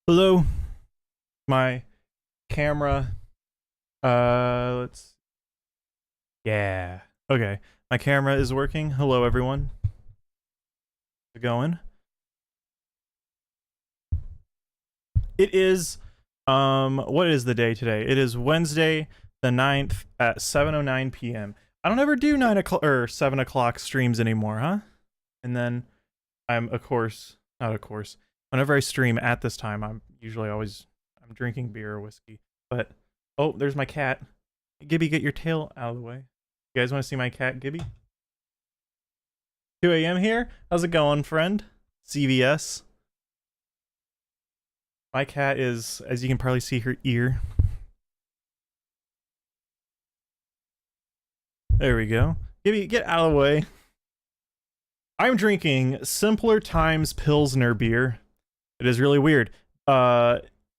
Hello, my camera. Let's. Yeah. Okay. My camera is working. Hello, everyone. How's it going? It is. What is the day today? It is Wednesday, the 9th at 7:09 p.m. I don't ever do 9 o'clock or 7 o'clock streams anymore, huh? And then of course, not of course. Whenever I stream at this time, I'm usually I'm drinking beer or whiskey. But oh, there's my cat. Gibby, get your tail out of the way. You guys want to see my cat, Gibby? 2 a.m. here? How's it going, friend? CVS. My cat is, as you can probably see, her ear. There we go. Gibby, get out of the way. I'm drinking Simpler Times Pilsner beer. It is really weird.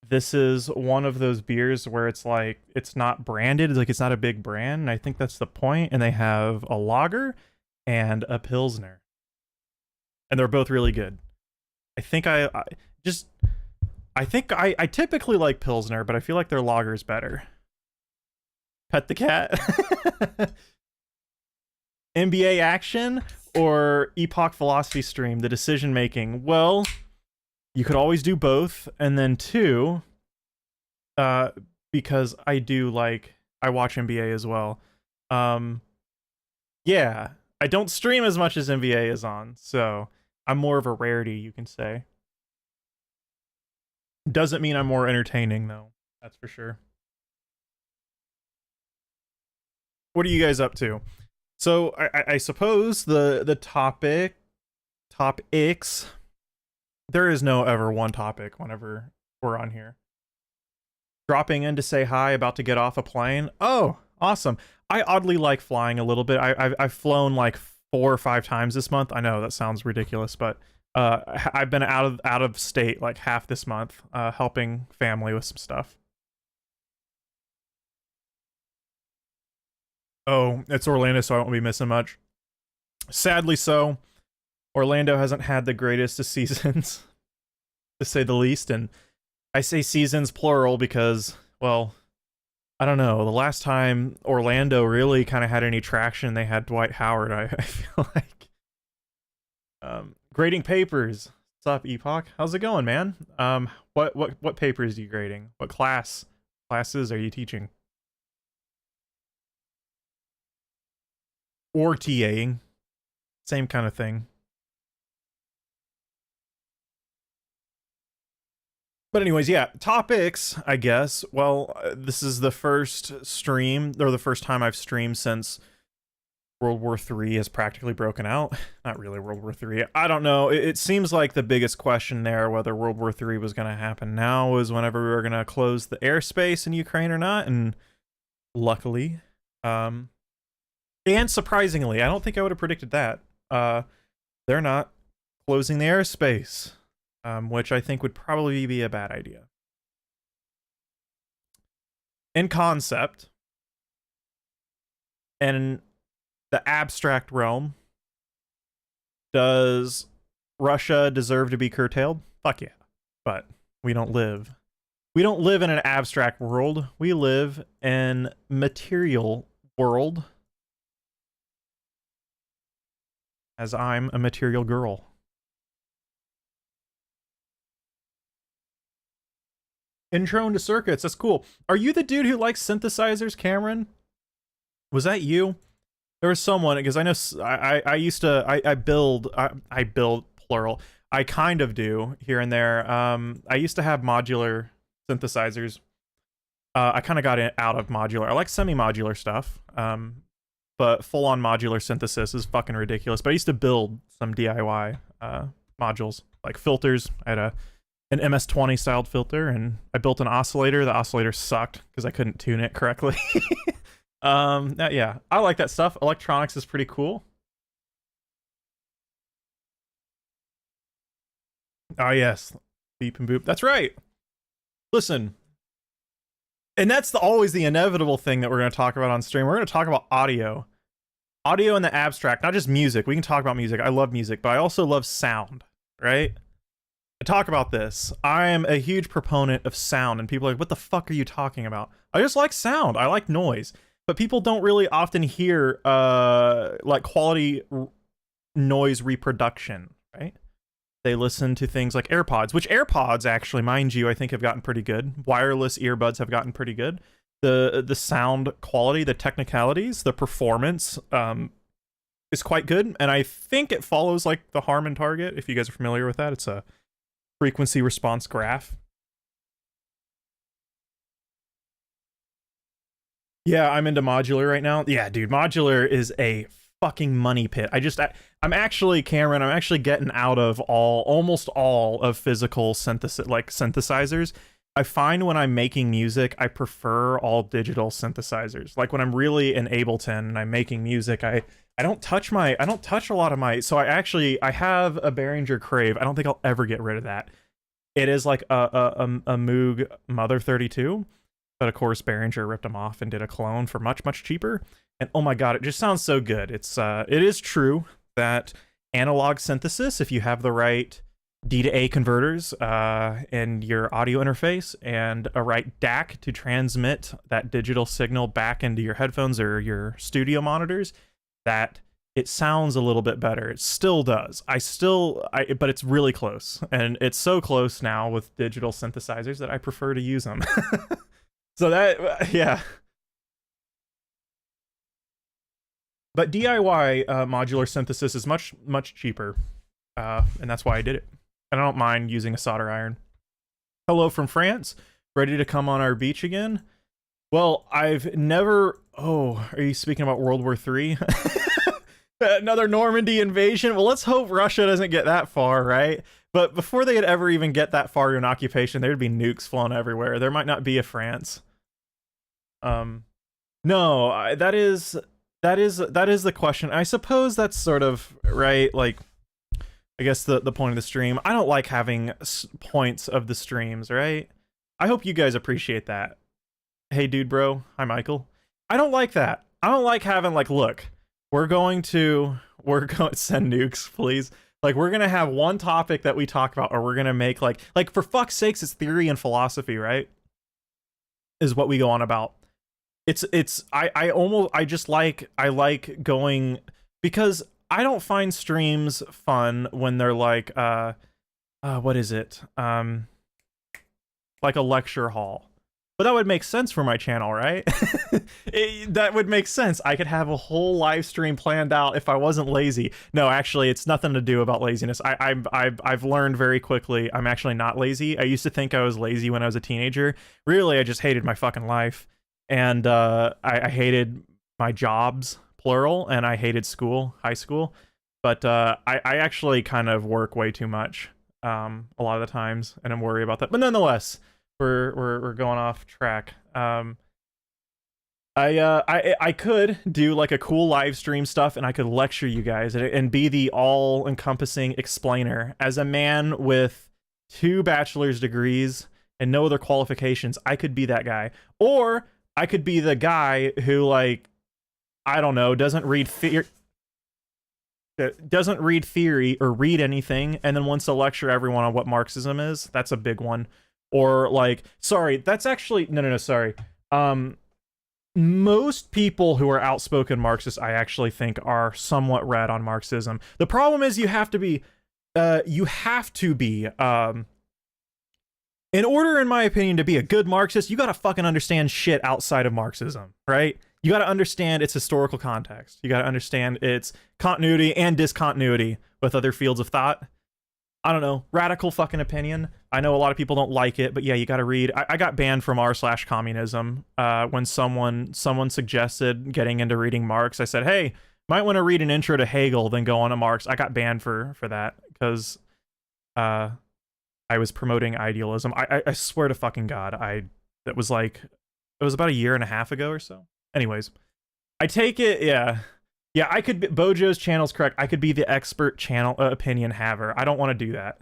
This is one of those beers where it's like, it's not branded, like it's not a big brand, and I think that's the point, and they have a lager and a pilsner. And they're both really good. I think I typically like pilsner, but I feel like their lager is better. Pet the cat. NBA action or Epoch philosophy stream, the decision making. Well, you could always do both, and then two, because I watch NBA as well. Yeah, I don't stream as much as NBA is on, so I'm more of a rarity, you can say. Doesn't mean I'm more entertaining, though. That's for sure. What are you guys up to? So I suppose the topics. There is no ever one topic whenever we're on here. Dropping in to say hi, about to get off a plane. Oh, awesome. I oddly like flying a little bit. I've flown like 4 or 5 times this month. I know that sounds ridiculous, but I've been out of state like half this month, helping family with some stuff. Oh, it's Orlando, so I won't be missing much. Sadly so. Orlando hasn't had the greatest of seasons, to say the least, and I say seasons plural because, well, I don't know. The last time Orlando really kind of had any traction, they had Dwight Howard. I feel like. Grading papers. What's up, Epoch? How's it going, man? What papers are you grading? What classes are you teaching? Or TAing? Same kind of thing. But anyways, yeah, topics, I guess. Well, this is the first stream, or the first time I've streamed since World War III has practically broken out. Not really World War III. I don't know. It seems like the biggest question there, whether World War III was going to happen now, was whenever we were going to close the airspace in Ukraine or not. And luckily, and surprisingly, I don't think I would have predicted that. They're not closing the airspace. Which I think would probably be a bad idea. In concept, and in the abstract realm, does Russia deserve to be curtailed? Fuck yeah. But we don't live in an abstract world. We live in material world. As I'm a material girl. Intro into circuits, that's cool. Are you the dude who likes synthesizers, Cameron? Was that you? There was someone, because I know I build plural. I kind of do here and there. I used to have modular synthesizers. I kind of got out of modular. I like semi-modular stuff. But full-on modular synthesis is fucking ridiculous. But I used to build some DIY modules, like filters. I had an MS-20 styled filter, and I built an oscillator. The oscillator sucked because I couldn't tune it correctly. Yeah, I like that stuff. Electronics is pretty cool. Oh yes, beep and boop. That's right. Listen, and that's always the inevitable thing that we're going to talk about on stream. We're going to talk about audio in the abstract, not just music. We can talk about music. I love music, but I also love sound, right? I talk about this. I am a huge proponent of sound, and people are like, what the fuck are you talking about? I just like sound. I like noise. But people don't really often hear like quality noise reproduction, right? They listen to things like AirPods, which AirPods, actually, mind you, I think have gotten pretty good. Wireless earbuds have gotten pretty good. The sound quality, the technicalities, the performance is quite good, and I think it follows like the Harman target. If you guys are familiar with that, it's a frequency response graph. Yeah, I'm into modular right now. Yeah, dude, modular is a fucking money pit. I'm actually, Cameron, I'm actually getting out of almost all of physical synthesizers. I find when I'm making music, I prefer all digital synthesizers. Like when I'm really in Ableton and I'm making music, I don't touch a lot of my, so I have a Behringer Crave. I don't think I'll ever get rid of that. It is like a Moog Mother 32. But of course, Behringer ripped them off and did a clone for much, much cheaper. And oh my god, it just sounds so good. It is true that analog synthesis, if you have the right D to A converters in your audio interface and a right DAC to transmit that digital signal back into your headphones or your studio monitors, that it sounds a little bit better. It still does. But it's really close. And it's so close now with digital synthesizers that I prefer to use them. So that, yeah. But DIY modular synthesis is much, much cheaper. And that's why I did it. And I don't mind using a solder iron. Hello from France. Ready to come on our beach again? Well, I've never... Oh, are you speaking about World War III? Another Normandy invasion? Well, let's hope Russia doesn't get that far, right? But before they could ever even get that far to an occupation, there'd be nukes flown everywhere. There might not be a France. No, that is the question. I suppose that's sort of right. Like, I guess the point of the stream. I don't like having points of the streams, right? I hope you guys appreciate that. Hey, dude, bro. Hi, Michael. I don't like that. I don't like having like, look, we're going to send nukes, please. Like, we're gonna have one topic that we talk about, or we're gonna make like for fuck's sakes, it's theory and philosophy, right? Is what we go on about. I like going, because I don't find streams fun when they're like what is it? Like a lecture hall. But that would make sense for my channel, right? That would make sense. I could have a whole live stream planned out if I wasn't lazy. No, actually, it's nothing to do about laziness. I've learned very quickly I'm actually not lazy. I used to think I was lazy when I was a teenager. Really, I just hated my fucking life. And I hated my jobs, plural, and I hated school, high school. But I actually kind of work way too much a lot of the times, and I'm worried about that. But nonetheless, we're going off track. I could do like a cool live stream stuff, and I could lecture you guys and be the all-encompassing explainer. As a man with 2 bachelor's degrees and no other qualifications, I could be that guy. Or I could be the guy who, like, I don't know, doesn't read theory or read anything, and then wants to lecture everyone on what Marxism is. That's a big one. Or like, sorry, that's actually no, sorry. Most people who are outspoken Marxists, I actually think, are somewhat read on Marxism. The problem is you have to be in order, in my opinion, to be a good Marxist, you gotta fucking understand shit outside of Marxism, right? You gotta understand its historical context. You gotta understand its continuity and discontinuity with other fields of thought. I don't know, radical fucking opinion. I know a lot of people don't like it, but yeah, you gotta read. I got banned from r/communism when someone suggested getting into reading Marx. I said, hey, might want to read an intro to Hegel, then go on to Marx. I got banned for that because I was promoting idealism. I swear to fucking God, it was about a year and a half ago or so. Anyways, I take it, yeah. Yeah, I could be, Bojo's channel's correct. I could be the expert channel opinion haver. I don't want to do that.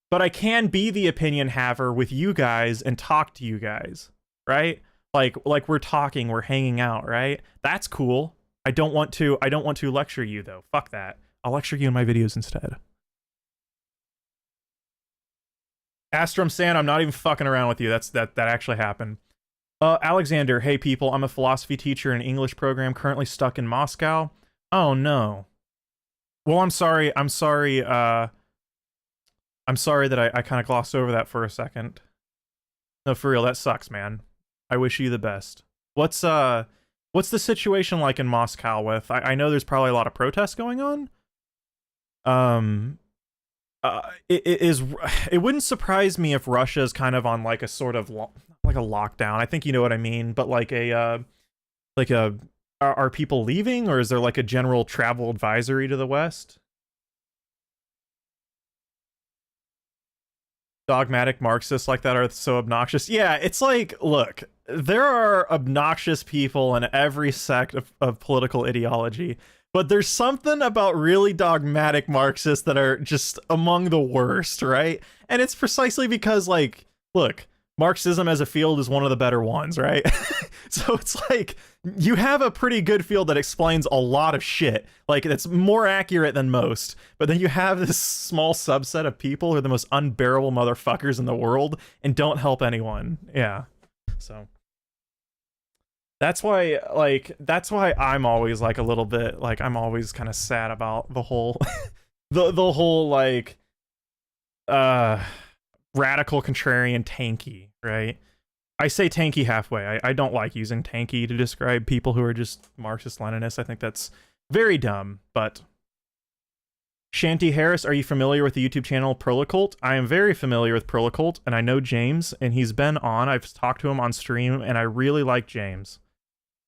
But I can be the opinion haver with you guys and talk to you guys, right? Like we're talking, we're hanging out, right? That's cool. I don't want to lecture you though. Fuck that. I'll lecture you in my videos instead. Astrum Sand, I'm not even fucking around with you. That actually happened. Alexander, hey people, I'm a philosophy teacher in an English program currently stuck in Moscow. Oh no. Well, I'm sorry. I'm sorry that I kind of glossed over that for a second. No, for real, that sucks, man. I wish you the best. What's the situation like in Moscow with, I know there's probably a lot of protests going on. It wouldn't surprise me if Russia is kind of on like a sort of like a lockdown. I think you know what I mean, but like are people leaving, or is there like a general travel advisory to the West? Dogmatic Marxists like that are so obnoxious. Yeah, it's like, look, there are obnoxious people in every sect of political ideology, but there's something about really dogmatic Marxists that are just among the worst, right? And it's precisely because, like, look, Marxism as a field is one of the better ones, right? So it's like, you have a pretty good field that explains a lot of shit. Like, it's more accurate than most. But then you have this small subset of people who are the most unbearable motherfuckers in the world and don't help anyone. Yeah. So that's why, I'm always like a little bit, like, I'm always kind of sad about the whole, the whole, like, radical contrarian tanky, right? I say tanky halfway. I don't like using tanky to describe people who are just Marxist-Leninists. I think that's very dumb, but... Shanty Harris, are you familiar with the YouTube channel Prolocult? I am very familiar with Prolocult, and I know James, and he's been on. I've talked to him on stream, and I really like James.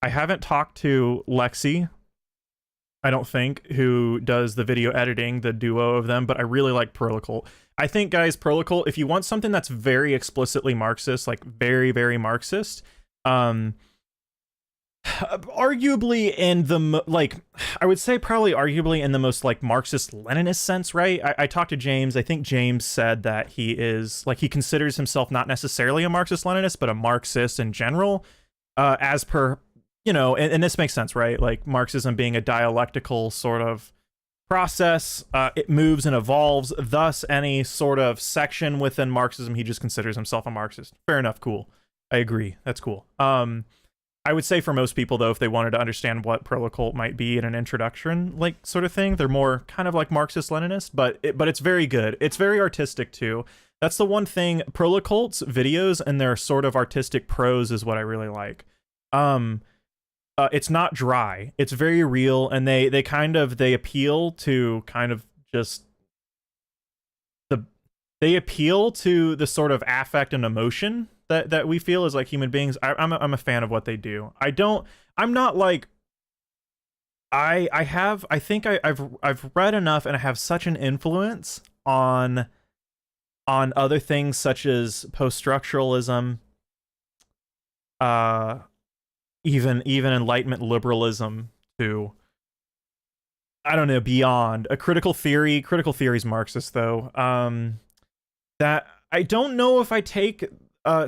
I haven't talked to Lexi, I don't think, who does the video editing, the duo of them, but I really like Prolocult. I think, guys, Prolocult, if you want something that's very explicitly Marxist, like very, very Marxist, arguably in the, like, I would say probably arguably in the most, like, Marxist-Leninist sense, right? I talked to James. I think James said that he is, like, he considers himself not necessarily a Marxist-Leninist, but a Marxist in general, as per, you know, and this makes sense, right? Like, Marxism being a dialectical sort of process, it moves and evolves, thus any sort of section within Marxism, he just considers himself a Marxist. Fair enough, cool. I agree, that's cool. I would say for most people, though, if they wanted to understand what Prolocult might be in an introduction, like, sort of thing, they're more kind of like Marxist-Leninist, but it's very good. It's very artistic, too. That's the one thing, Prolocult's videos and their sort of artistic prose is what I really like. It's not dry. It's very real, and they appeal to kind of just they appeal to the sort of affect and emotion that we feel as like human beings. I'm a fan of what they do. I'm not like I think I've read enough, and I have such an influence on other things such as post-structuralism, even Enlightenment liberalism, to, I don't know, beyond a critical theory. Critical theory's Marxist, though. That I don't know if I take my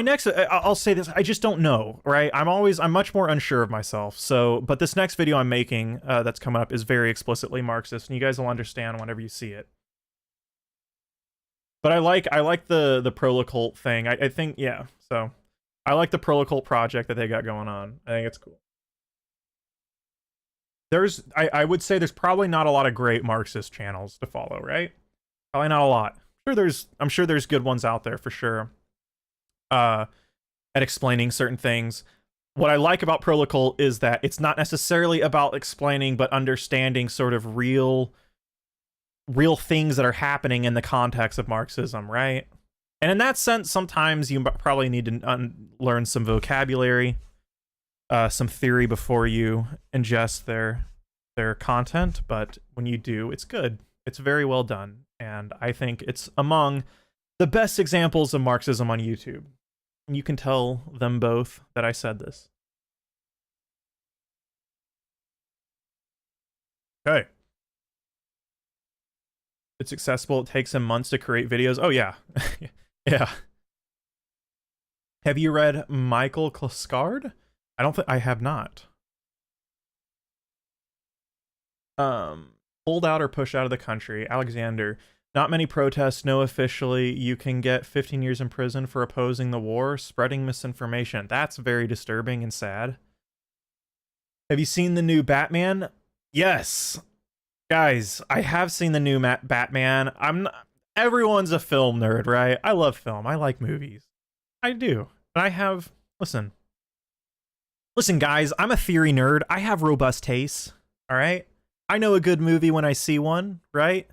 next, I'll say this, I just don't know, right? I'm much more unsure of myself. So, but this next video I'm making that's coming up is very explicitly Marxist, and you guys will understand whenever you see it. But I like the Prolocult thing. I think, yeah, so I like the Prolocult project that they got going on. I think it's cool. I would say there's probably not a lot of great Marxist channels to follow, right? Probably not a lot. I'm sure there's good ones out there for sure. At explaining certain things. What I like about Prolocult is that it's not necessarily about explaining, but understanding sort of real things that are happening in the context of Marxism, right? And in that sense, sometimes you probably need to learn some vocabulary, some theory before you ingest their content. But when you do, it's good. It's very well done. And I think it's among the best examples of Marxism on YouTube. And you can tell them both that I said this. Okay. It's accessible. It takes him months to create videos. Oh, yeah. Yeah. Have you read Michael Kloskard? I don't think I have not. Pulled out or pushed out of the country. Alexander. Not many protests know officially. You can get 15 years in prison for opposing the war, spreading misinformation. That's very disturbing and sad. Have you seen the new Batman? Yes. Guys, I have seen the new Batman. Everyone's a film nerd, right? I love film. I like movies. I do. And I have, listen, guys, I'm a theory nerd. I have robust tastes, all right? I know a good movie when I see one, right?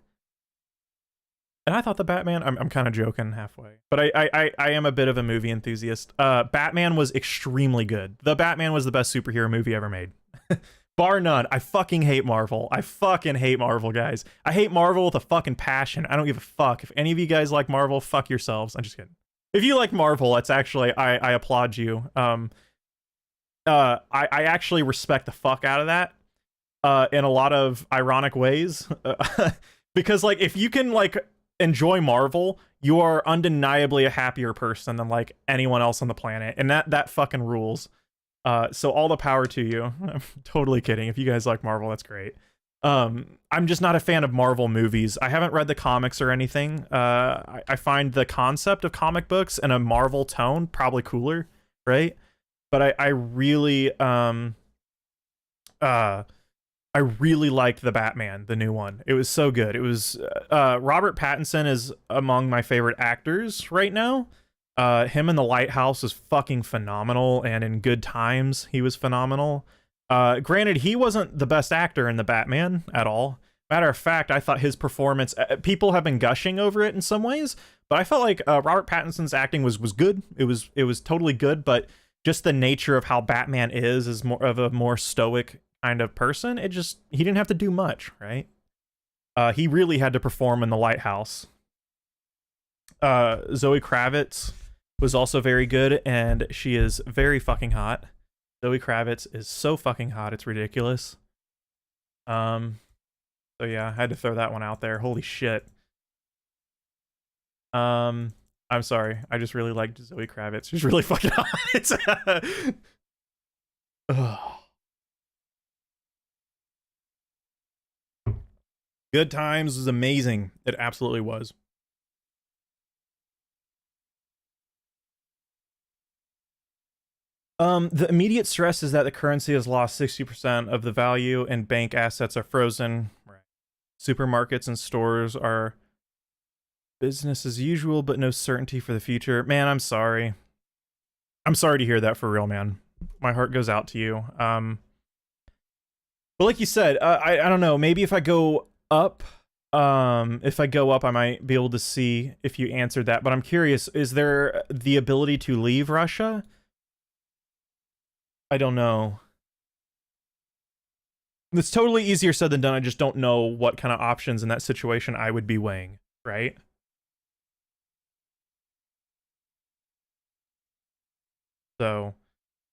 And I thought the Batman, I'm kind of joking halfway, but I am a bit of a movie enthusiast. Batman was extremely good. The Batman was the best superhero movie ever made. Bar none. I fucking hate Marvel. I fucking hate Marvel, guys. I hate Marvel with a fucking passion. I don't give a fuck. If any of you guys like Marvel, fuck yourselves. I'm just kidding. If you like Marvel, that's actually, I applaud you. I actually respect the fuck out of that in a lot of ironic ways. Because, like, if you can, like, enjoy Marvel, you are undeniably a happier person than, like, anyone else on the planet. And that fucking rules. So all the power to you. I'm totally kidding. If you guys like Marvel, that's great. I'm just not a fan of Marvel movies. I haven't read the comics or anything. I find the concept of comic books and a Marvel tone probably cooler, right? But I really liked the Batman, the new one. It was so good. It was Robert Pattinson is among my favorite actors right now. Him in The Lighthouse is fucking phenomenal, and in Good Times, he was phenomenal. Granted, he wasn't the best actor in the Batman at all. Matter of fact, I thought his performance, people have been gushing over it in some ways, but I felt like Robert Pattinson's acting was good. It was totally good, but just the nature of how Batman is more of a more stoic kind of person. He didn't have to do much, right? He really had to perform in The Lighthouse. Zoe Kravitz was also very good, and she is very fucking hot. Zoe Kravitz is so fucking hot, it's ridiculous. So yeah, I had to throw that one out there. Holy shit. I'm sorry. I just really liked Zoe Kravitz. She's really fucking hot. Good Times was amazing. It absolutely was. The immediate stress is that the currency has lost 60% of the value and bank assets are frozen. Right. Supermarkets and stores are business as usual, but no certainty for the future. Man, I'm sorry. I'm sorry to hear that for real, man. My heart goes out to you. But like you said, I don't know. Maybe if I go up, I might be able to see if you answered that. But I'm curious, is there the ability to leave Russia? I don't know. It's totally easier said than done. I just don't know what kind of options in that situation I would be weighing, right? So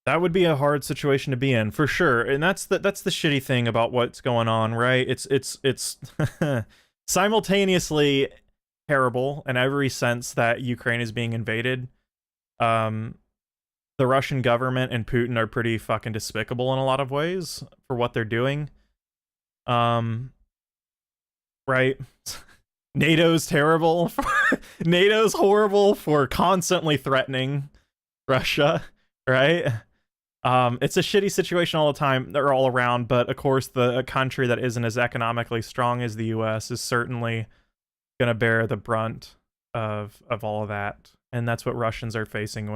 that would be a hard situation to be in for sure. And that's the shitty thing about what's going on, right? It's simultaneously terrible in every sense that Ukraine is being invaded. The Russian government and Putin are pretty fucking despicable in a lot of ways for what they're doing. Right? NATO's terrible. NATO's horrible for constantly threatening Russia, right? It's a shitty situation all the time. They're all around, but of course the country that isn't as economically strong as the US is certainly going to bear the brunt of all of that. And that's what Russians are facing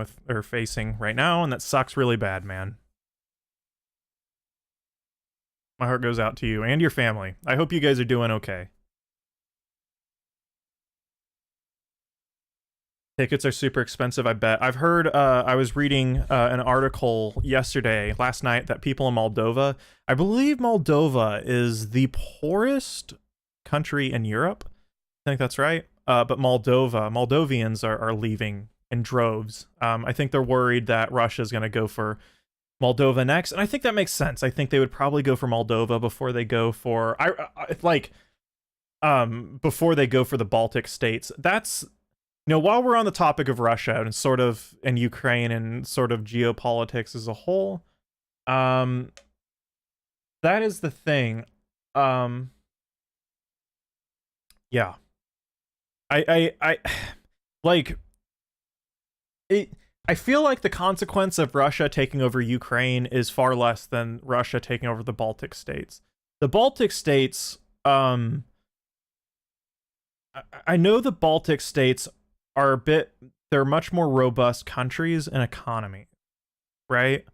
right now, and that sucks really bad, man. My heart goes out to you and your family. I hope you guys are doing okay. Tickets are super expensive, I bet. I've heard, I was reading an article last night, that people in Moldova, I believe Moldova is the poorest country in Europe. I think that's right. But Moldovians are leaving in droves. I think they're worried that Russia's going to go for Moldova next, and I think that makes sense. I think they would probably go for Moldova before they go for before they go for the Baltic states. That's, while we're on the topic of Russia and sort of in Ukraine and sort of geopolitics as a whole, that is the thing. Yeah. I like it. I feel like the consequence of Russia taking over Ukraine is far less than Russia taking over the Baltic states. The Baltic states, I know the Baltic states are they're much more robust countries and economy, right?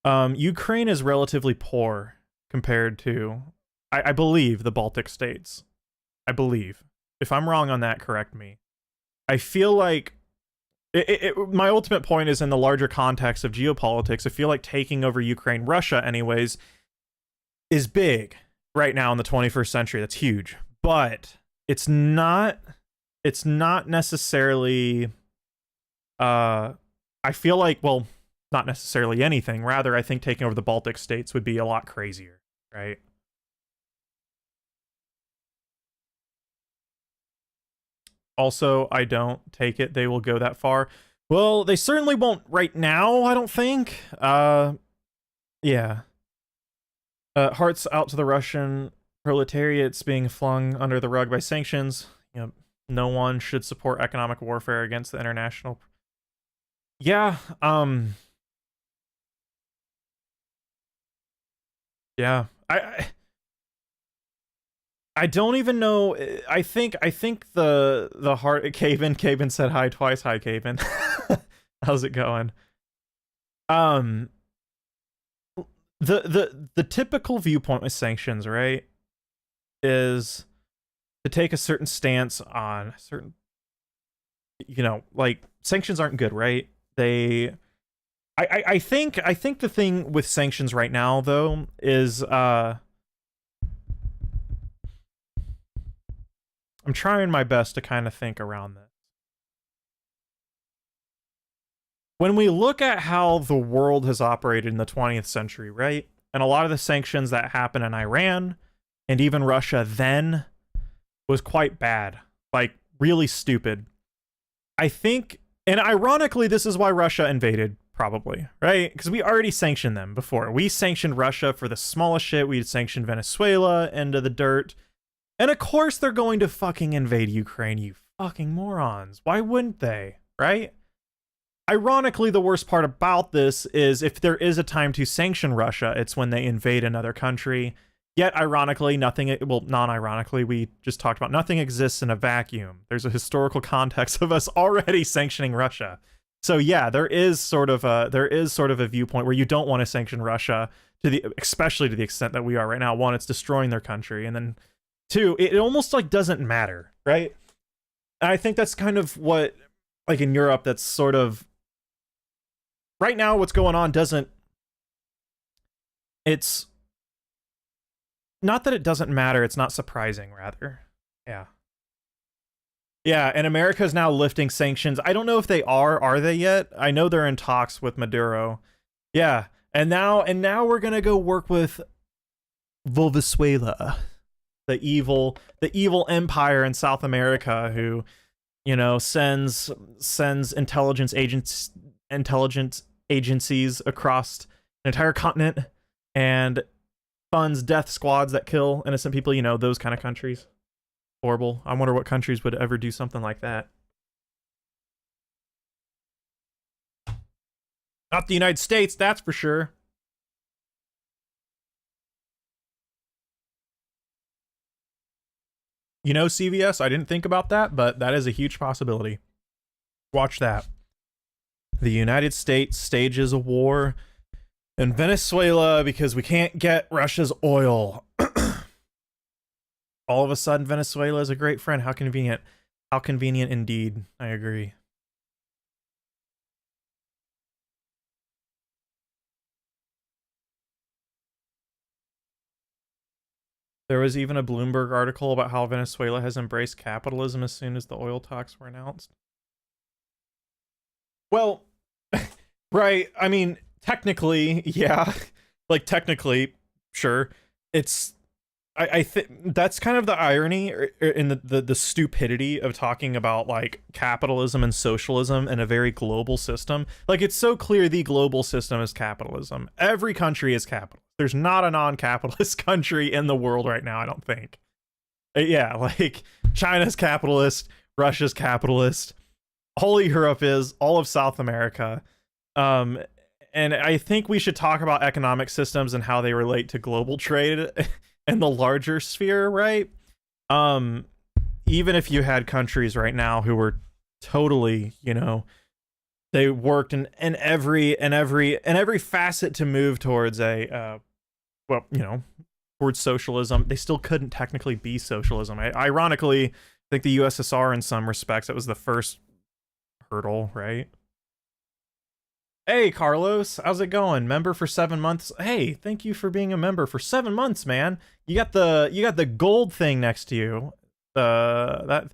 Ukraine is relatively poor compared to, I believe, the Baltic states. I believe. If I'm wrong on that, correct me. I feel like my ultimate point is in the larger context of geopolitics. I feel like taking over Ukraine, Russia, anyways, is big right now in the 21st century. That's huge, but it's not necessarily. I feel like, well, not necessarily anything. Rather, I think taking over the Baltic states would be a lot crazier, right? Also, I don't take it they will go that far. Well, they certainly won't right now, I don't think. Yeah. Hearts out to the Russian proletariats being flung under the rug by sanctions. You know, no one should support economic warfare against the international. Yeah, yeah. I don't even know. I think the heart. Caven said hi twice. Hi, Caven. How's it going? Um, the typical viewpoint with sanctions, right, is to take a certain stance on certain. You know, like sanctions aren't good, right? I think the thing with sanctions right now though is I'm trying my best to kind of think around this. When we look at how the world has operated in the 20th century, right? And a lot of the sanctions that happened in Iran and even Russia then was quite bad. Like, really stupid. I think, and ironically, this is why Russia invaded, probably, right? Because we already sanctioned them before. We sanctioned Russia for the smallest shit. We sanctioned Venezuela into the dirt. And of course they're going to fucking invade Ukraine, you fucking morons. Why wouldn't they, right? Ironically, the worst part about this is if there is a time to sanction Russia, it's when they invade another country. Yet, ironically, nothing, well, non-ironically, we just talked about nothing exists in a vacuum. There's a historical context of us already sanctioning Russia. So yeah, there is sort of a viewpoint where you don't want to sanction Russia especially to the extent that we are right now. One, it's destroying their country, and then two, it almost like doesn't matter, right? And I think that's kind of what, like in Europe, that's sort of right now what's going on it's not that it doesn't matter, it's not surprising, rather. Yeah. Yeah, and America's now lifting sanctions. I don't know if they are they yet? I know they're in talks with Maduro. Yeah, and now we're gonna go work with Venezuela, the evil empire in South America who, you know, sends intelligence agencies across an entire continent and funds death squads that kill innocent people, you know, those kind of countries. Horrible. I wonder what countries would ever do something like that. Not the United States, that's for sure. You know, CVS, I didn't think about that, but that is a huge possibility. Watch that. The United States stages a war in Venezuela because we can't get Russia's oil. All of a sudden, Venezuela is a great friend. How convenient. How convenient indeed. I agree. There was even a Bloomberg article about how Venezuela has embraced capitalism as soon as the oil talks were announced. Well, right. I mean, technically, yeah. Like, technically, sure. It's... I think that's kind of the irony in the stupidity of talking about like capitalism and socialism in a very global system. Like, it's so clear the global system is capitalism. Every country is capitalist. There's not a non-capitalist country in the world right now, I don't think. Yeah, like China's capitalist, Russia's capitalist, all of Europe is, all of South America. And I think we should talk about economic systems and how they relate to global trade and the larger sphere, right? Even if you had countries right now who were totally, you know, they worked in every facet to move towards a well, you know, towards socialism, they still couldn't technically be socialism. Ironically, I think the USSR in some respects, that was the first hurdle, right? Hey, Carlos, how's it going? Member for 7 months. Hey, thank you for being a member for 7 months, man. You got the gold thing next to you. That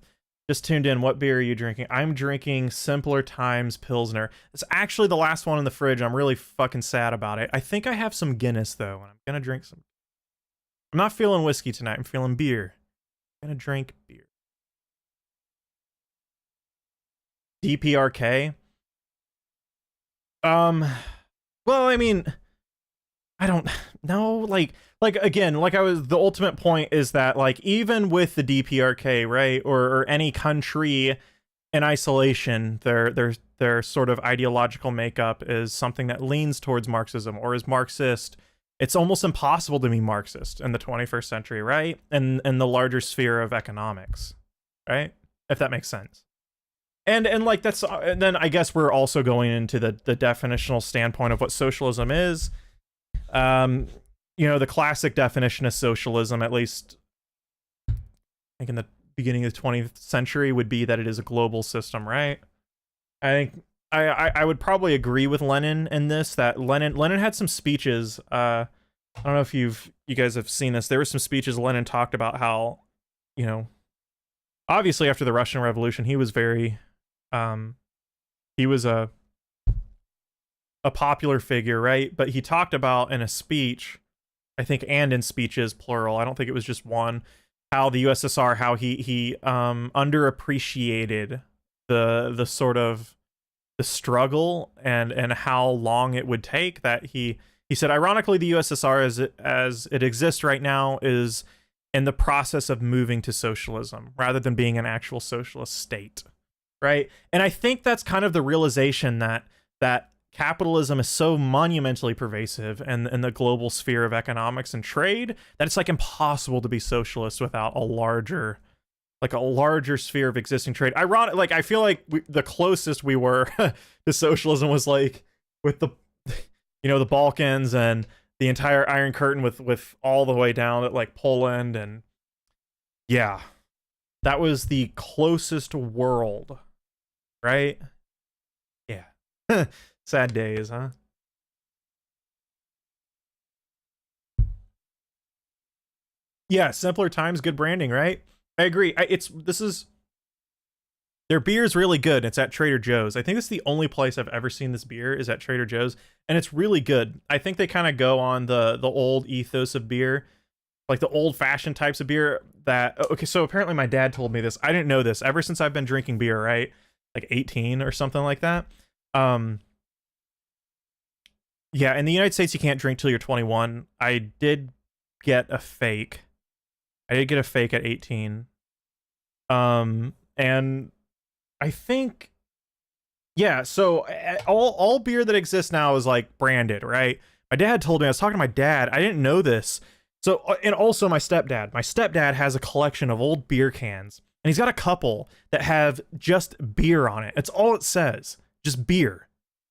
just tuned in. What beer are you drinking? I'm drinking Simpler Times Pilsner. It's actually the last one in the fridge. I'm really fucking sad about it. I think I have some Guinness though, and I'm gonna drink some. I'm not feeling whiskey tonight. I'm feeling beer. I'm gonna drink beer. DPRK. Well, I mean, I don't know, like again, like the ultimate point is that, like, even with the DPRK, right, or any country in isolation, their sort of ideological makeup is something that leans towards Marxism or is Marxist. It's almost impossible to be Marxist in the 21st century, right? And in the larger sphere of economics, right? If that makes sense. And like that's, and then I guess we're also going into the definitional standpoint of what socialism is. You know, the classic definition of socialism, at least I think in the beginning of the 20th century, would be that it is a global system, right? I think I would probably agree with Lenin in this, that Lenin had some speeches. I don't know if you guys have seen this. There were some speeches Lenin talked about how, you know, obviously after the Russian Revolution, he was very he was a popular figure, right? But he talked about in a speech, I think, and in speeches plural, I don't think it was just one, how the USSR, how he underappreciated the sort of the struggle and how long it would take. That he said, ironically, the USSR as it exists right now is in the process of moving to socialism rather than being an actual socialist state, right? And I think that's kind of the realization that capitalism is so monumentally pervasive in the global sphere of economics and trade that it's like impossible to be socialist without a larger sphere of existing trade. Ironic, like I feel like the closest we were to socialism was like with the, you know, the Balkans and the entire Iron Curtain with all the way down at like Poland, and yeah, that was the closest world, right? Yeah. Sad days, huh? Yeah, simpler times, good branding, right? I agree. Their beer is really good. It's at Trader Joe's. I think it's the only place I've ever seen this beer is at Trader Joe's, and it's really good. I think they kind of go on the old ethos of beer, like the old-fashioned types of beer that, okay, so apparently my dad told me this. I didn't know this. Ever since I've been drinking beer, right? Like 18 or something like that. Yeah, in the United States, you can't drink till you're 21. I did get a fake. I did get a fake at 18. And I think, yeah, so all beer that exists now is like branded, right? My dad told me, I was talking to my dad, I didn't know this. So, and also my stepdad. My stepdad has a collection of old beer cans, and he's got a couple that have just beer on it. It's all it says, just beer.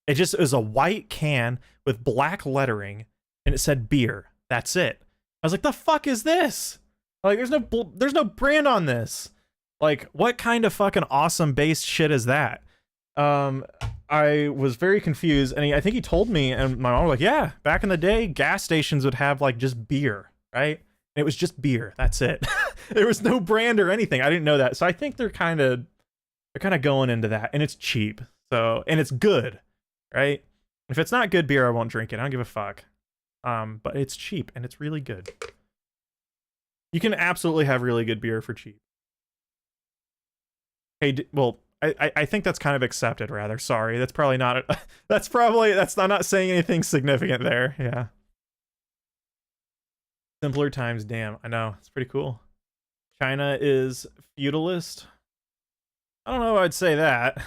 It just is a white can with black lettering, and it said beer. That's it. I was like, the fuck is this? Like, there's no brand on this. Like, what kind of fucking awesome based shit is that? I was very confused, and I think he told me, and my mom was like, yeah, back in the day, gas stations would have like just beer, right? And it was just beer. That's it. There was no brand or anything. I didn't know that. So I think they're kind of going into that, and it's cheap. So, and it's good, right? If it's not good beer, I won't drink it. I don't give a fuck. But it's cheap and it's really good. You can absolutely have really good beer for cheap. Hey, well, I think that's kind of accepted, rather. Sorry, that's probably not. I'm not saying anything significant there. Yeah. Simpler times, damn. I know, it's pretty cool. China is feudalist. I don't know if I'd say that.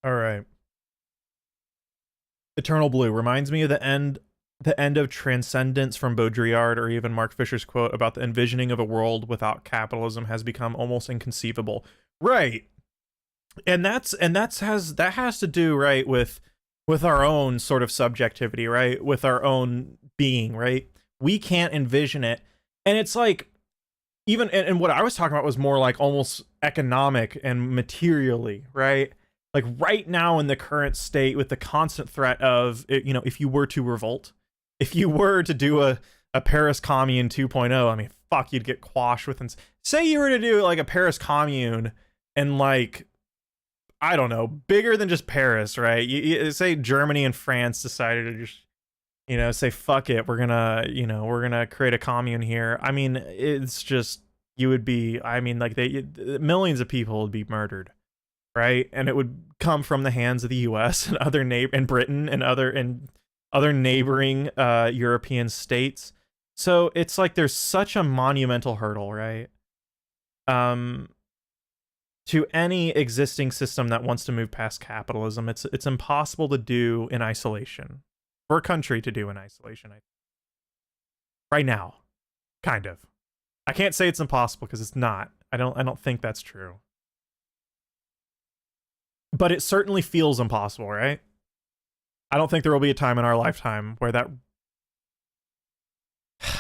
All right. Eternal Blue reminds me of the end of Transcendence from Baudrillard, or even Mark Fisher's quote about the envisioning of a world without capitalism has become almost inconceivable. Right. That has to do, right, with our own sort of subjectivity, right? With our own being, right? We can't envision it. And it's like, even and what I was talking about was more like almost economic and materially, right? Like right now in the current state, with the constant threat of, if you were to revolt, if you were to do a Paris Commune 2.0, I mean, fuck, you'd get quashed within. Say you were to do like a Paris Commune, and like, I don't know, bigger than just Paris, right? You say Germany and France decided to just, say fuck it, we're gonna create a commune here. I mean, it's just, you would be, I mean, like, millions of people would be murdered, right? And it would come from the hands of the U.S. and and Britain and other neighboring European states. So it's like there's such a monumental hurdle, right? To any existing system that wants to move past capitalism. It's impossible to do in isolation, for a country to do in isolation. Right now, kind of. I can't say it's impossible because it's not. I don't think that's true. But it certainly feels impossible, right? I don't think there will be a time in our lifetime where that.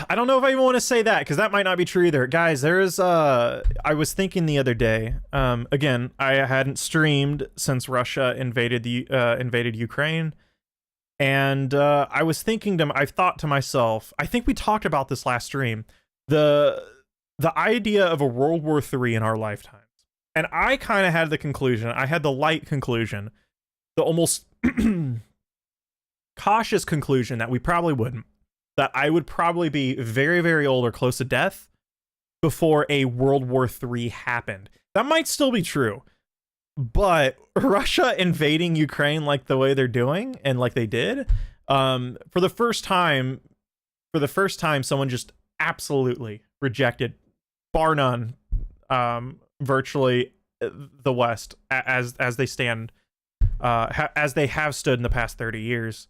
I don't know if I even want to say that, because that might not be true either. Guys, there's I was thinking the other day, again, I hadn't streamed since Russia invaded Ukraine, and I've thought to myself, I think we talked about this last stream, the idea of a World War III in our lifetimes. And I kind of had the light conclusion, the almost cautious conclusion that we probably wouldn't. That I would probably be very, very old or close to death before a World War III happened. That might still be true, but Russia invading Ukraine like the way they're doing and like they did, for the first time, someone just absolutely rejected, bar none, virtually the West as they stand, as they have stood in the past 30 years.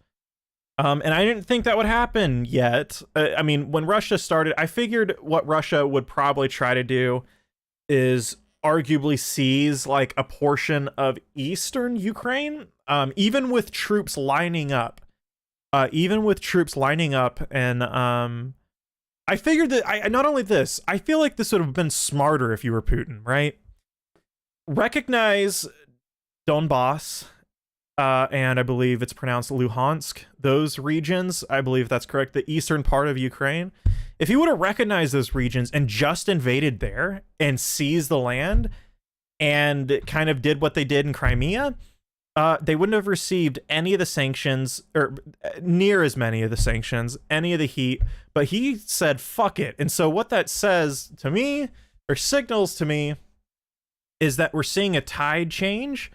And I didn't think that would happen yet. I mean, when Russia started, I figured what Russia would probably try to do is arguably seize like a portion of eastern Ukraine, even with troops lining up. And I figured that not only this, I feel like this would have been smarter if you were Putin, right? Recognize Donbass, and I believe it's pronounced Luhansk, those regions, I believe that's correct, the eastern part of Ukraine. If he would have recognized those regions and just invaded there and seized the land and kind of did what they did in Crimea, they wouldn't have received any of the sanctions, or near as many of the sanctions, any of the heat, but he said, fuck it. And so what that says to me, or signals to me, is that we're seeing a tide change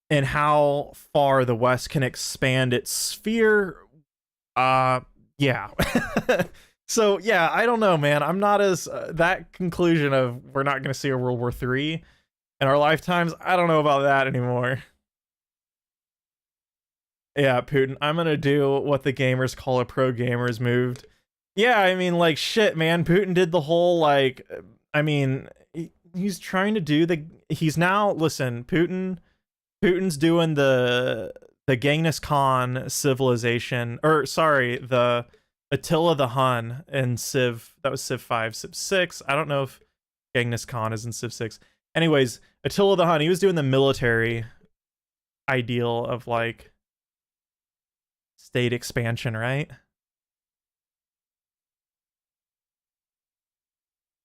and how far the West can expand its sphere. Yeah. So, yeah, I don't know, man. I'm not as, that conclusion of we're not going to see a World War III in our lifetimes, I don't know about that anymore. Yeah, Putin, I'm going to do what the gamers call a pro gamers move. Yeah, I mean, like, shit, man. Putin did the whole, like, I mean, he's trying to do he's now, listen, Putin's doing the Genghis Khan civilization, or sorry, the Attila the Hun in Civ. That was Civ 5, Civ 6. I don't know if Genghis Khan is in Civ 6. Anyways, Attila the Hun, he was doing the military ideal of like state expansion, right?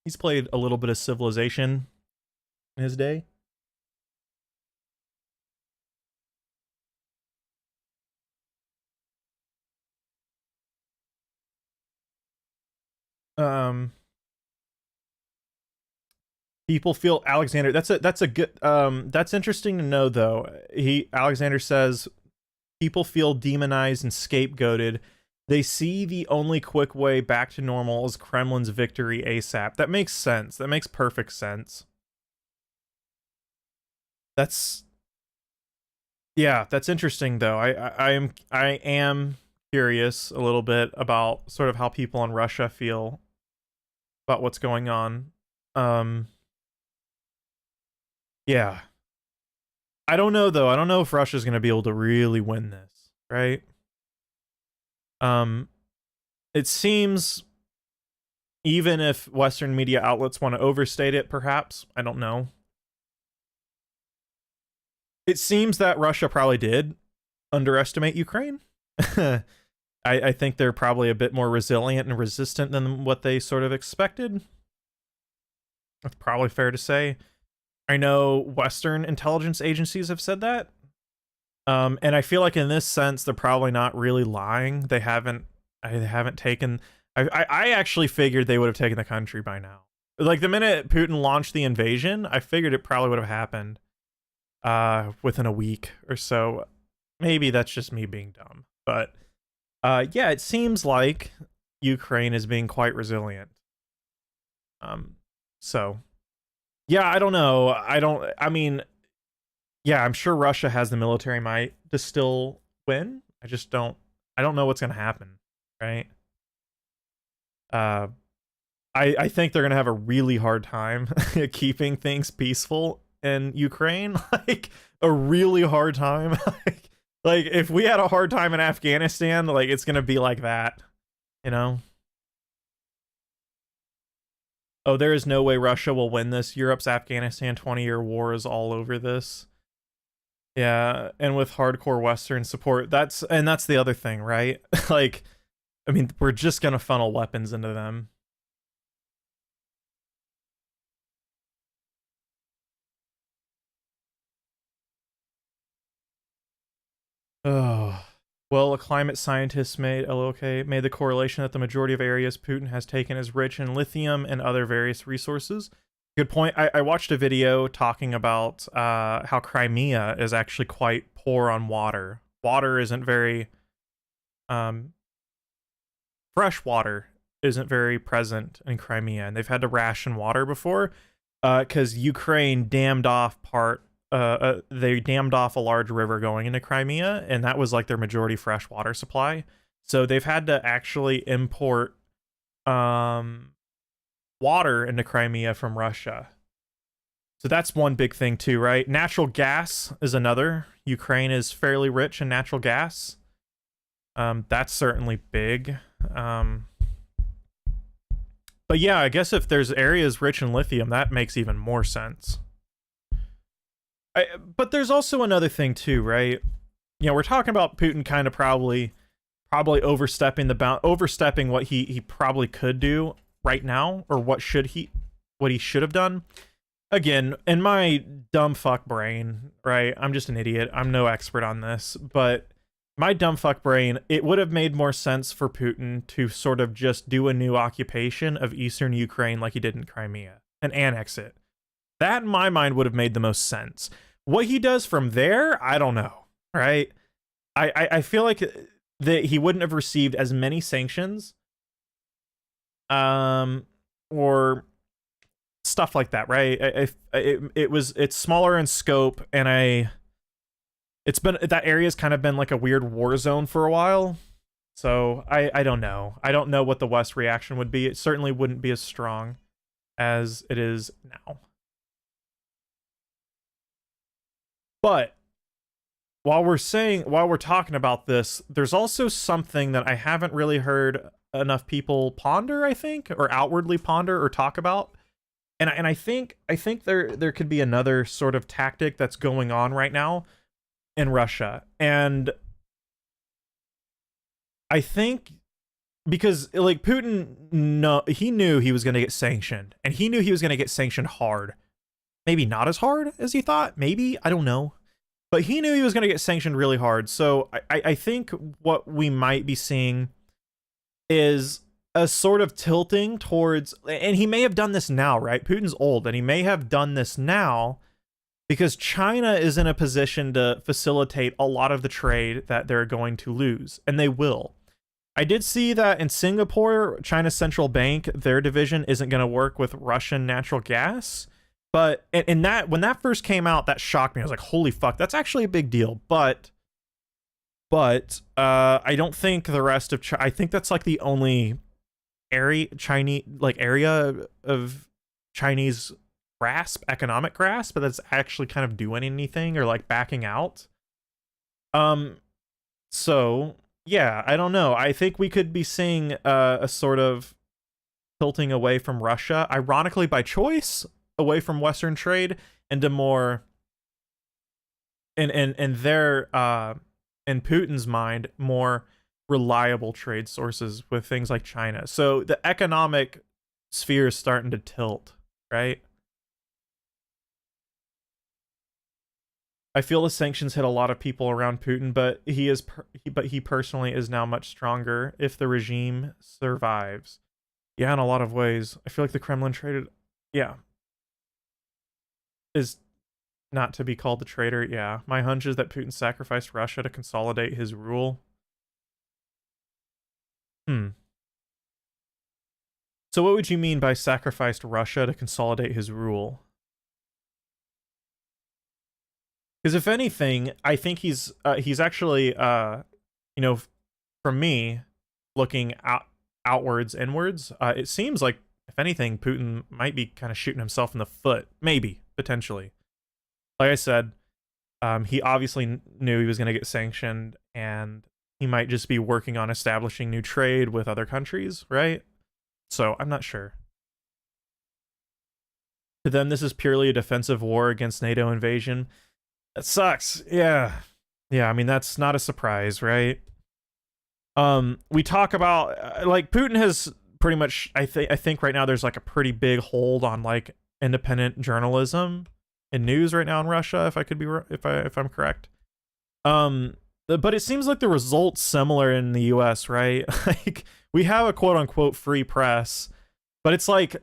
He's played a little bit of Civilization in his day. Um, People feel Alexander. That's a good. That's interesting to know though. Alexander says people feel demonized and scapegoated. They see the only quick way back to normal is Kremlin's victory ASAP. That makes sense. That makes perfect sense. That's interesting though. I am curious a little bit about sort of how people in Russia feel about what's going on. Yeah. I don't know though. I don't know if Russia's going to be able to really win this, right? It seems, even if Western media outlets want to overstate it, perhaps, I don't know. It seems that Russia probably did underestimate Ukraine. I think they're probably a bit more resilient and resistant than what they sort of expected. That's probably fair to say. I know Western intelligence agencies have said that. And I feel like in this sense, they're probably not really lying. They haven't taken... I actually figured they would have taken the country by now. Like, the minute Putin launched the invasion, I figured it probably would have happened within a week or so. Maybe that's just me being dumb. But, yeah, it seems like Ukraine is being quite resilient. So, yeah, I don't know. I mean, yeah, I'm sure Russia has the military might to still win. I don't know what's going to happen, right? I think they're going to have a really hard time keeping things peaceful in Ukraine. Like, a really hard time. Like, if we had a hard time in Afghanistan, like, it's going to be like that, you know? Oh, there is no way Russia will win this. Europe's Afghanistan 20-year war is all over this. Yeah, and with hardcore Western support, that's the other thing, right? Like, I mean, we're just gonna funnel weapons into them. Oh, well, a climate scientist made the correlation that the majority of areas Putin has taken is rich in lithium and other various resources. Good point. I watched a video talking about how Crimea is actually quite poor on water. Water isn't very fresh water isn't very present in Crimea, and they've had to ration water before because Ukraine dammed off they dammed off a large river going into Crimea, and that was like their majority fresh water supply. So they've had to actually import water into Crimea from Russia. So that's one big thing too, right? Natural gas is another. Ukraine is fairly rich in natural gas. That's certainly big. But yeah, I guess if there's areas rich in lithium, that makes even more sense. But there's also another thing too, right? You know, we're talking about Putin kind of probably overstepping overstepping what he probably could do right now, or what he should have done. Again, in my dumb fuck brain, right? I'm just an idiot. I'm no expert on this, but my dumb fuck brain, it would have made more sense for Putin to sort of just do a new occupation of eastern Ukraine like he did in Crimea and annex it. That, in my mind, would have made the most sense. What he does from there, I don't know, right? I feel like that he wouldn't have received as many sanctions, or stuff like that, right? It's smaller in scope, and that area's kind of been like a weird war zone for a while. So I don't know. I don't know what the West reaction would be. It certainly wouldn't be as strong as it is now. But while we're talking about this, there's also something that I haven't really heard enough people ponder, I think, or outwardly ponder or talk about. And I think there could be another sort of tactic that's going on right now in Russia. And I think because, like, Putin, he knew he was going to get sanctioned, and he knew he was going to get sanctioned hard. Maybe not as hard as he thought. Maybe, I don't know. But he knew he was going to get sanctioned really hard. So I think what we might be seeing is a sort of tilting towards, and he may have done this now, right? Putin's old, and he may have done this now because China is in a position to facilitate a lot of the trade that they're going to lose, and they will. I did see that in Singapore, China's central bank, their division isn't going to work with Russian natural gas. But in that, when that first came out, that shocked me. I was like, holy fuck, that's actually a big deal. But I don't think the rest of China, I think that's like the only area of Chinese economic grasp, but that's actually kind of doing anything or like backing out. So yeah, I don't know. I think we could be seeing a sort of tilting away from Russia, ironically by choice, away from Western trade into more in Putin's mind, more reliable trade sources with things like China. So the economic sphere is starting to tilt, right? I feel the sanctions hit a lot of people around Putin, but he personally is now much stronger if the regime survives. Yeah, in a lot of ways. I feel like the Kremlin is not to be called the traitor. Yeah, my hunch is that Putin sacrificed Russia to consolidate his rule. So what would you mean by sacrificed Russia to consolidate his rule? Because if anything, I think he's actually, you know, from me, looking outwards, inwards, it seems like, if anything, Putin might be kind of shooting himself in the foot. Maybe, potentially. Like I said, he obviously knew he was going to get sanctioned, and he might just be working on establishing new trade with other countries, right? So, I'm not sure. To them, this is purely a defensive war against NATO invasion. That sucks. Yeah. Yeah, I mean, that's not a surprise, right? We talk about, like, Putin has pretty much, I think right now there's like a pretty big hold on like independent journalism and news right now in Russia, if I could be if I'm correct. But it seems like the result's similar in the US, right? Like, we have a quote unquote free press, but it's like,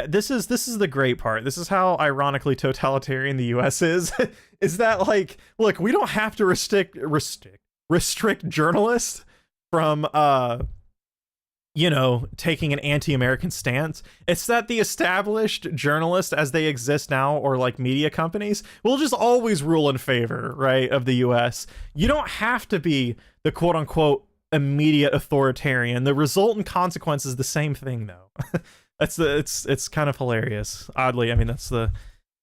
this is the great part. This is how ironically totalitarian the US is. Is that, like, look, we don't have to restrict journalists from you know, taking an anti-American stance. It's that the established journalists as they exist now, or like media companies, will just always rule in favor, right, of the US. You don't have to be the quote unquote immediate authoritarian. The resultant consequence is the same thing though. It's kind of hilarious. Oddly, I mean, that's the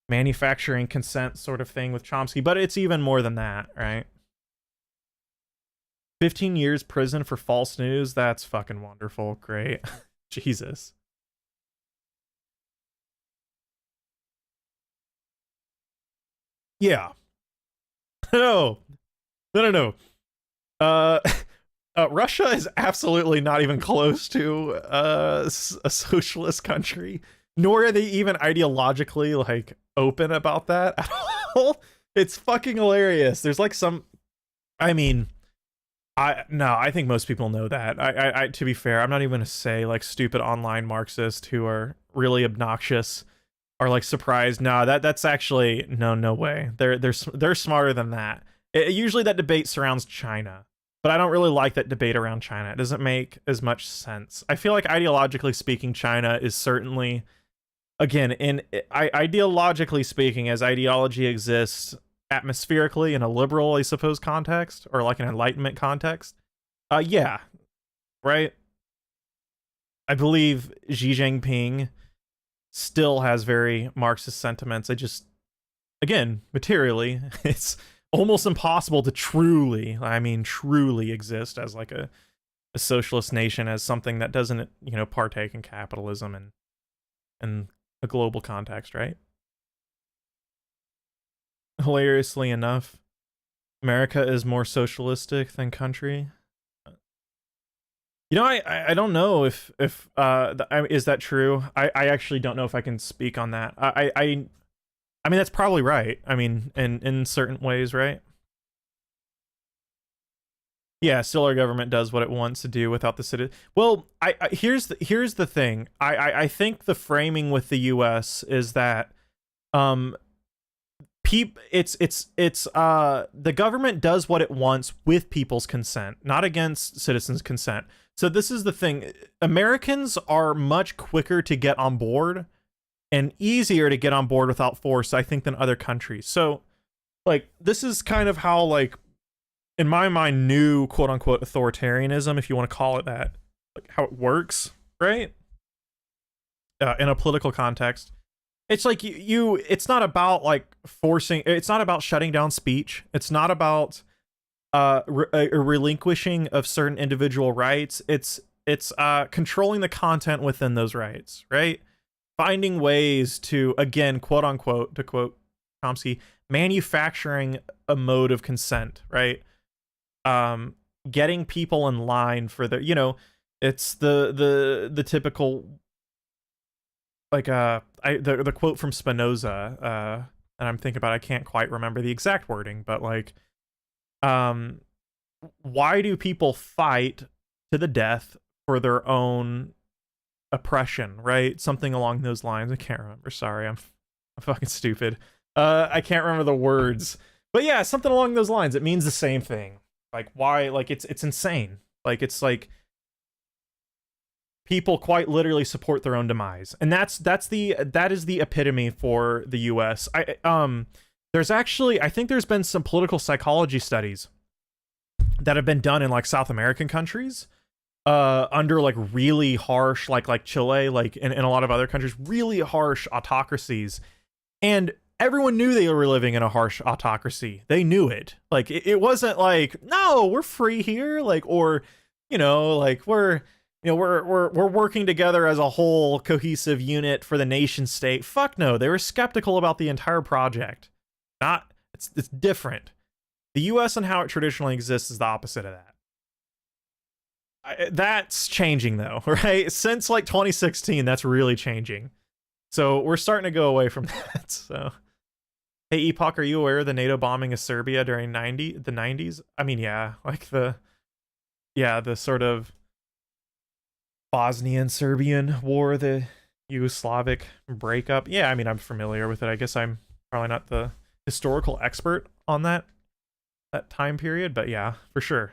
manufacturing consent sort of thing with Chomsky, but it's even more than that, right? 15 years prison for false news. That's fucking wonderful. Great. Jesus. Yeah. No. Russia is absolutely not even close to a socialist country, nor are they even ideologically like open about that at all. It's fucking hilarious. There's like some, I mean, I think most people know that. I to be fair, I'm not even gonna say like stupid online Marxists who are really obnoxious are like surprised. No, that's actually no way. They're smarter than that. Usually that debate surrounds China, but I don't really like that debate around China. It doesn't make as much sense. I feel like ideologically speaking, China is certainly, again, ideologically speaking, as ideology exists atmospherically in a liberal, I suppose, context, or like an Enlightenment context. Yeah, right? I believe Xi Jinping still has very Marxist sentiments. I just, again, materially, it's almost impossible to truly exist as like a socialist nation, as something that doesn't, you know, partake in capitalism and a global context, right? Hilariously enough, America is more socialistic than country. You know, I don't know if is that true? I actually don't know if I can speak on that. I mean, that's probably right. I mean, in certain ways, right? Yeah, still our government does what it wants to do without the citizen. Well, here's the thing. I think the framing with the U.S. is that um the government does what it wants with people's consent, not against citizens' consent. So this is the thing. Americans are much quicker to get on board and easier to get on board without force, I think, than other countries. So like this is kind of how, like, in my mind, new quote unquote authoritarianism, if you want to call it that, like how it works, right? In a political context. It's like it's not about like forcing, it's not about shutting down speech. It's not about a relinquishing of certain individual rights. It's controlling the content within those rights, right? Finding ways to, again, quote unquote, to quote Chomsky, manufacturing a mode of consent, right? Getting people in line for the, it's the typical, like the quote from Spinoza, and I'm thinking about, I can't quite remember the exact wording, but like, why do people fight to the death for their own oppression, right? Something along those lines. I can't remember. Sorry, I'm fucking stupid. I can't remember the words, but yeah, something along those lines. It means the same thing. Like, why? Like, it's insane. Like, it's like people quite literally support their own demise, and that is the epitome for the U.S. There's actually, I think there's been some political psychology studies that have been done in like South American countries, under like really harsh, like Chile, like in a lot of other countries, really harsh autocracies, and everyone knew they were living in a harsh autocracy. They knew it. Like it wasn't like, no, we're free here, like, or like we're working together as a whole cohesive unit for the nation state. Fuck no, they were skeptical about the entire project. It's different. The US and how it traditionally exists is the opposite of that. That's changing though, right? Since like 2016, that's really changing. So we're starting to go away from that. So, hey Epoch, are you aware of the NATO bombing of Serbia during the 90s? I mean, yeah, like the sort of Bosnian Serbian war, the Yugoslavic breakup. Yeah, I mean, I'm familiar with it. I guess I'm probably not the historical expert on that time period, but yeah, for sure.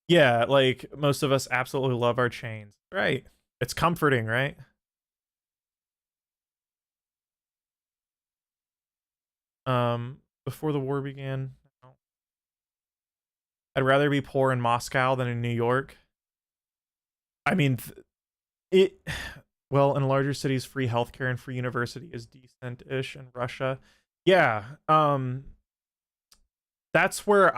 Yeah, like most of us absolutely love our chains. Right. It's comforting, right? Before the war began, I'd rather be poor in Moscow than in New York. I mean, well, in larger cities, free healthcare and free university is decent-ish in Russia. Yeah, that's where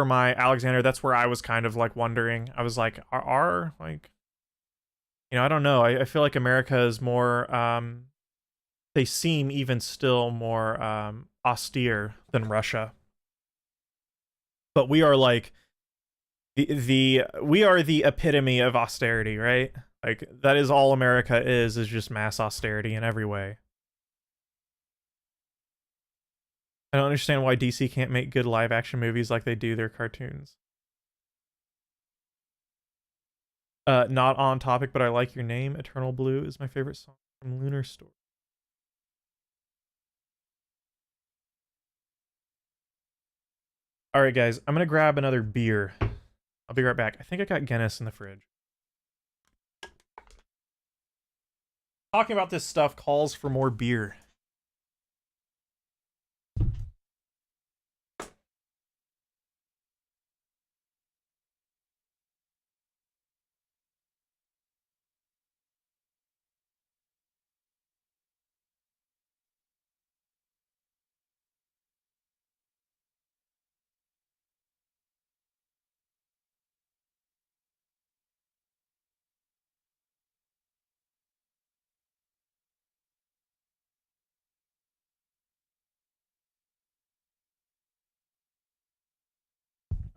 my Alexander, that's where I was kind of like wondering. I was like, are like, I don't know. I feel like America is more, they seem even still more austere than Russia. But we are like we are the epitome of austerity, right? Like that is all America is just mass austerity in every way. I don't understand why DC can't make good live action movies like they do their cartoons. Not on topic, but I like your name. Eternal Blue is my favorite song from Lunar Story. All right, guys, I'm gonna grab another beer. I'll be right back. I think I got Guinness in the fridge. Talking about this stuff calls for more beer.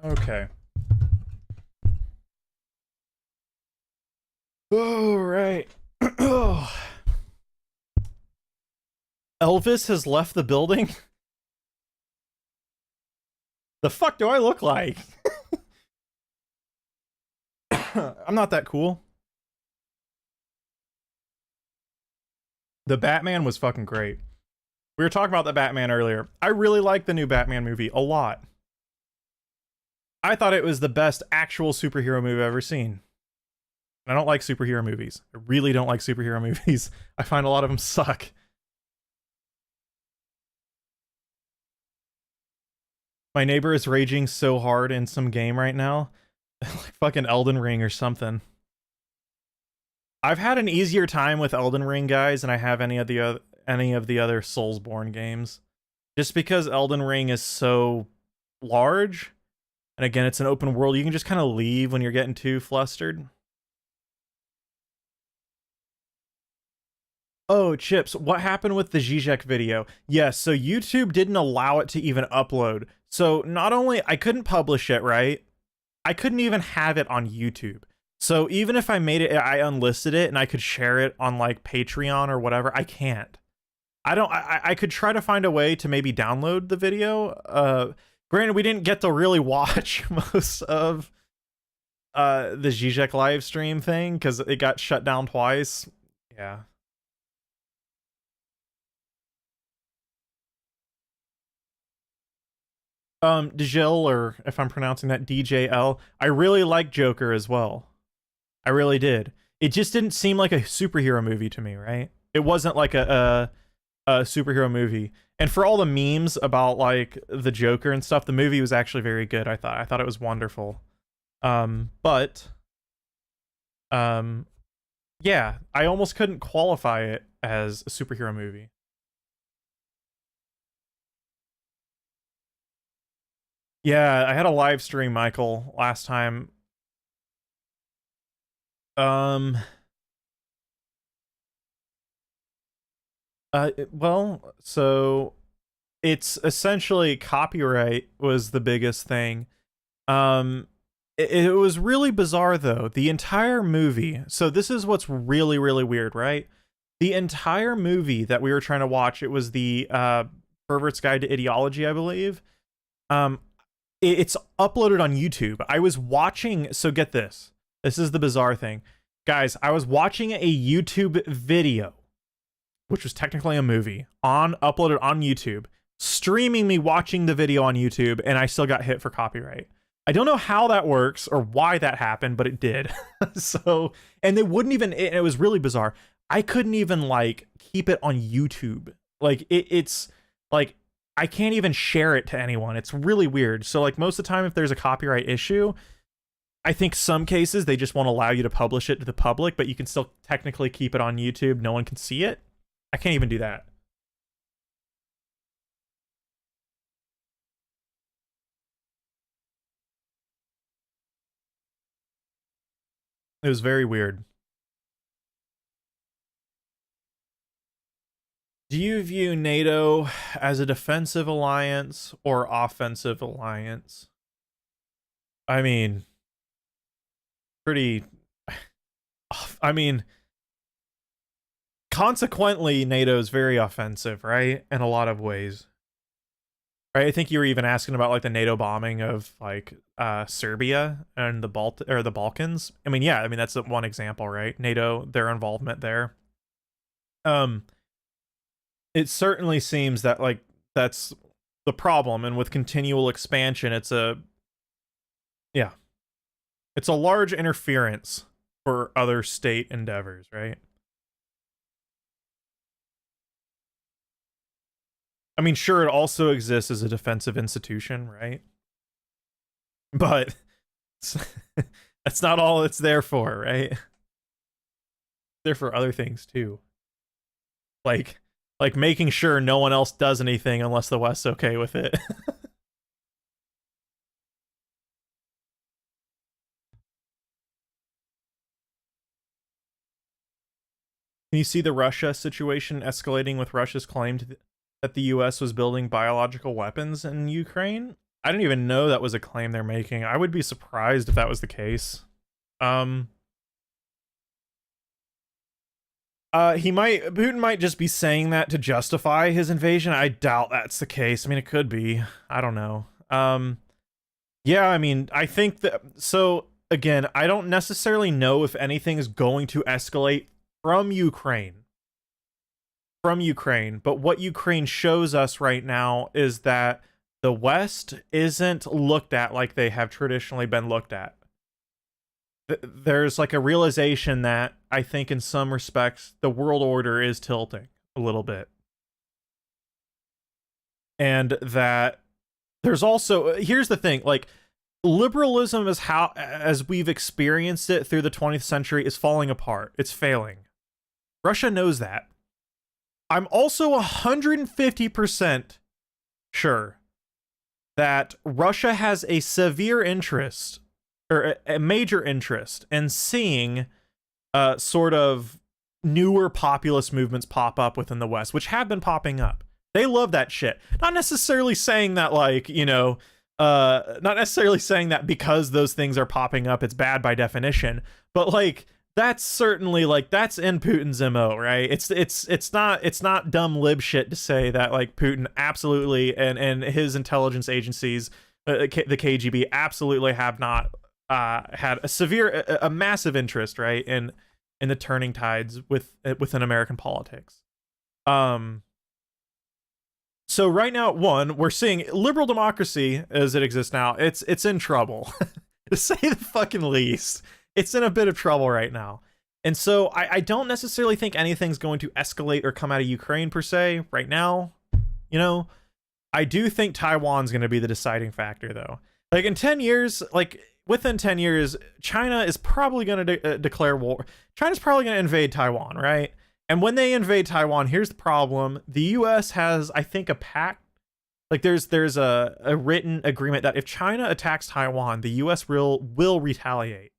Okay. All right. Elvis has left the building. The fuck do I look like? I'm not that cool. The Batman was fucking great. We were talking about the Batman earlier. I really like the new Batman movie a lot. I thought it was the best actual superhero movie I've ever seen. I don't like superhero movies. I really don't like superhero movies. I find a lot of them suck. My neighbor is raging so hard in some game right now. Like fucking Elden Ring or something. I've had an easier time with Elden Ring, guys, than I have any of the other Soulsborne games. Just because Elden Ring is so large, and again, it's an open world, you can just kind of leave when you're getting too flustered. Oh, Chips, what happened with the Zizek video? Yes, so YouTube didn't allow it to even upload. So not only, I couldn't publish it, right? I couldn't even have it on YouTube. So even if I made it, I unlisted it and I could share it on like Patreon or whatever, I can't. I could try to find a way to maybe download the video. Granted, we didn't get to really watch most of the Zizek live stream thing because it got shut down twice. Yeah. Djil, or if I'm pronouncing that, DJL, I really like Joker as well. I really did. It just didn't seem like a superhero movie to me, right? It wasn't like a superhero movie. And for all the memes about like the Joker and stuff, the movie was actually very good. I thought it was wonderful. But yeah, I almost couldn't qualify it as a superhero movie. Yeah, I had a live stream, Michael, last time. Well, so it's essentially copyright was the biggest thing. It was really bizarre though. The entire movie. So this is what's really, really weird, right? The entire movie that we were trying to watch, it was the Pervert's Guide to Ideology, I believe. It's uploaded on YouTube. I was watching, so get this. This is the bizarre thing. Guys, I was watching a YouTube video, which was technically a movie, uploaded on YouTube, streaming me watching the video on YouTube, and I still got hit for copyright. I don't know how that works or why that happened, but it did. So, and they wouldn't even, it was really bizarre. I couldn't even like keep it on YouTube. Like it's like, I can't even share it to anyone. It's really weird. So like most of the time, if there's a copyright issue, I think some cases they just won't allow you to publish it to the public, but you can still technically keep it on YouTube. No one can see it. I can't even do that. It was very weird. Do you view NATO as a defensive alliance or offensive alliance? I mean, pretty... I mean, consequently, NATO is very offensive, right? In a lot of ways. Right? I think you were even asking about like the NATO bombing of like Serbia and the Balkans. I mean, yeah, I mean that's one example, right? NATO, their involvement there. It certainly seems that like that's the problem, and with continual expansion, it's a large interference for other state endeavors, right? I mean, sure, it also exists as a defensive institution, right? But that's not all it's there for, right? It's there for other things too. Like making sure no one else does anything unless the West's okay with it. Can you see the Russia situation escalating with Russia's claim that the US was building biological weapons in Ukraine? I didn't even know that was a claim they're making. I would be surprised if that was the case. Putin might just be saying that to justify his invasion. I doubt that's the case. I mean, it could be. I don't know. Yeah, I mean, I think that, so again, I don't necessarily know if anything is going to escalate from Ukraine. From Ukraine, but what Ukraine shows us right now is that the West isn't looked at like they have traditionally been looked at. There's like a realization that I think in some respects the world order is tilting a little bit. And that there's also, here's the thing, like, liberalism is how, as we've experienced it through the 20th century, is falling apart. It's failing. Russia knows that. I'm also 150% sure that Russia has a severe interest, or a major interest, in seeing sort of newer populist movements pop up within the West, which have been popping up. They love that shit. Not necessarily saying that, like, you know, not necessarily saying that because those things are popping up, it's bad by definition, but like, that's certainly, like, that's in Putin's MO, right? It's not dumb lib shit to say that, like, Putin absolutely and his intelligence agencies, the KGB, absolutely have not had a massive interest, right, in the turning tides within American politics. So right now, one, we're seeing liberal democracy as it exists now. It's in trouble, to say the fucking least. It's in a bit of trouble right now. And so I don't necessarily think anything's going to escalate or come out of Ukraine per se right now. You know, I do think Taiwan's going to be the deciding factor, though. Like, in 10 years, like, within 10 years, China is probably going to declare war. China's probably going to invade Taiwan, right? And when they invade Taiwan, here's the problem. The US has, I think, a pact. Like, there's a written agreement that if China attacks Taiwan, the US will retaliate.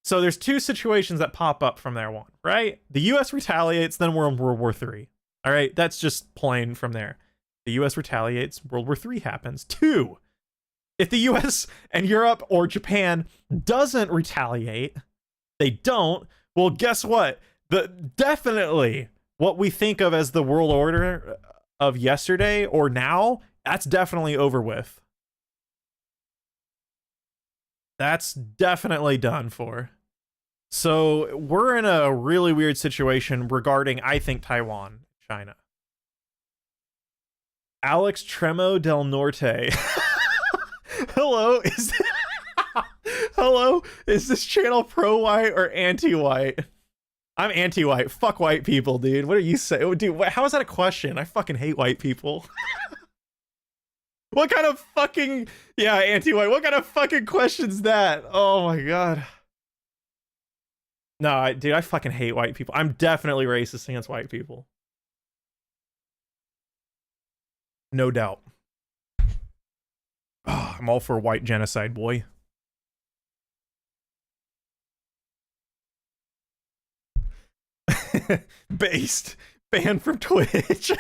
So there's two situations that pop up from there. One, right? The US retaliates, then we're in World War III. All right? That's just plain from there. The US retaliates, World War III happens. Two, if the US and Europe or Japan doesn't retaliate, they don't, well, guess what? Definitely what we think of as the world order of yesterday or now, that's definitely over with. That's definitely done for. So we're in a really weird situation regarding, I think, Taiwan, China. Alex Tremo del Norte. Hello, hello, is this channel pro-white or anti-white? I'm anti-white. Fuck white people, dude. What are you saying? Dude, how is that a question? I fucking hate white people. What kind of fucking... Yeah, anti-white. What kind of fucking question's that? Oh my god. No, dude, I fucking hate white people. I'm definitely racist against white people. No doubt. Oh, I'm all for white genocide, boy. Based. Banned from Twitch.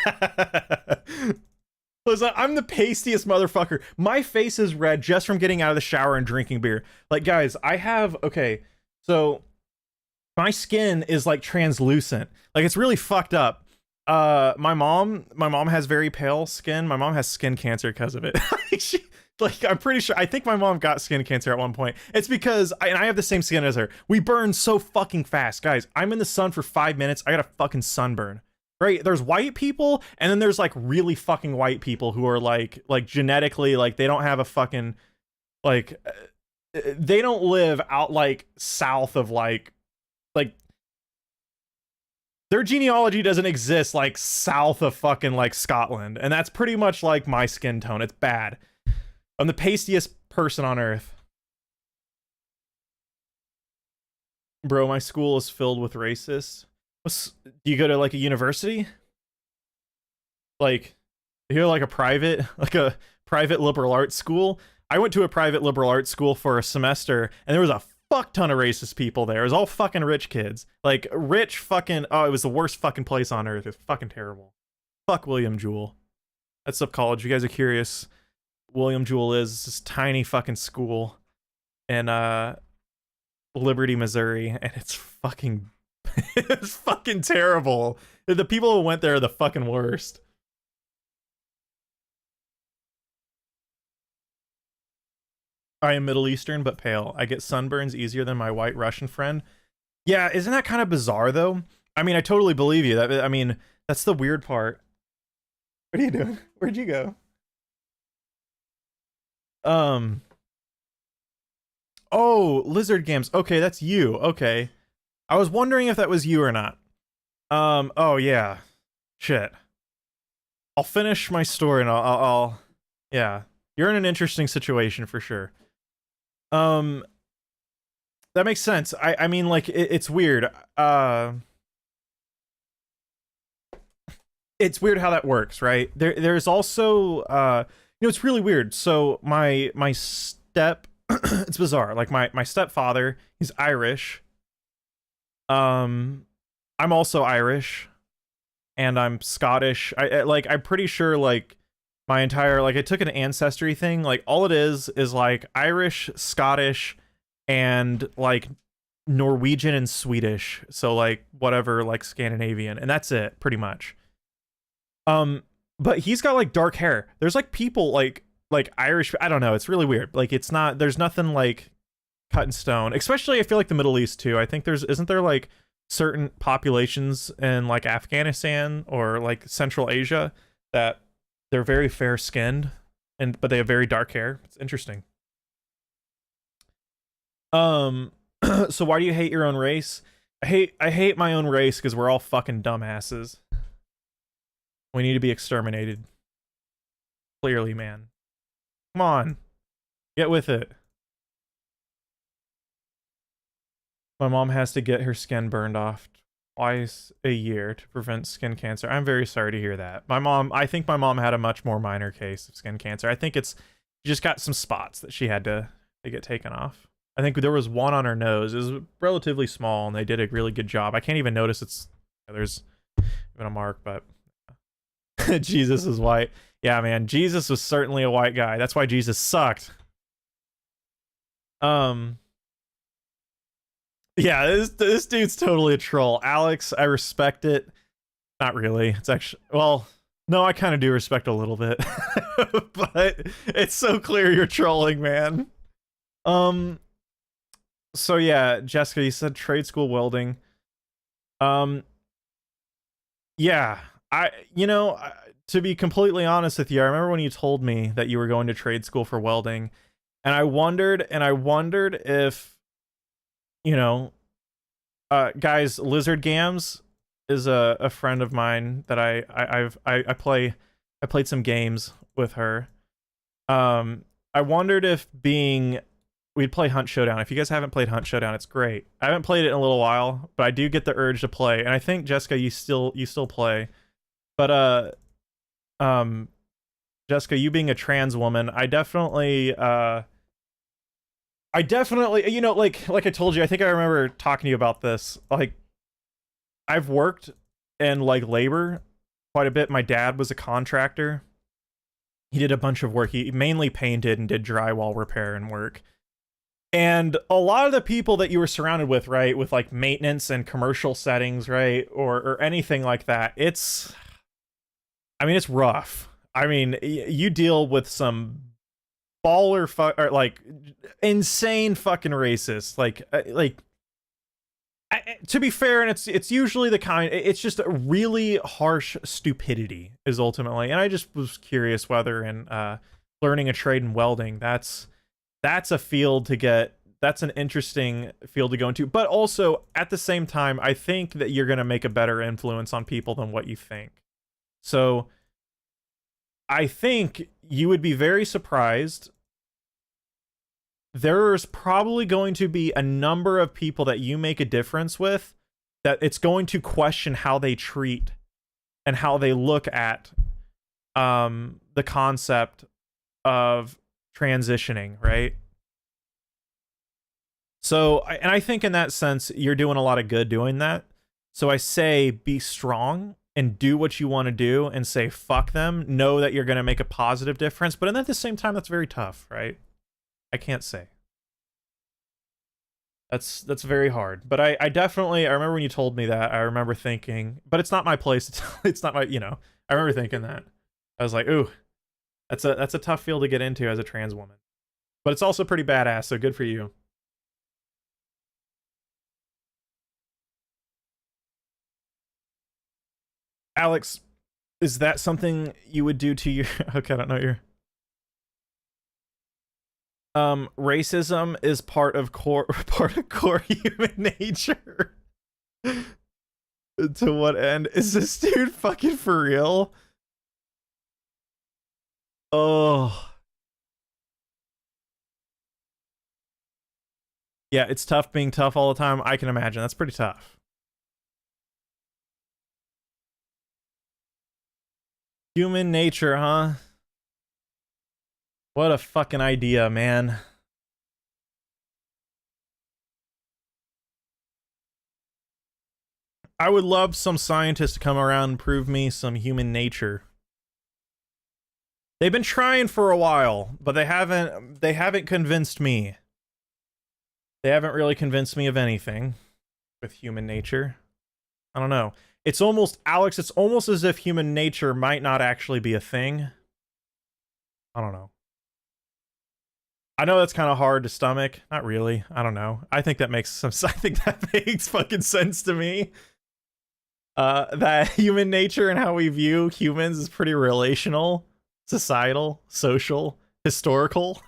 Listen, I'm the pastiest motherfucker. My face is red just from getting out of the shower and drinking beer. Like, guys, I have... Okay, so... My skin is, like, translucent. Like, it's really fucked up. My mom has very pale skin. My mom has skin cancer because of it. Like, I'm pretty sure, I think my mom got skin cancer at one point. It's because I have the same skin as her. We burn so fucking fast. Guys, I'm in the sun for 5 minutes. I got a fucking sunburn. Right? There's white people, and then there's, like, really fucking white people who are, like genetically, like, they don't have a fucking, like, they don't live out, like, south of, like, their genealogy doesn't exist, like, south of fucking, like, Scotland. And that's pretty much, like, my skin tone. It's bad. I'm the pastiest person on earth. Bro, my school is filled with racists. Do you go to, like, a university? Like, you're like a private liberal arts school? I went to a private liberal arts school for a semester, and there was a fuck ton of racist people there. It was all fucking rich kids. Like, rich fucking... Oh, it was the worst fucking place on earth. It was fucking terrible. Fuck William Jewell. That's up college. You guys are curious. William Jewell is this tiny fucking school in Liberty, Missouri, and it's fucking... it's fucking terrible. The people who went there are the fucking worst. I am Middle Eastern but pale. I get sunburns easier than my white Russian friend. Yeah, isn't that kind of bizarre though? I mean, I totally believe you. I mean, that's the weird part. What are you doing? Where'd you go? Um. Oh, Lizard Games. Okay, that's you. Okay. I was wondering if that was you or not. Oh yeah. Shit. I'll finish my story and yeah. You're in an interesting situation for sure. That makes sense. I mean, like, it's weird. It's weird how that works, right? There's also, it's really weird. So my step, it's bizarre. Like my stepfather, he's Irish. I'm also Irish, and I'm Scottish. I'm pretty sure, like, my entire, like, I took an ancestry thing. Like, all it is like Irish, Scottish, and like Norwegian and Swedish. So like whatever, like Scandinavian, and that's it pretty much. But he's got like dark hair. There's like people like Irish. I don't know. It's really weird. Like, it's not. There's nothing like cut in stone. Especially, I feel like the Middle East too. I think isn't there like certain populations in like Afghanistan or like Central Asia that they're very fair skinned but they have very dark hair. It's interesting. So why do you hate your own race? I hate my own race because we're all fucking dumbasses. We need to be exterminated. Clearly, man. Come on. Get with it. My mom has to get her skin burned off twice a year to prevent skin cancer. I'm very sorry to hear that. I think my mom had a much more minor case of skin cancer. I think she just got some spots that she had to get taken off. I think there was one on her nose. It was relatively small, and they did a really good job. I can't even notice there's even a mark, but Jesus is white. Yeah, man, Jesus was certainly a white guy. That's why Jesus sucked. Yeah, this dude's totally a troll. Alex, I respect it. Not really. It's actually, well, no, I kind of do respect a little bit. But it's so clear you're trolling, man. So yeah, Jessica, you said trade school welding. Yeah, to be completely honest with you, I remember when you told me that you were going to trade school for welding, and I wondered if, guys, Lizard Gams is a friend of mine that I played some games with her. I wondered if we'd play Hunt Showdown. If you guys haven't played Hunt Showdown, it's great. I haven't played it in a little while, but I do get the urge to play. And I think, Jessica, you still play. But Jessica, you being a trans woman, I definitely like I told you, I think I remember talking to you about this. Like, I've worked in like labor quite a bit. My dad was a contractor. He did a bunch of work. He mainly painted and did drywall repair and work. And a lot of the people that you were surrounded with, right, with like maintenance and commercial settings, right, or anything like that, it's rough. I mean, you deal with some baller or like insane fucking racists. To be fair, and it's usually it's just a really harsh stupidity is ultimately. And I just was curious whether in learning a trade in welding, that's a field to get. That's an interesting field to go into. But also, at the same time, I think that you're going to make a better influence on people than what you think. So I think you would be very surprised. There's probably going to be a number of people that you make a difference with that it's going to question how they treat and how they look at the concept of transitioning, right? So, and I think in that sense, you're doing a lot of good doing that. So I say be strong and do what you want to do and say fuck them. Know that you're going to make a positive difference. But at the same time, that's very tough, right? I can't say. That's very hard. But I remember when you told me that, I remember thinking, but it's not my place. It's not my, I remember thinking that. I was like, ooh, that's a tough field to get into as a trans woman. But it's also pretty badass, so good for you. Alex, is that something you would do to your... Okay, I don't know your... Racism is part of core human nature. To what end? Is this dude fucking for real? Oh. Yeah, it's tough being tough all the time. I can imagine. That's pretty tough. Human nature, huh? What a fucking idea, man. I would love some scientists to come around and prove me some human nature. They've been trying for a while, but they haven't convinced me. They haven't really convinced me of anything with human nature. I don't know. It's almost, Alex, it's almost as if human nature might not actually be a thing. I don't know. I know that's kind of hard to stomach. Not really. I don't know. I think that makes some, I think that makes fucking sense to me. That human nature and how we view humans is pretty relational, societal, social, historical.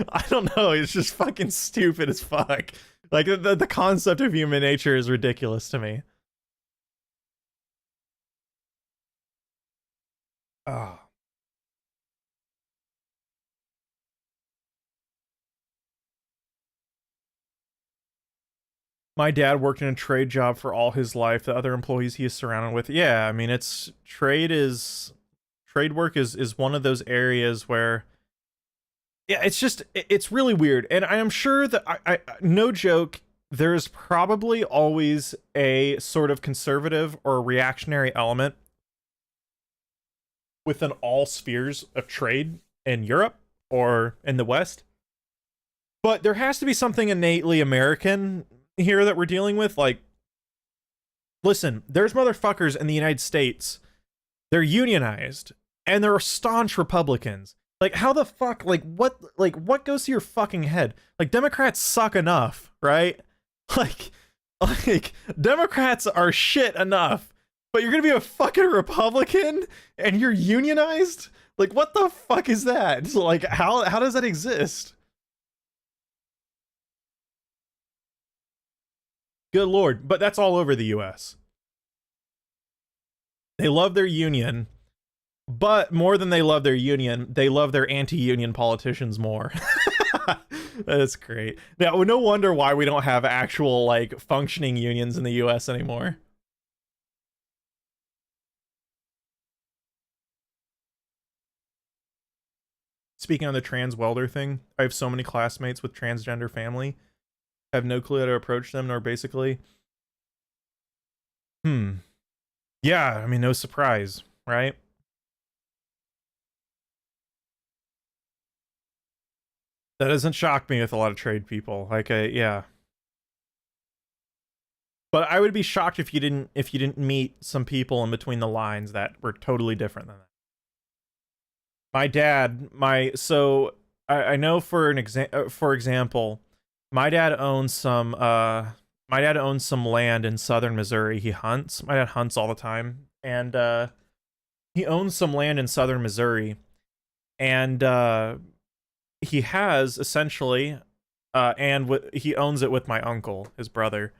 I don't know. It's just fucking stupid as fuck. Like, the concept of human nature is ridiculous to me. Oh. My dad worked in a trade job for all his life. The other employees he is surrounded with. Yeah, I mean, trade work is one of those areas where, yeah, it's really weird. And I'm sure that I no joke, there's probably always a sort of conservative or reactionary element within all spheres of trade in Europe or in the West. But there has to be something innately American here that we're dealing with. Like, listen, there's motherfuckers in the United States, they're unionized and they're staunch Republicans. Like, how the fuck, what goes to your fucking head? Like, Democrats suck enough, right? Like Democrats are shit enough, but you're gonna be a fucking Republican and you're unionized? Like, what the fuck is that? So, like, how does that exist? Good lord. But that's all over the US. They love their union, but more than they love their union, they love their anti-union politicians more. That's great. Yeah, well, no wonder why we don't have actual, like, functioning unions in the US anymore. Speaking on the trans welder thing, I have so many classmates with transgender family. I have no clue how to approach them, nor basically. Yeah, I mean, no surprise, right? That doesn't shock me with a lot of trade people. Like, yeah. But I would be shocked if you didn't meet some people in between the lines that were totally different than that. My dad, I know for example, my dad owns some land in southern Missouri. He hunts. My dad hunts all the time, and he owns some land in southern Missouri, and he has essentially, he owns it with my uncle, his brother,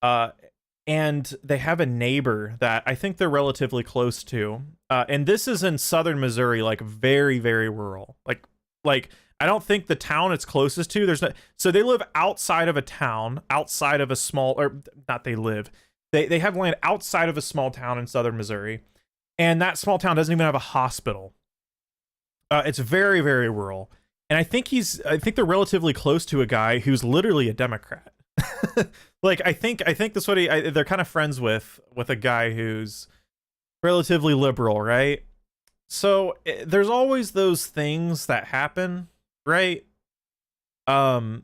and they have a neighbor that I think they're relatively close to, and this is in southern Missouri, like very, very rural, like I don't think the town it's closest to, there's no, so they live outside of a town, outside of a small, or not they have land outside of a small town in southern Missouri, and that small town doesn't even have a hospital. It's very, very rural. And I think they're relatively close to a guy who's literally a Democrat. Like, I think that's what they're kind of friends with a guy who's relatively liberal, right? So there's always those things that happen, right? I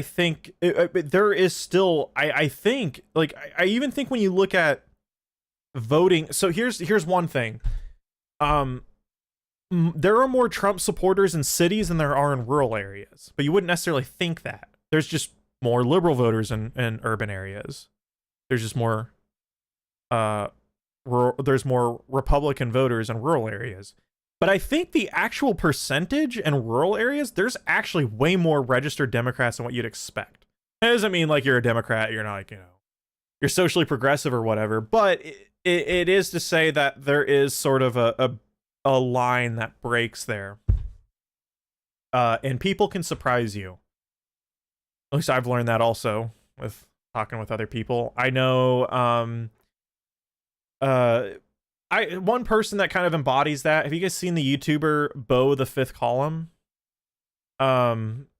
think there is still, I think, like, I even think when you look at voting, so here's one thing. there are more Trump supporters in cities than there are in rural areas, but you wouldn't necessarily think that. There's just more liberal voters in urban areas. There's just more there's more Republican voters in rural areas. But I think the actual percentage in rural areas, there's actually way more registered Democrats than what you'd expect. That doesn't mean like you're a Democrat, you're not like, you're socially progressive or whatever, but it is to say that there is sort of a line that breaks there. And people can surprise you. At least I've learned that also with talking with other people. I know one person that kind of embodies that. Have you guys seen the YouTuber Bo the Fifth Column?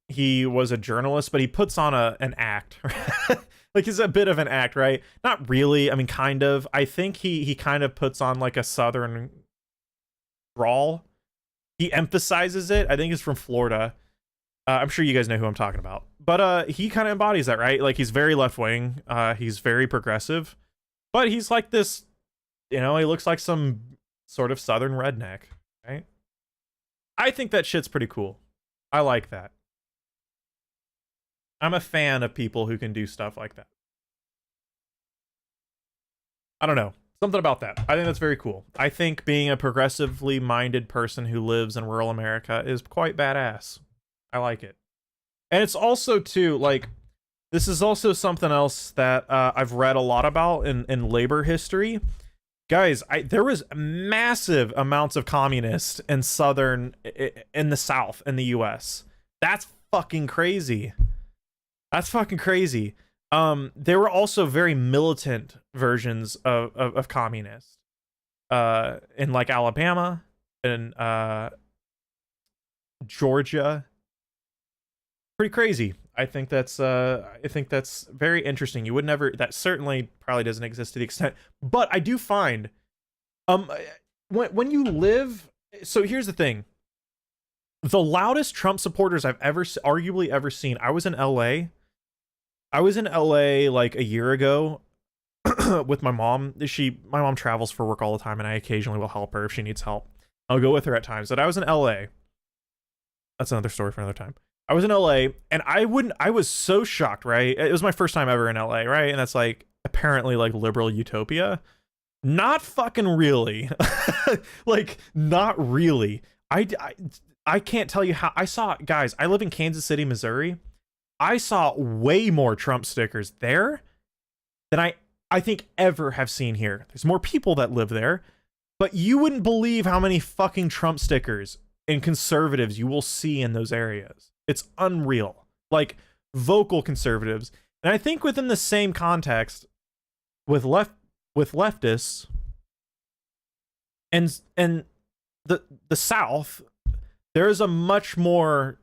He was a journalist, but he puts on an act. Like, he's a bit of an act, right? Not really. I mean, kind of. I think he kind of puts on like a southern drawl. He emphasizes it. I think he's from Florida. I'm sure you guys know who I'm talking about. But he kind of embodies that, right? Like, he's very left-wing. He's very progressive. But he's like this, he looks like some sort of southern redneck, right? I think that shit's pretty cool. I like that. I'm a fan of people who can do stuff like that. I don't know. Something about that. I think that's very cool. I think being a progressively minded person who lives in rural America is quite badass. I like it. And it's also, too, like, this is also something else that I've read a lot about in labor history. Guys, there was massive amounts of communists in the South in the US. That's fucking crazy. That's fucking crazy. There were also very militant versions of communists in like Alabama and Georgia. Pretty crazy. I think that's very interesting. You would never, that certainly probably doesn't exist to the extent, but I do find when you live, so here's the thing. The loudest Trump supporters I've arguably ever seen. I was in LA like a year ago with my mom. My mom travels for work all the time, and I occasionally will help her if she needs help. I'll go with her at times. But I was in LA. That's another story for another time. I was in LA, and I was so shocked, right? It was my first time ever in LA, right? And that's like apparently like liberal utopia. Not fucking really. Like, not really. I can't tell you how I saw, guys, I live in Kansas City, Missouri. I saw way more Trump stickers there than I think ever have seen here. There's more people that live there, but you wouldn't believe how many fucking Trump stickers and conservatives you will see in those areas. It's unreal. Like, vocal conservatives. And I think within the same context with leftists and the South, there's a much more,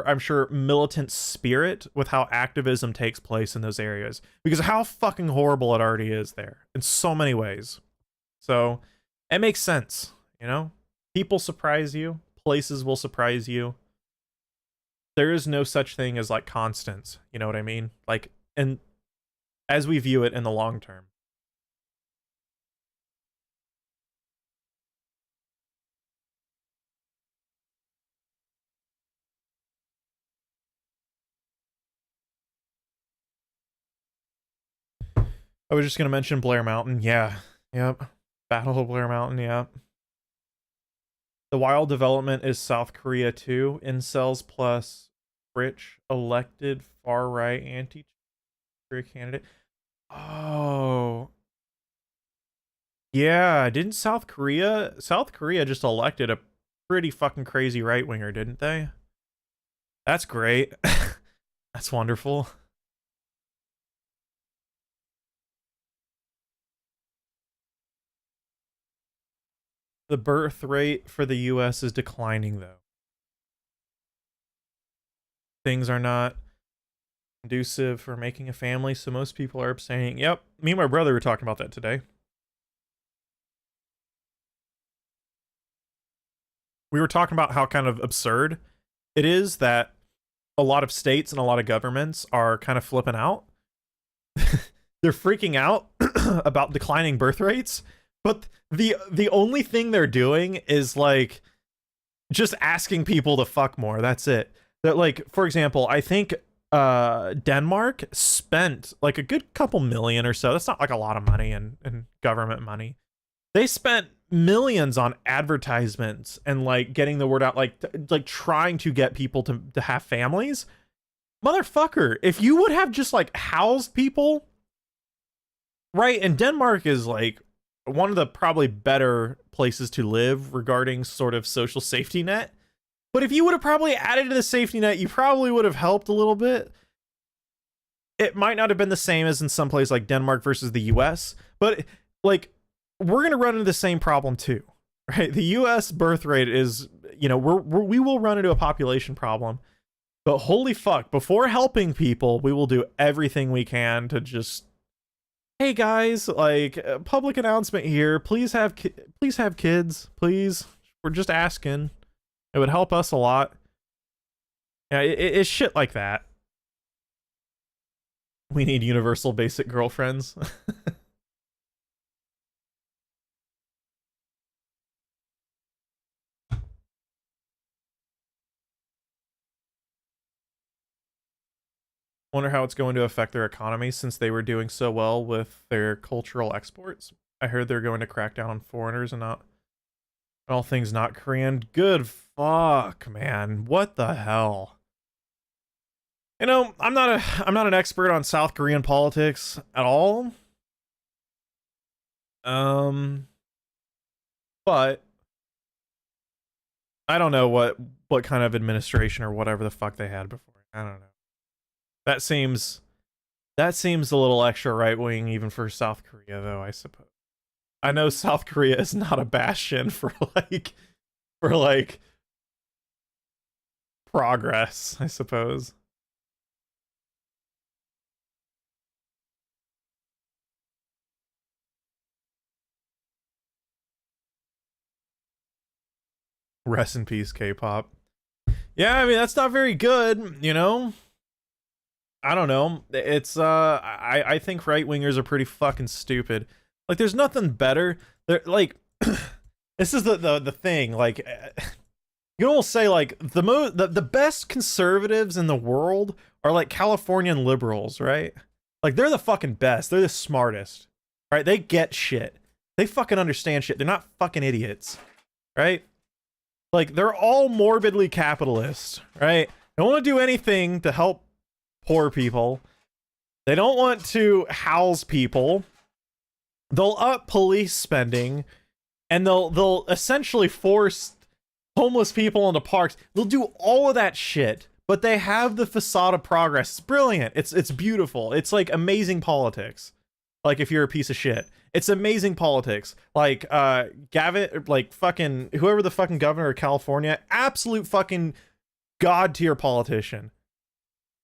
I'm sure, militant spirit with how activism takes place in those areas, because of how fucking horrible it already is there in so many ways. So it makes sense, people surprise you, places will surprise you. There is no such thing as like constants, you know what I mean? Like, and as we view it in the long term. I was just going to mention Blair Mountain. Yeah. Yep. Battle of Blair Mountain. Yep. The wild development is South Korea too. Incels plus rich elected far-right anti-Korea candidate. Oh. Yeah. Didn't South Korea just elected a pretty fucking crazy right-winger, didn't they? That's great. That's wonderful. The birth rate for the US is declining, though. Things are not conducive for making a family, so most people are abstaining. Yep, me and my brother were talking about that today. We were talking about how kind of absurd it is that a lot of states and a lot of governments are kind of flipping out. They're freaking out about declining birth rates, But the only thing they're doing is like just asking people to fuck more. That's it. That, like, for example, I think Denmark spent like a good couple million or so. That's not like a lot of money in government money. They spent millions on advertisements and like getting the word out, like trying to get people to have families. Motherfucker, if you would have just like housed people, right? And Denmark is like one of the probably better places to live regarding sort of social safety net. But if you would have probably added to the safety net, you probably would have helped a little bit. It might not have been the same as in some place like Denmark versus the US, but like we're going to run into the same problem too, right? The US birth rate is, you know, we will run into a population problem. But holy fuck, before helping people, we will do everything we can to just, hey guys, like, public announcement here, please have kids, please. We're just asking. It would help us a lot. Yeah, it's shit like that. We need universal basic girlfriends. Wonder how it's going to affect their economy since they were doing so well with their cultural exports. I heard they're going to crack down on foreigners and not all things not Korean. Good fuck, man. What the hell? You know, I'm not an expert on South Korean politics at all. But I don't know what kind of administration or whatever the fuck they had before. I don't know. That seems a little extra right-wing even for South Korea, though, I suppose. I know South Korea is not a bastion for like progress, I suppose. Rest in peace, K-pop. Yeah, I mean, that's not very good, you know? I don't know. It's I think right-wingers are pretty fucking stupid. Like, there's nothing better. They're like this is the thing, like you can almost say like the best conservatives in the world are like Californian liberals, right? Like, they're the fucking best. They're the smartest. Right? They get shit. They fucking understand shit. They're not fucking idiots. Right? Like, they're all morbidly capitalist, right? They don't want to do anything to help poor people. They don't want to house people. They'll up police spending, and they'll essentially force homeless people into parks. They'll do all of that shit, but they have the facade of progress. It's brilliant. It's beautiful. It's like amazing politics. Like, if you're a piece of shit, it's amazing politics. Like, Gavin, like fucking whoever the fucking governor of California, absolute fucking god tier politician.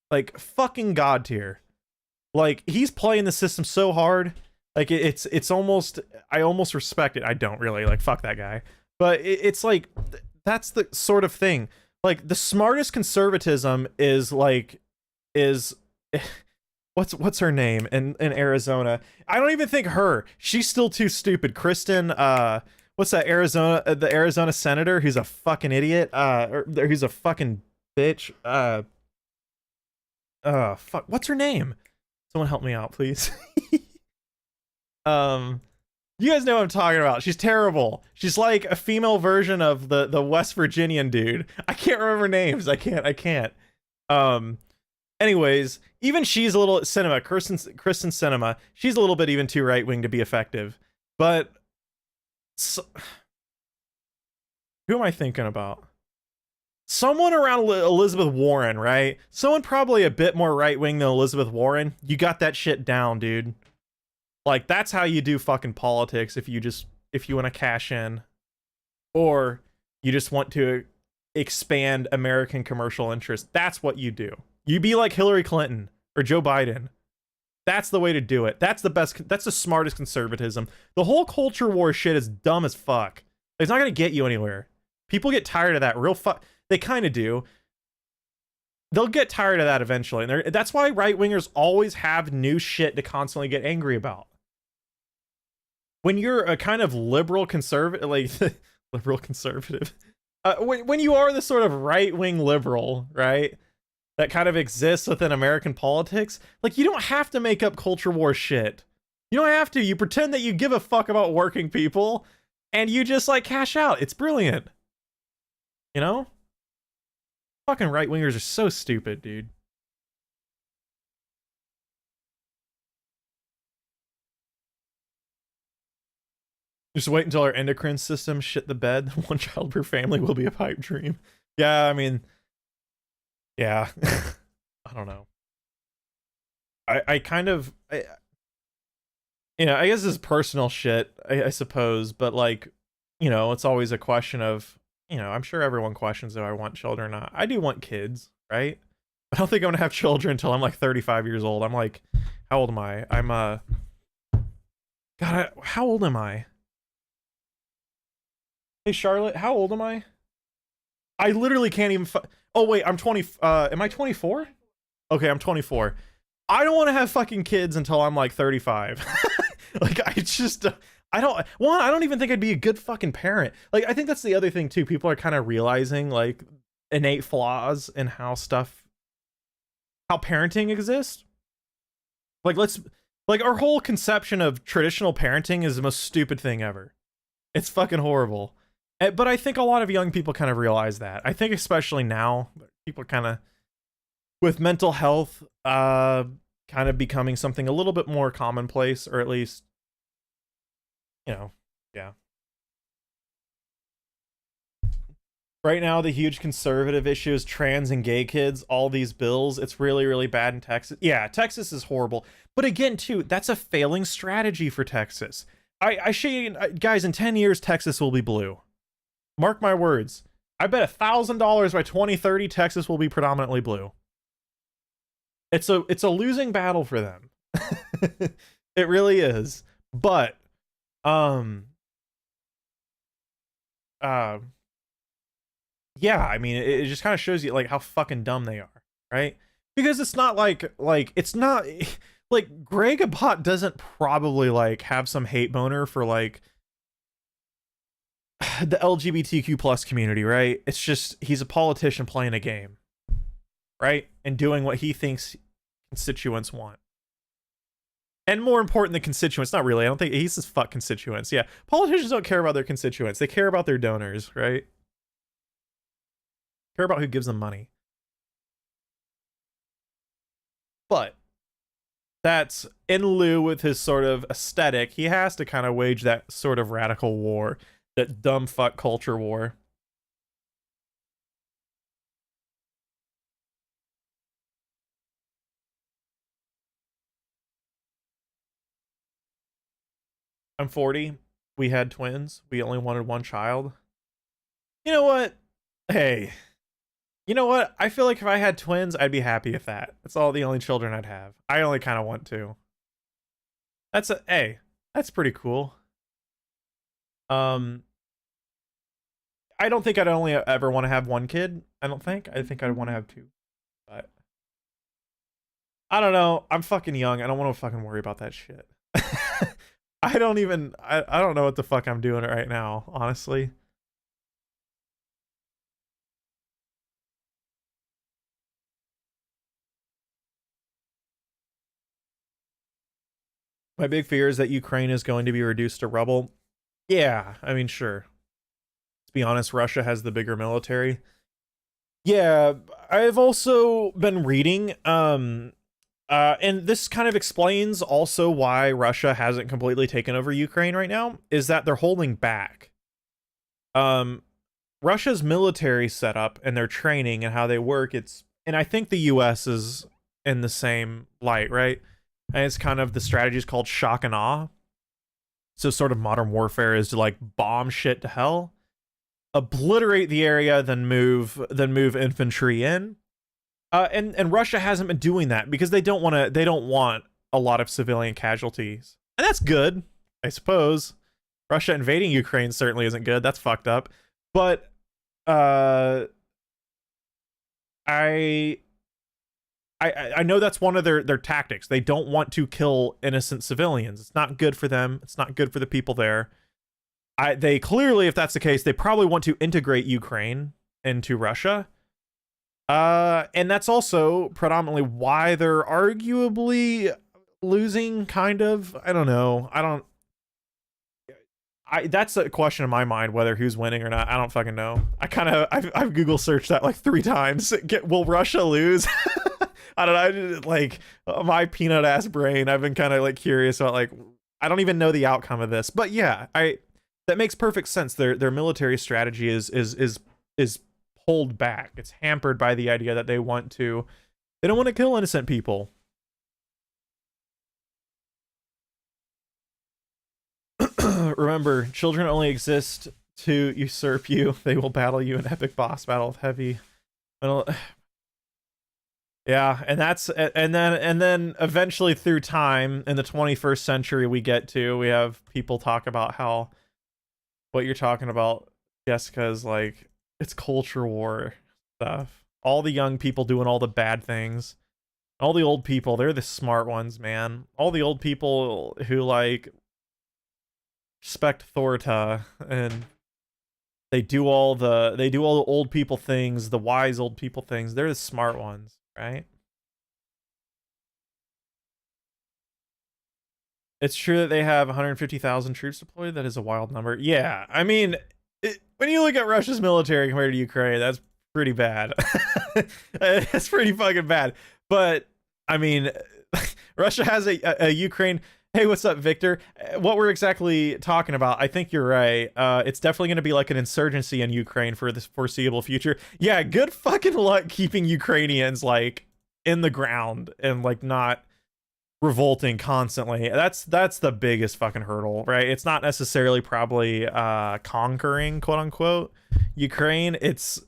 Like, fucking god tier. Like, he's playing the system so hard. Like, it's almost, I almost respect it. I don't really, like, fuck that guy. But it's like, that's the sort of thing. Like, the smartest conservatism is like, what's her name in Arizona? I don't even think her. She's still too stupid. Kristen, what's that the Arizona senator who's a fucking idiot? Or who's a fucking bitch. Fuck, what's her name? Someone help me out, please. You guys know what I'm talking about. She's terrible. She's like a female version of the West Virginian dude. I can't remember names. I can't. Anyways, even she's a little Kristen Cinema. She's a little bit even too right wing to be effective. But who am I thinking about? Someone around Elizabeth Warren, right? Someone probably a bit more right wing than Elizabeth Warren. You got that shit down, dude. Like, that's how you do fucking politics if you want to cash in, or you just want to expand American commercial interests. That's what you do. You be like Hillary Clinton or Joe Biden. That's the way to do it. That's the smartest conservatism. The whole culture war shit is dumb as fuck. It's not going to get you anywhere. People get tired of that they kind of do. They'll get tired of that eventually. And that's why right-wingers always have new shit to constantly get angry about. when you're a kind of liberal conservative, like liberal conservative, when you are the sort of right-wing liberal, right, that kind of exists within American politics, like, you don't have to make up culture war shit. You don't have to. You pretend that you give a fuck about working people, and you just, like, cash out. It's brilliant. You know? Fucking right-wingers are so stupid, dude. Just wait until our endocrine system shit the bed. One child per family will be a pipe dream. Yeah, I mean, yeah. I don't know. I kind of, you know, I guess this is personal shit, I suppose, but, like, you know, it's always a question of, you know, I'm sure everyone questions if I want children or not. I do want kids, right? I don't think I'm gonna have children until I'm like 35 years old. I'm like, how old am I? I'm God, how old am I? Hey Charlotte, how old am I? I literally can't even. Oh wait, I'm 20. Am I 24? Okay, I'm 24. I don't want to have fucking kids until I'm like 35. Like, I just, I don't even think I'd be a good fucking parent. Like, I think that's the other thing too. People are kind of realizing, like, innate flaws in how parenting exists. Like, like, our whole conception of traditional parenting is the most stupid thing ever. It's fucking horrible. But I think a lot of young people kind of realize that. I think especially now, people are kind of, with mental health, kind of becoming something a little bit more commonplace, or at least, you know, yeah. Right now, the huge conservative issue is trans and gay kids, all these bills. It's really, really bad in Texas. Yeah, Texas is horrible. But again, too, that's a failing strategy for Texas. I show you, guys, in 10 years, Texas will be blue. Mark my words. I bet $1,000 by 2030, Texas will be predominantly blue. It's a losing battle for them. It really is. But yeah, I mean, it just kind of shows you, like, how fucking dumb they are, right? Because it's not like it's not like Greg Abbott doesn't probably, like, have some hate boner for, like, the LGBTQ plus community, right? It's just he's a politician playing a game, right? And doing what he thinks constituents want. And more important than constituents, not really. I don't think he says fuck constituents. Yeah, politicians don't care about their constituents. They care about their donors, right? Care about who gives them money. But that's in lieu with his sort of aesthetic. He has to kind of wage that sort of radical war, that dumb fuck culture war. I'm 40. We had twins. We only wanted one child. You know what? Hey, you know what? I feel like if I had twins, I'd be happy with that. That's all the only children I'd have. I only kind of want two. Hey, that's pretty cool. I don't think I'd only ever want to have one kid. I think I'd want to have two. But I don't know. I'm fucking young. I don't want to fucking worry about that shit. I don't know what the fuck I'm doing right now, honestly. My big fear is that Ukraine is going to be reduced to rubble. Yeah, I mean, sure. Let's be honest, Russia has the bigger military. Yeah, I've also been reading, and this kind of explains also why Russia hasn't completely taken over Ukraine right now, is that they're holding back. Russia's military setup and their training and how they work, and I think the US is in the same light, right? And it's kind of, the strategy is called shock and awe. So sort of modern warfare is to, like, bomb shit to hell, obliterate the area, then move infantry in. And Russia hasn't been doing that because they don't want a lot of civilian casualties. And that's good, I suppose. Russia invading Ukraine certainly isn't good. That's fucked up. But I I know that's one of their tactics. They don't want to kill innocent civilians. It's not good for them. It's not good for the people there. They clearly, if that's the case, they probably want to integrate Ukraine into Russia. And that's also predominantly why they're arguably losing, kind of. I don't know. That's a question in my mind, whether who's winning or not. I don't fucking know. I've Google searched that like 3 times. Will Russia lose? I don't know. Like, my peanut ass brain, I've been kind of like curious about, like, I don't even know the outcome of this. But yeah, that makes perfect sense. Their military strategy is pulled back. It's hampered by the idea that they don't want to kill innocent people. Remember, children only exist to usurp you. They will battle you in epic boss battle with heavy. Yeah, and then eventually through time in the 21st century we have people talk about how what you're talking about, Jessica, is like, it's culture war stuff. All the young people doing all the bad things. All the old people, they're the smart ones, man. All the old people who like respect authority and they do all the old people things, the wise old people things. They're the smart ones, right? It's true that they have 150,000 troops deployed. That is a wild number. Yeah, I mean, when you look at Russia's military compared to Ukraine, that's pretty bad. It's pretty fucking bad. But I mean, Russia has a Ukraine. Hey, what's up, Victor? What we're exactly talking about, I think you're right. It's definitely going to be like an insurgency in Ukraine for this foreseeable future. Yeah, good fucking luck keeping Ukrainians like in the ground and like not revolting constantly. That's the biggest fucking hurdle, right? It's not necessarily probably conquering, quote unquote, Ukraine. It's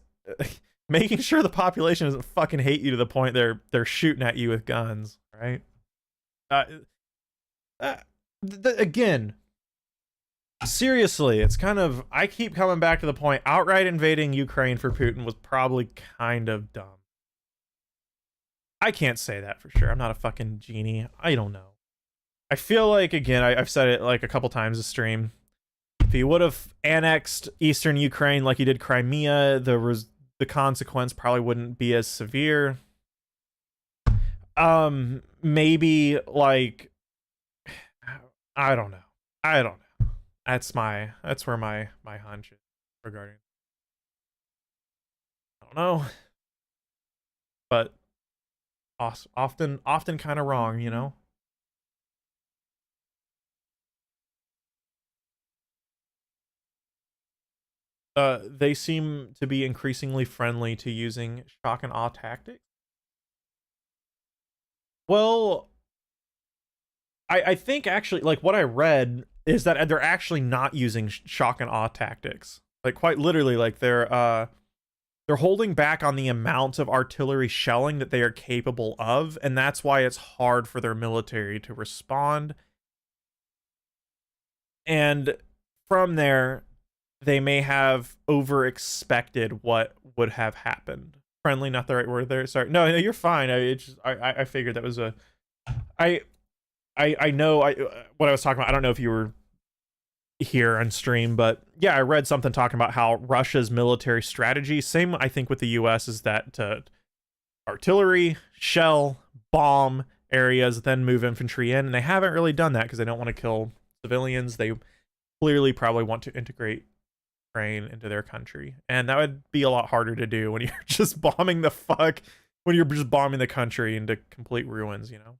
making sure the population doesn't fucking hate you to the point they're shooting at you with guns, right? Again, seriously, it's kind of, I keep coming back to the point, outright invading Ukraine for Putin was probably kind of dumb. I can't say that for sure. I'm not a fucking genie. I don't know. I feel like, again, I've said it like a couple times this stream. If he would have annexed eastern Ukraine like he did Crimea, the consequence probably wouldn't be as severe. Maybe like, I don't know. That's where my hunch is regarding. I don't know. But often kind of wrong, you know? They seem to be increasingly friendly to using shock and awe tactics. Well, I think actually, like, what I read is that they're actually not using shock and awe tactics. Like, quite literally, like, they're holding back on the amount of artillery shelling that they are capable of, and that's why it's hard for their military to respond. And from there, they may have over-expected what would have happened. Friendly, not the right word there. Sorry. No, you're fine. I figured that was a... I know what I was talking about. I don't know if you were here on stream, but yeah, I read something talking about how Russia's military strategy, same I think with the US, is that to artillery, shell, bomb areas, then move infantry in, and they haven't really done that because they don't want to kill civilians. They clearly probably want to integrate Ukraine into their country, and that would be a lot harder to do when you're just bombing the country into complete ruins, you know.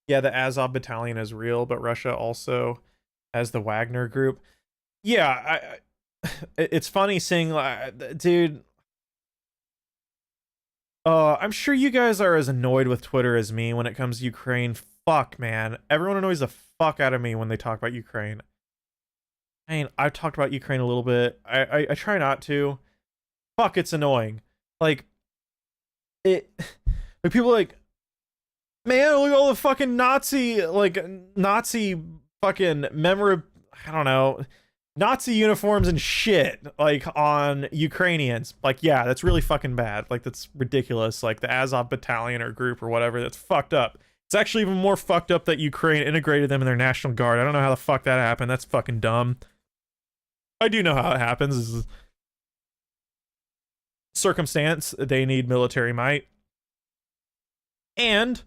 Yeah, the Azov battalion is real, but Russia also has the Wagner group. Yeah, it's funny seeing, dude. I'm sure you guys are as annoyed with Twitter as me when it comes to Ukraine. Fuck, man. Everyone annoys the fuck out of me when they talk about Ukraine. I mean, I've talked about Ukraine a little bit. I try not to. Fuck, it's annoying. Like people are like, man, look at all the fucking Nazi fucking I don't know. Nazi uniforms and shit, like, on Ukrainians. Like, yeah, that's really fucking bad. Like, that's ridiculous. Like, the Azov battalion or group or whatever, that's fucked up. It's actually even more fucked up that Ukraine integrated them in their National Guard. I don't know how the fuck that happened. That's fucking dumb. I do know how it happens. This is circumstance. They need military might. And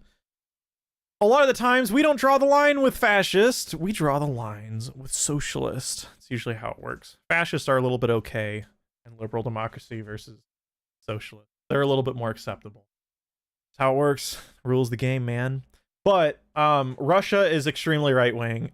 a lot of the times, we don't draw the line with fascist. We draw the lines with socialist. It's usually how it works. Fascists are a little bit okay, and liberal democracy versus socialist, they're a little bit more acceptable. That's how it works. Rules the game, man. But Russia is extremely right-wing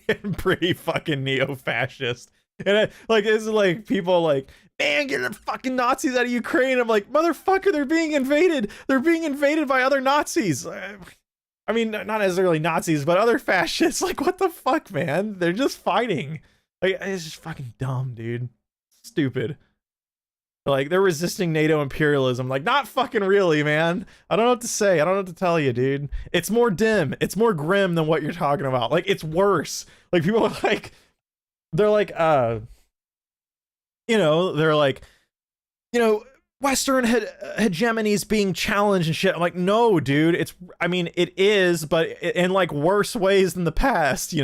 and pretty fucking neo-fascist. And it's like people like, man, get the fucking Nazis out of Ukraine. I'm like, motherfucker, they're being invaded. They're being invaded by other Nazis. I mean, not necessarily Nazis, but other fascists. Like, what the fuck, man? They're just fighting. Like, it's just fucking dumb, dude. Stupid. Like, they're resisting NATO imperialism. Like, not fucking really, man. I don't know what to say. I don't know what to tell you, dude. It's more dim. It's more grim than what you're talking about. Like, it's worse. Like, people are like, they're like, they're like, Western hegemony is being challenged and shit. I'm like, no, dude. It is, but in like worse ways than the past,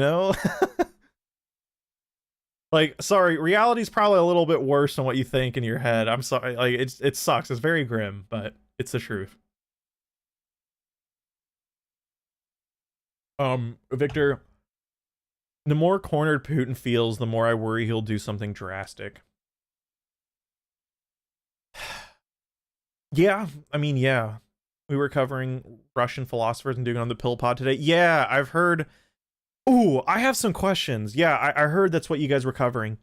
Like, sorry, reality's probably a little bit worse than what you think in your head. I'm sorry. Like, it sucks. It's very grim, but it's the truth. Victor, the more cornered Putin feels, the more I worry he'll do something drastic. Yeah, yeah. We were covering Russian philosophers and doing it on the PillPod today. Yeah, I've heard. Ooh, I have some questions. Yeah, I heard that's what you guys were covering.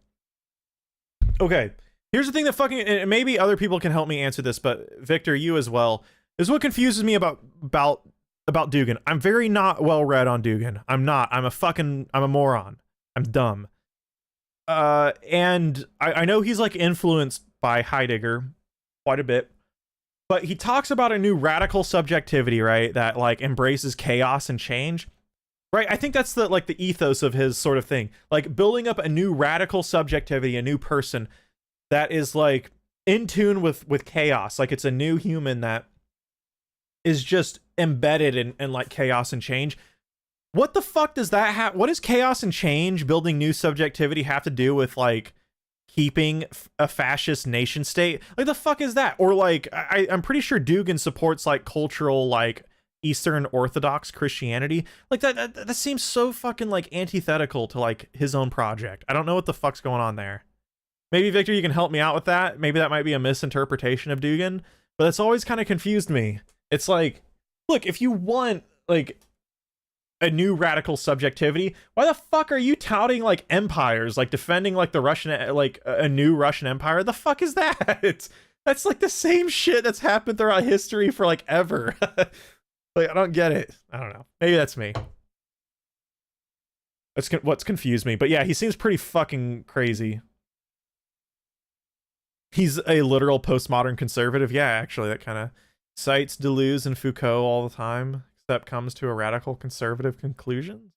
Okay, here's the thing that fucking, and maybe other people can help me answer this, but Victor, you as well. This is what confuses me about Dugin. I'm very not well read on Dugin. I'm not. I'm a moron. I'm dumb. And I know he's like influenced by Heidegger quite a bit. But he talks about a new radical subjectivity, right? That like embraces chaos and change, right? I think that's the ethos of his sort of thing, like building up a new radical subjectivity, a new person that is like in tune with chaos. Like it's a new human that is just embedded in like chaos and change. What the fuck does that have? What does chaos and change, building new subjectivity, have to do with like keeping a fascist nation state? Like the fuck is that? Or like I'm pretty sure Dugin supports like cultural like Eastern Orthodox Christianity. Like that seems so fucking like antithetical to like his own project. I don't know what the fuck's going on there. Maybe Victor, you can help me out with that. Maybe that might be a misinterpretation of Dugin, but that's always kind of confused me. It's like, look, if you want like a new radical subjectivity, why the fuck are you touting like empires, like defending like the Russian, like a new Russian empire? The fuck is that? That's like the same shit that's happened throughout history for like ever. Like, I don't get it. I don't know. Maybe that's me. That's what's confused me. But yeah, he seems pretty fucking crazy. He's a literal postmodern conservative. Yeah, actually, that kind of cites Deleuze and Foucault all the time, except comes to a radical conservative conclusion.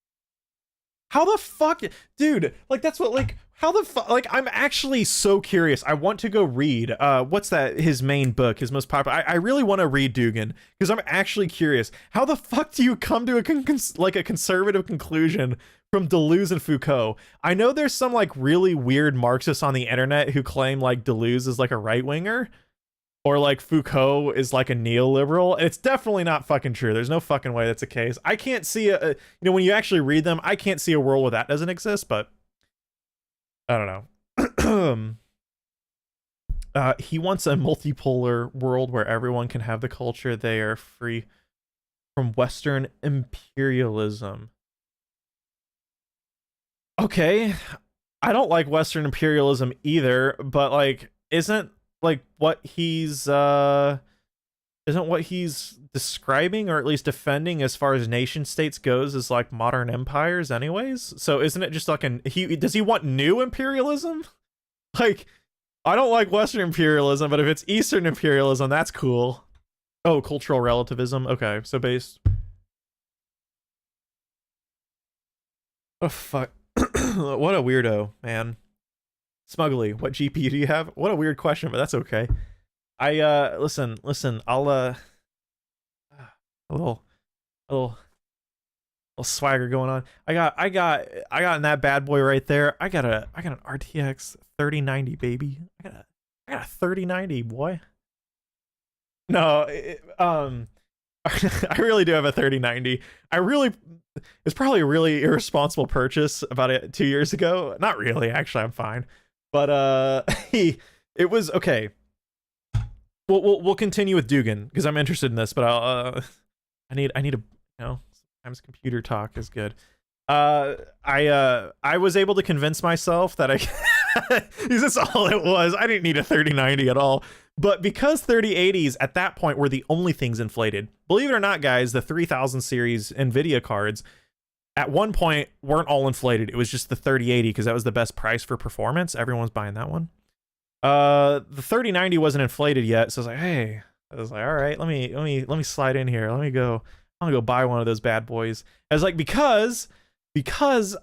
How the fuck, dude? Like, that's what, like, how the fuck? Like, I'm actually so curious. I want to go read. What's that? His main book, his most popular. I really want to read Dugin because I'm actually curious. How the fuck do you come to a conservative conclusion from Deleuze and Foucault? I know there's some like really weird Marxists on the internet who claim like Deleuze is like a right winger, or like Foucault is like a neoliberal. It's definitely not fucking true. There's no fucking way that's the case. I can't see when you actually read them, I can't see a world where that doesn't exist, but I don't know. He wants a multipolar world where everyone can have the culture they are free from Western imperialism. Okay, I don't like Western imperialism either, but like, isn't what he's describing, or at least defending as far as nation states goes, is like modern empires anyways? So isn't it just like does he want new imperialism? Like, I don't like Western imperialism, but if it's Eastern imperialism, that's cool. Oh, cultural relativism. Okay, so based. Oh fuck. What a weirdo, man. Smugly, what GPU do you have? What a weird question, but that's okay. Listen, I'll a little a little swagger going on. I got in that bad boy right there. I got an RTX 3090, baby. I got a 3090, boy. No, I really do have a 3090. It's probably a really irresponsible purchase about 2 years ago. Not really, actually, I'm fine. But it was okay. We'll continue with Dugan because I'm interested in this, but I need a, you know, sometimes computer talk is good. I was able to convince myself that that's all it was. I didn't need a 3090 at all. But because 3080s at that point were the only things inflated, believe it or not, guys, the 3000 series NVIDIA cards at one point weren't all inflated. It was just the 3080 because that was the best price for performance. Everyone's buying that one. The 3090 wasn't inflated yet, so I was like, hey, all right, let me slide in here. I'm gonna go buy one of those bad boys. I was like, because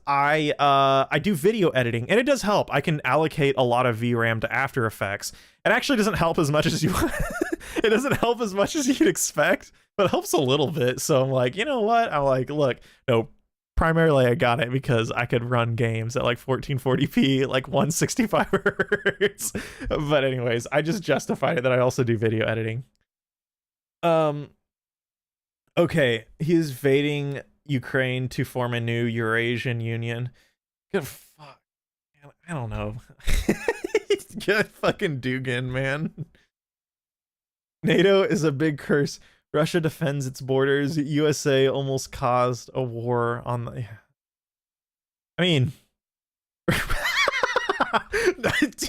I do video editing, and it does help. I can allocate a lot of VRAM to After Effects. It actually doesn't help as much as you it doesn't help as much as you'd expect, but it helps a little bit. So I'm like, you know what? I'm like, look, no, primarily I got it because I could run games at like 1440p, like 165 hertz. But anyways, I just justified it that I also do video editing. Okay, he is invading Ukraine to form a new Eurasian Union. Good fuck. Man, I don't know. Good fucking Dugan, man. NATO is a big curse. Russia defends its borders. USA almost caused a war on the... I mean...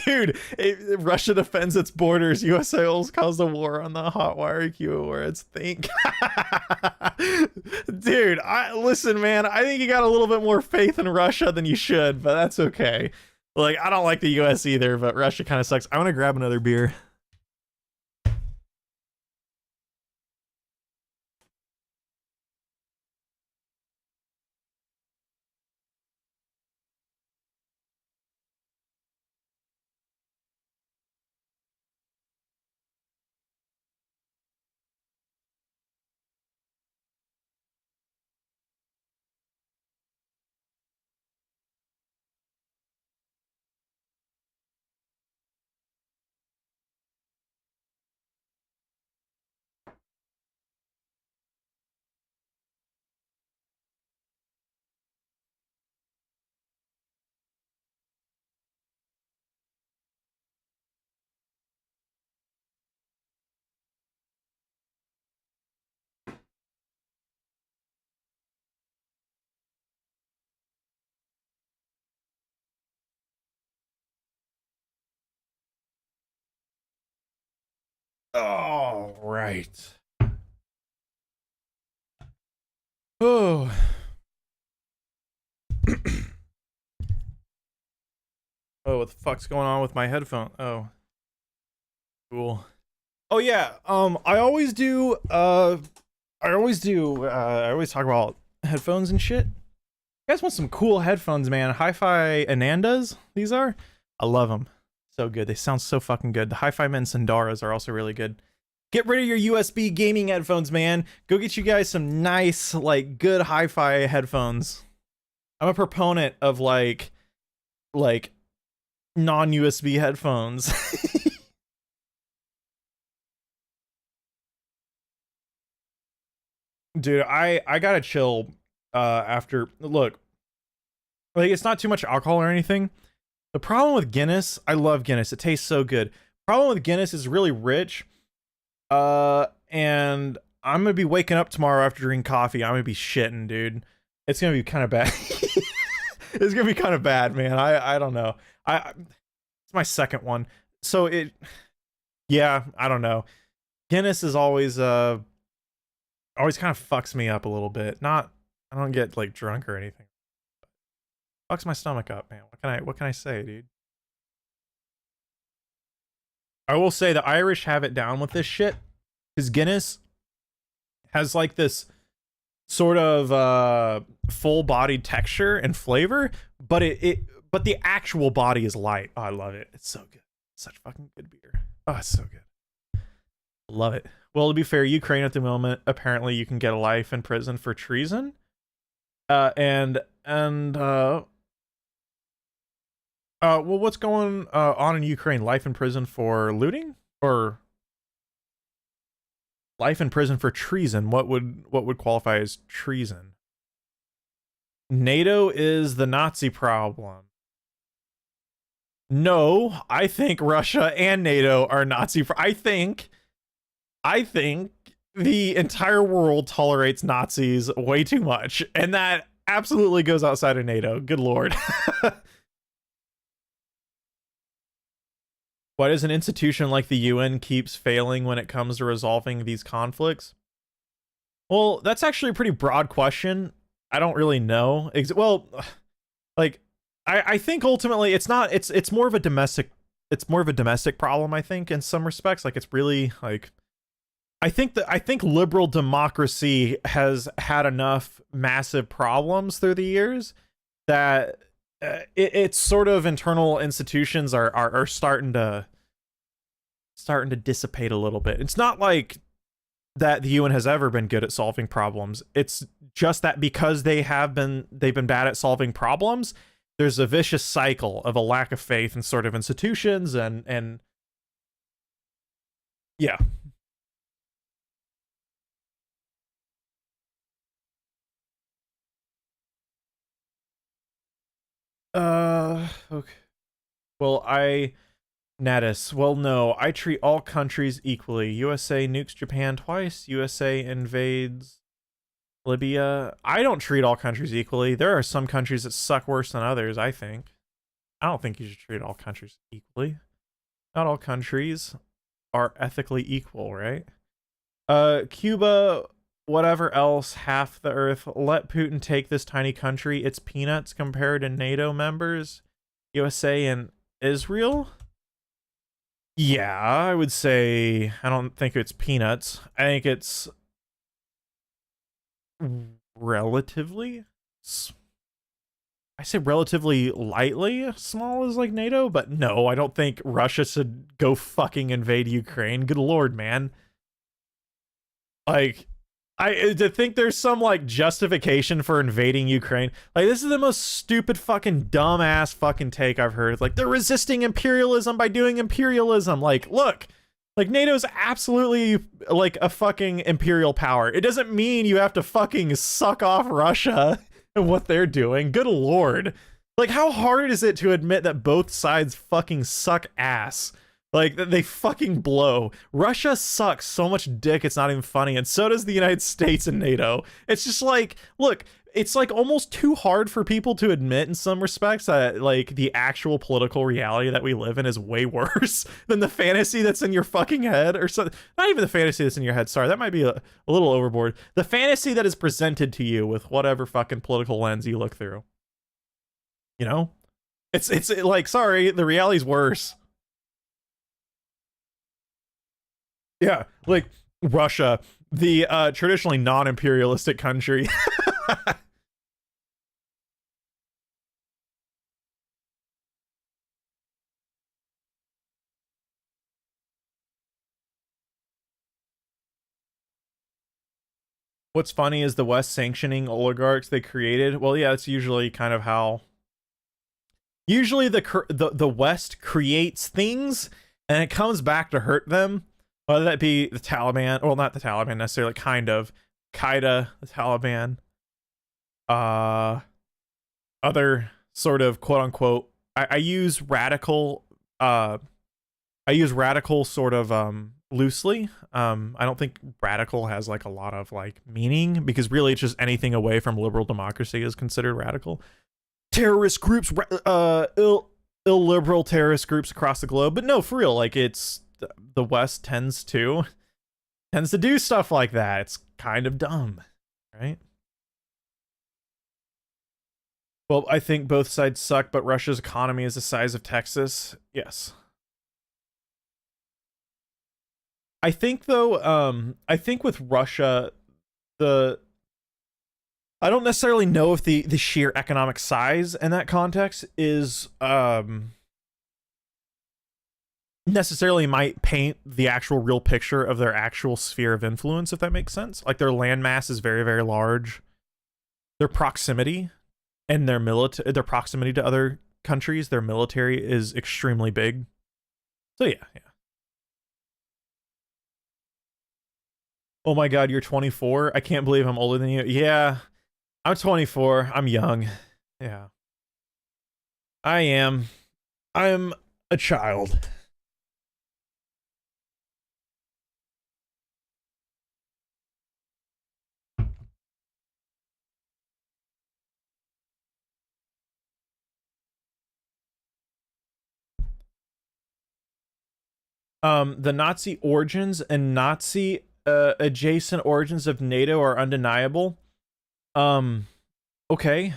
Dude, Russia defends its borders. USA almost caused a war on the Hotwire Q Awards. Think. Dude, listen, man, I think you got a little bit more faith in Russia than you should, but that's okay. Like, I don't like the US either, but Russia kind of sucks. I want to grab another beer. All right. Oh. Oh, what the fuck's going on with my headphone? Oh. Cool. Oh yeah, I always talk about headphones and shit. You guys want some cool headphones, man? Hi-Fi Anandas, these are? I love them. So good. They sound so fucking good. The Hi-Fi Men Sandaras are also really good. Get rid of your USB gaming headphones, man. Go get you guys some nice, like, good hi-fi headphones. I'm a proponent of like non-USB headphones. Dude, I gotta chill after, look, like, it's not too much alcohol or anything. The problem with Guinness, I love Guinness, it tastes so good. Problem with Guinness is really rich, and I'm gonna be waking up tomorrow after drinking coffee. I'm gonna be shitting, dude. It's gonna be kind of bad. It's gonna be kind of bad, man. I don't know. It's my second one, so yeah, I don't know. Guinness is always kind of fucks me up a little bit. I don't get like drunk or anything. Fucks my stomach up, man. What can I say, dude? I will say the Irish have it down with this shit, because Guinness has like this sort of full-bodied texture and flavor, but but the actual body is light. Oh, I love it. It's so good. Such fucking good beer. Oh, it's so good. Love it. Well, to be fair, Ukraine at the moment, apparently you can get a life in prison for treason. Well, what's going on in Ukraine? Life in prison for looting, or life in prison for treason? What would qualify as treason? NATO is the Nazi problem. No, I think Russia and NATO are Nazi. I think the entire world tolerates Nazis way too much, and that absolutely goes outside of NATO. Good lord. Why does an institution like the UN keeps failing when it comes to resolving these conflicts? Well, that's actually a pretty broad question. I don't really know. Well, like, I think ultimately it's more of a domestic problem, I think, in some respects. Like, it's really like, I think liberal democracy has had enough massive problems through the years that it's sort of internal institutions are starting to dissipate a little bit. It's not like that the UN has ever been good at solving problems. It's just that because they've been bad at solving problems, there's a vicious cycle of a lack of faith in sort of institutions and yeah. Okay. Well, Natus. Well, no, I treat all countries equally. USA nukes Japan twice. USA invades Libya. I don't treat all countries equally. There are some countries that suck worse than others, I think. I don't think you should treat all countries equally. Not all countries are ethically equal, right? Cuba, whatever else, half the earth. Let Putin take this tiny country. It's peanuts compared to NATO members, USA and Israel. Yeah, I would say I don't think it's peanuts. I think it's relatively, I say relatively lightly small as like NATO, but no, I don't think Russia should go fucking invade Ukraine. Good lord, man. Like, I to think there's some like justification for invading Ukraine. Like, this is the most stupid fucking dumbass fucking take I've heard. Like, they're resisting imperialism by doing imperialism. Like, look, like, NATO's absolutely like a fucking imperial power. It doesn't mean you have to fucking suck off Russia and what they're doing. Good lord. Like, how hard is it to admit that both sides fucking suck ass? Like, they fucking blow. Russia sucks so much dick, it's not even funny, and so does the United States and NATO. It's just like, look, it's like almost too hard for people to admit in some respects that like the actual political reality that we live in is way worse than the fantasy that's in your fucking head, or something. Not even the fantasy that's in your head, sorry, that might be a little overboard. The fantasy that is presented to you with whatever fucking political lens you look through. You know? It's like, sorry, the reality's worse. Yeah, like Russia, the traditionally non-imperialistic country. What's funny is the West sanctioning oligarchs they created. Well, yeah, it's usually kind of how. Usually the West creates things and it comes back to hurt them. Whether that be the Taliban, well, not the Taliban necessarily, kind of, Qaeda, the Taliban, other sort of quote unquote. I use radical, sort of loosely. I don't think radical has like a lot of like meaning, because really it's just anything away from liberal democracy is considered radical. Terrorist groups, illiberal terrorist groups across the globe, but no, for real, like it's. The West tends to do stuff like that. It's kind of dumb, right? Well, I think both sides suck, but Russia's economy is the size of Texas. Yes. I think though, I think with Russia, the I don't necessarily know if the sheer economic size in that context is necessarily might paint the actual real picture of their actual sphere of influence, if that makes sense. Like their landmass is very, very large. Their proximity and their proximity to other countries, their military is extremely big. So yeah. Oh my god, you're 24? I can't believe I'm older than you. Yeah, I'm 24. I'm young. Yeah. I am. I'm a child. The Nazi origins and Nazi adjacent origins of NATO are undeniable. Okay.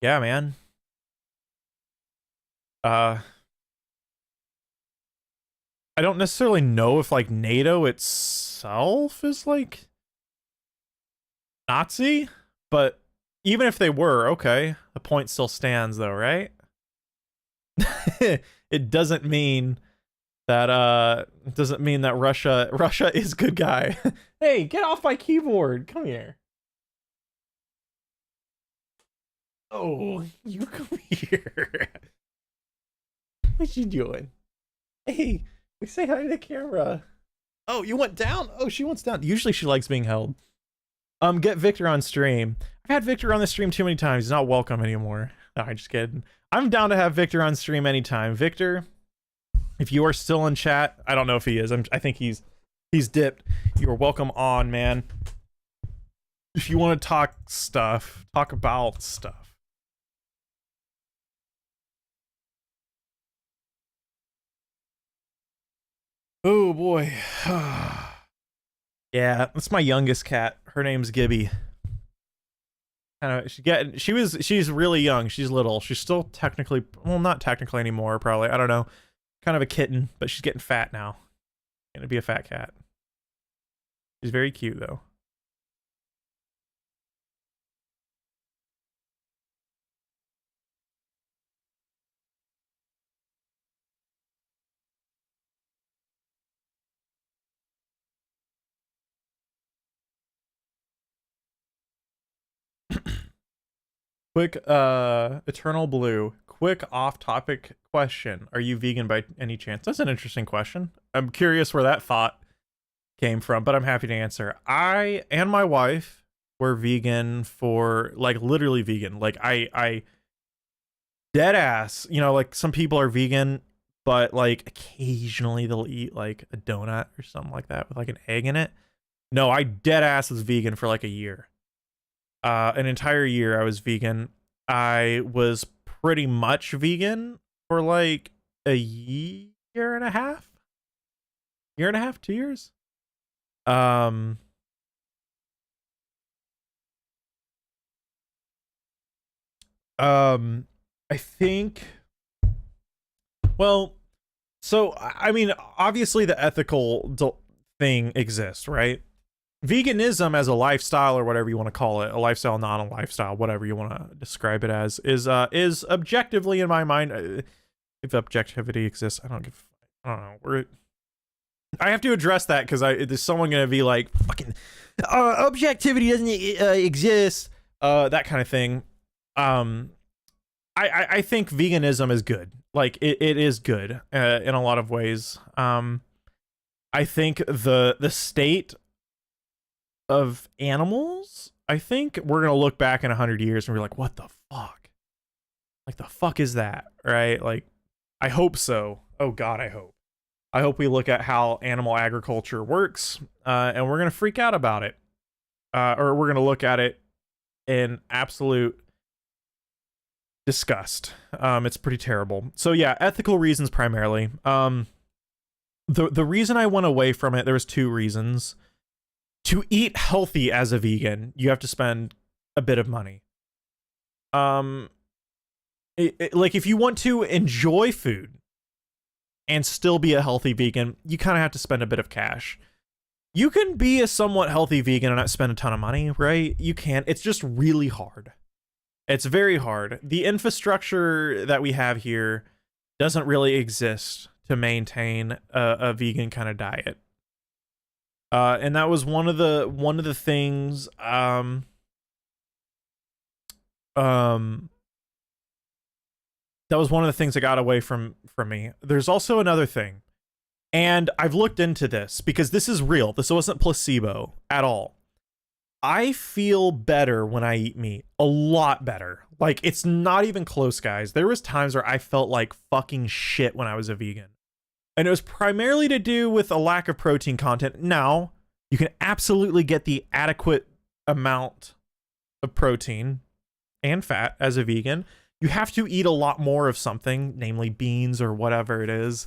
Yeah, man. I don't necessarily know if like NATO itself is like Nazi, but even if they were, okay, the point still stands though, right? It doesn't mean that Russia is good guy. Hey, get off my keyboard. Come here. Oh, you come here. What you doing? Hey, we say hi to the camera. Oh, you went down? Oh, she wants down. Usually she likes being held. Get Victor on stream. I've had Victor on the stream too many times. He's not welcome anymore. No, I'm just kidding. I'm down to have Victor on stream anytime. Victor, if you are still in chat, I don't know if he is. I think he's dipped. You are welcome on, man. If you want to talk about stuff. Oh boy. Yeah, that's my youngest cat. Her name's Gibby. She's really young. She's little. She's still technically, well, not technically anymore, probably. I don't know. Kind of a kitten, but she's getting fat now. Gonna be a fat cat. She's very cute though. Quick, Eternal Blue. Quick off-topic question. Are you vegan by any chance? That's an interesting question. I'm curious where that thought came from, but I'm happy to answer. I and my wife were vegan for, like, literally vegan. Like, I dead ass, you know, like, some people are vegan, but, like, occasionally they'll eat, like, a donut or something like that with, like, an egg in it. No, I dead ass was vegan for, like, a year. An entire year I was vegan. I was pretty much vegan for like a year and a half. 2 years. I think, well, so I mean, obviously the ethical thing exists, right? Veganism as a lifestyle, or whatever you want to call it, a lifestyle, not a lifestyle, whatever you want to describe it as, is objectively, in my mind, if objectivity exists, I don't know. I have to address that because there's someone gonna be like, fucking objectivity doesn't exist, that kind of thing. I think veganism is good. Like it is good in a lot of ways. I think the state of animals, I think we're gonna look back in 100 years and be like, what the fuck? Like, the fuck is that? Right? Like, I hope so. Oh god, I hope we look at how animal agriculture works, and we're gonna freak out about it. Or we're gonna look at it in absolute disgust. It's pretty terrible. So yeah, ethical reasons primarily. The reason I went away from it, there was 2 reasons. To eat healthy as a vegan, you have to spend a bit of money. Like, if you want to enjoy food and still be a healthy vegan, you kind of have to spend a bit of cash. You can be a somewhat healthy vegan and not spend a ton of money, right? You can. It's just really hard. It's very hard. The infrastructure that we have here doesn't really exist to maintain a vegan kind of diet. And that was one of the things that was one of the things that got away from me. There's also another thing. And I've looked into this because this is real. This wasn't placebo at all. I feel better when I eat meat. A lot better. Like, it's not even close, guys. There was times where I felt like fucking shit when I was a vegan. And it was primarily to do with a lack of protein content. Now, you can absolutely get the adequate amount of protein and fat as a vegan. You have to eat a lot more of something, namely beans or whatever it is.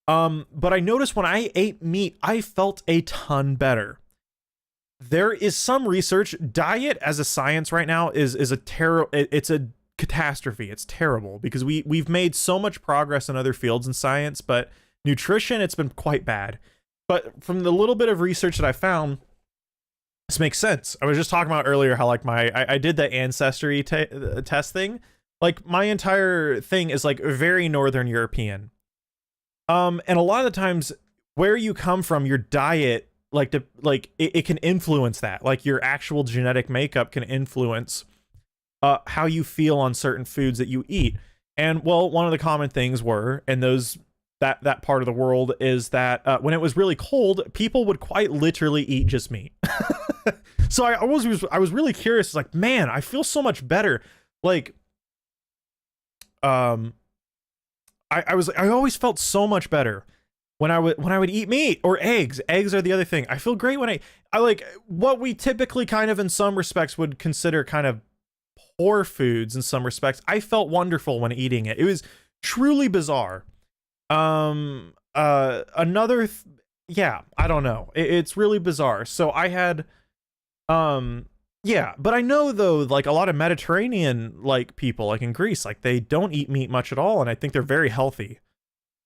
But I noticed when I ate meat, I felt a ton better. There is some research. Diet as a science right now is it's a catastrophe. It's terrible because we've made so much progress in other fields in science, but nutrition, it's been quite bad. But from the little bit of research that I found, this makes sense. I was just talking about earlier how like I did the ancestry test thing. Like my entire thing is like very Northern European. And a lot of the times where you come from, your diet, it can influence that. Like your actual genetic makeup can influence how you feel on certain foods that you eat. And well, one of the common things were, and that part of the world is that when it was really cold, people would quite literally eat just meat. So I was really curious, like, man, I feel so much better. Like, I always felt so much better when I would eat meat or eggs. Eggs are the other thing. I feel great when I like what we typically kind of in some respects would consider kind of poor foods in some respects. I felt wonderful when eating it. It was truly bizarre. Yeah, I don't know. It's really bizarre. So I had, yeah, but I know though, like a lot of Mediterranean like people, like in Greece, like they don't eat meat much at all, and I think they're very healthy.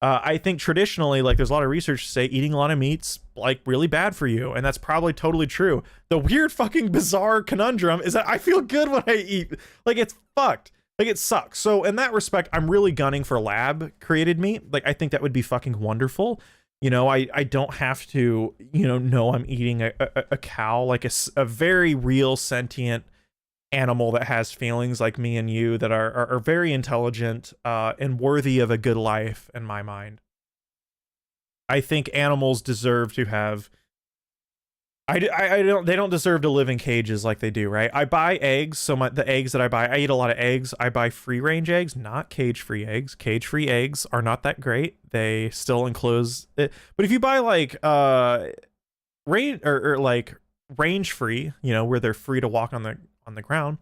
I think traditionally, like there's a lot of research to say eating a lot of meat's like really bad for you, and that's probably totally true. The weird fucking bizarre conundrum is that I feel good when I eat. Like it's fucked. Like it sucks. So in that respect, I'm really gunning for lab created meat. Like I think that would be fucking wonderful. You know, I don't have to, know I'm eating a cow, like a very real sentient animal that has feelings like me and you that are very intelligent and worthy of a good life in my mind. I think animals deserve to have they don't deserve to live in cages like they do, right? I buy eggs, so the eggs that I eat a lot of eggs. I buy free range eggs, not cage free eggs. Cage free eggs are not that great. They still enclose it. But if you buy like range free, where they're free to walk on the ground,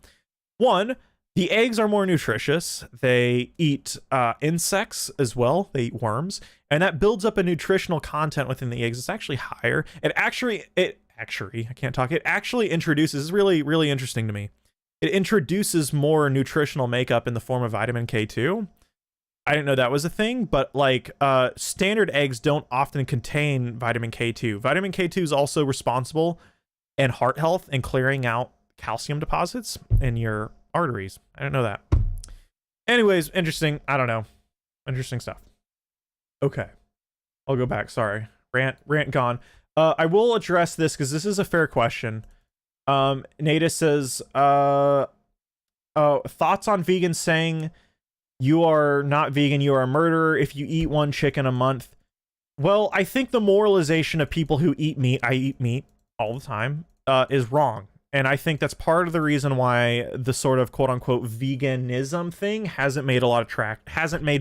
one, the eggs are more nutritious. They eat insects as well. They eat worms, and that builds up a nutritional content within the eggs. It's actually higher. It actually introduces, this is really, really interesting to me. It introduces more nutritional makeup in the form of vitamin K2. I didn't know that was a thing, but like standard eggs don't often contain vitamin K2. Vitamin K2 is also responsible in heart health and clearing out calcium deposits in your arteries. I didn't know that. Anyways, interesting. I don't know. Interesting stuff. Okay. I'll go back. Sorry. Rant gone. I will address this because this is a fair question. Nada says, thoughts on vegans saying you are not vegan, you are a murderer if you eat one chicken a month. Well, I think the moralization of people who eat meat, I eat meat all the time, is wrong. And I think that's part of the reason why the sort of quote unquote veganism thing hasn't made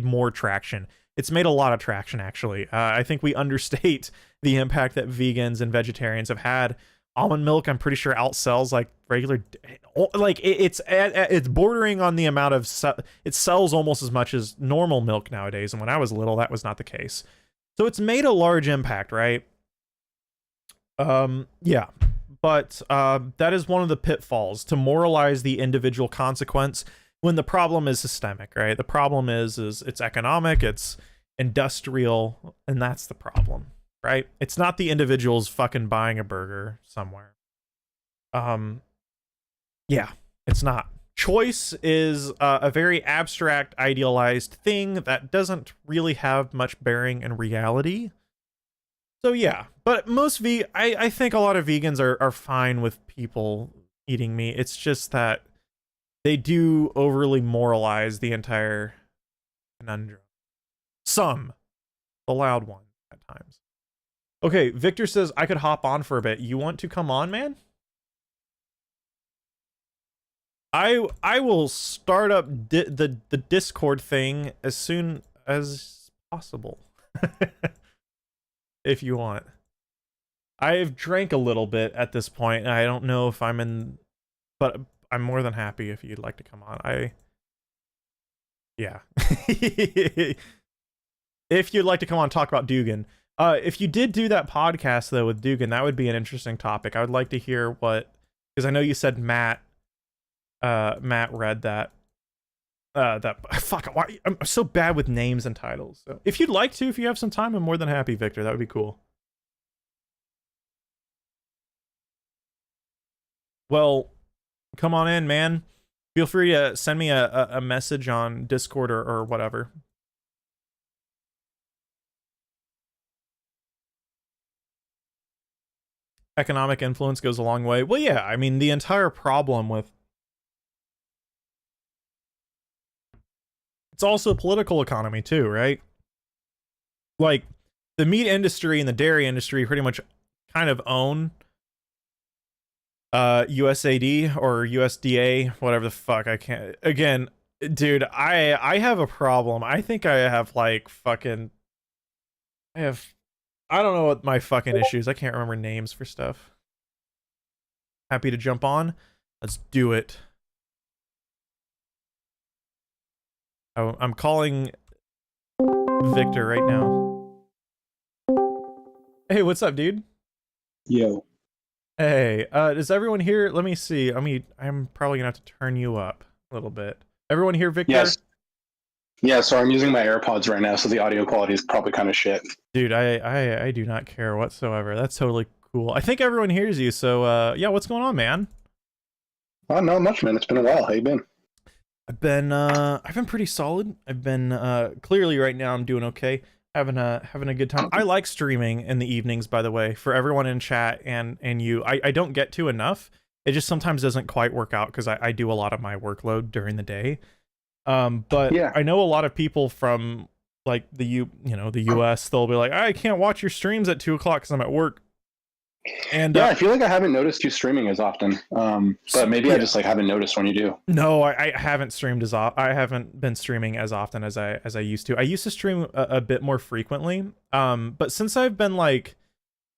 more traction. It's made a lot of traction, actually. I think we understate the impact that vegans and vegetarians have had. Almond milk, I'm pretty sure outsells like regular, like it's bordering on the amount of, it sells almost as much as normal milk nowadays. And when I was little, that was not the case. So it's made a large impact, right? Yeah. But that is one of the pitfalls, to moralize the individual consequence when the problem is systemic, right? The problem is it's economic, it's industrial, and that's the problem. right? It's not the individuals fucking buying a burger somewhere. Yeah, it's not. Choice is a very abstract, idealized thing that doesn't really have much bearing in reality. So yeah, but I think a lot of vegans are fine with people eating meat. It's just that they do overly moralize the entire conundrum. Some, the loud one at times. Okay, Victor says I could hop on for a bit. You want to come on, man? I will start up the Discord thing as soon as possible. If you want. I've drank a little bit at this point, and I don't know if I'm in, but I'm more than happy if you'd like to come on. Yeah. If you'd like to come on and talk about Dugan. If you did do that podcast, though, with Dugan, that would be an interesting topic. I would like to hear what, because I know you said Matt read that. Fuck, why, I'm so bad with names and titles. So if you'd like to, if you have some time, I'm more than happy, Victor. That would be cool. Well, come on in, man. Feel free to send me a message on Discord or whatever. Economic influence goes a long way. Well, yeah, I mean, the entire problem with... It's also political economy, too, right? Like, the meat industry and the dairy industry pretty much kind of own USAD or USDA, whatever the fuck. I can't... Again, dude, I have a problem. I think I have, like, fucking... I don't know what my fucking issues. I can't remember names for stuff. Happy to jump on? Let's do it. Oh, I'm calling Victor right now. Hey, what's up, dude? Yo. Hey, is everyone here? Let me see. I'm probably gonna have to turn you up a little bit. Everyone here, Victor? Yes. Yeah, so I'm using my AirPods right now, so the audio quality is probably kind of shit. Dude, I do not care whatsoever. That's totally cool. I think everyone hears you, so yeah, what's going on, man? Oh, not much, man. It's been a while. How you been? I've been pretty solid. I've been clearly right now I'm doing okay. Having a good time. I like streaming in the evenings, by the way, for everyone in chat and you. I don't get to enough. It just sometimes doesn't quite work out because I do a lot of my workload during the day. But yeah. I know a lot of people from like the US, they'll be like, I can't watch your streams at 2 o'clock because I'm at work. And yeah, I feel like I haven't noticed you streaming as often. But maybe I just like haven't noticed when you do. No, I haven't streamed I haven't been streaming as often as I used to. I used to stream a bit more frequently. But since I've been like,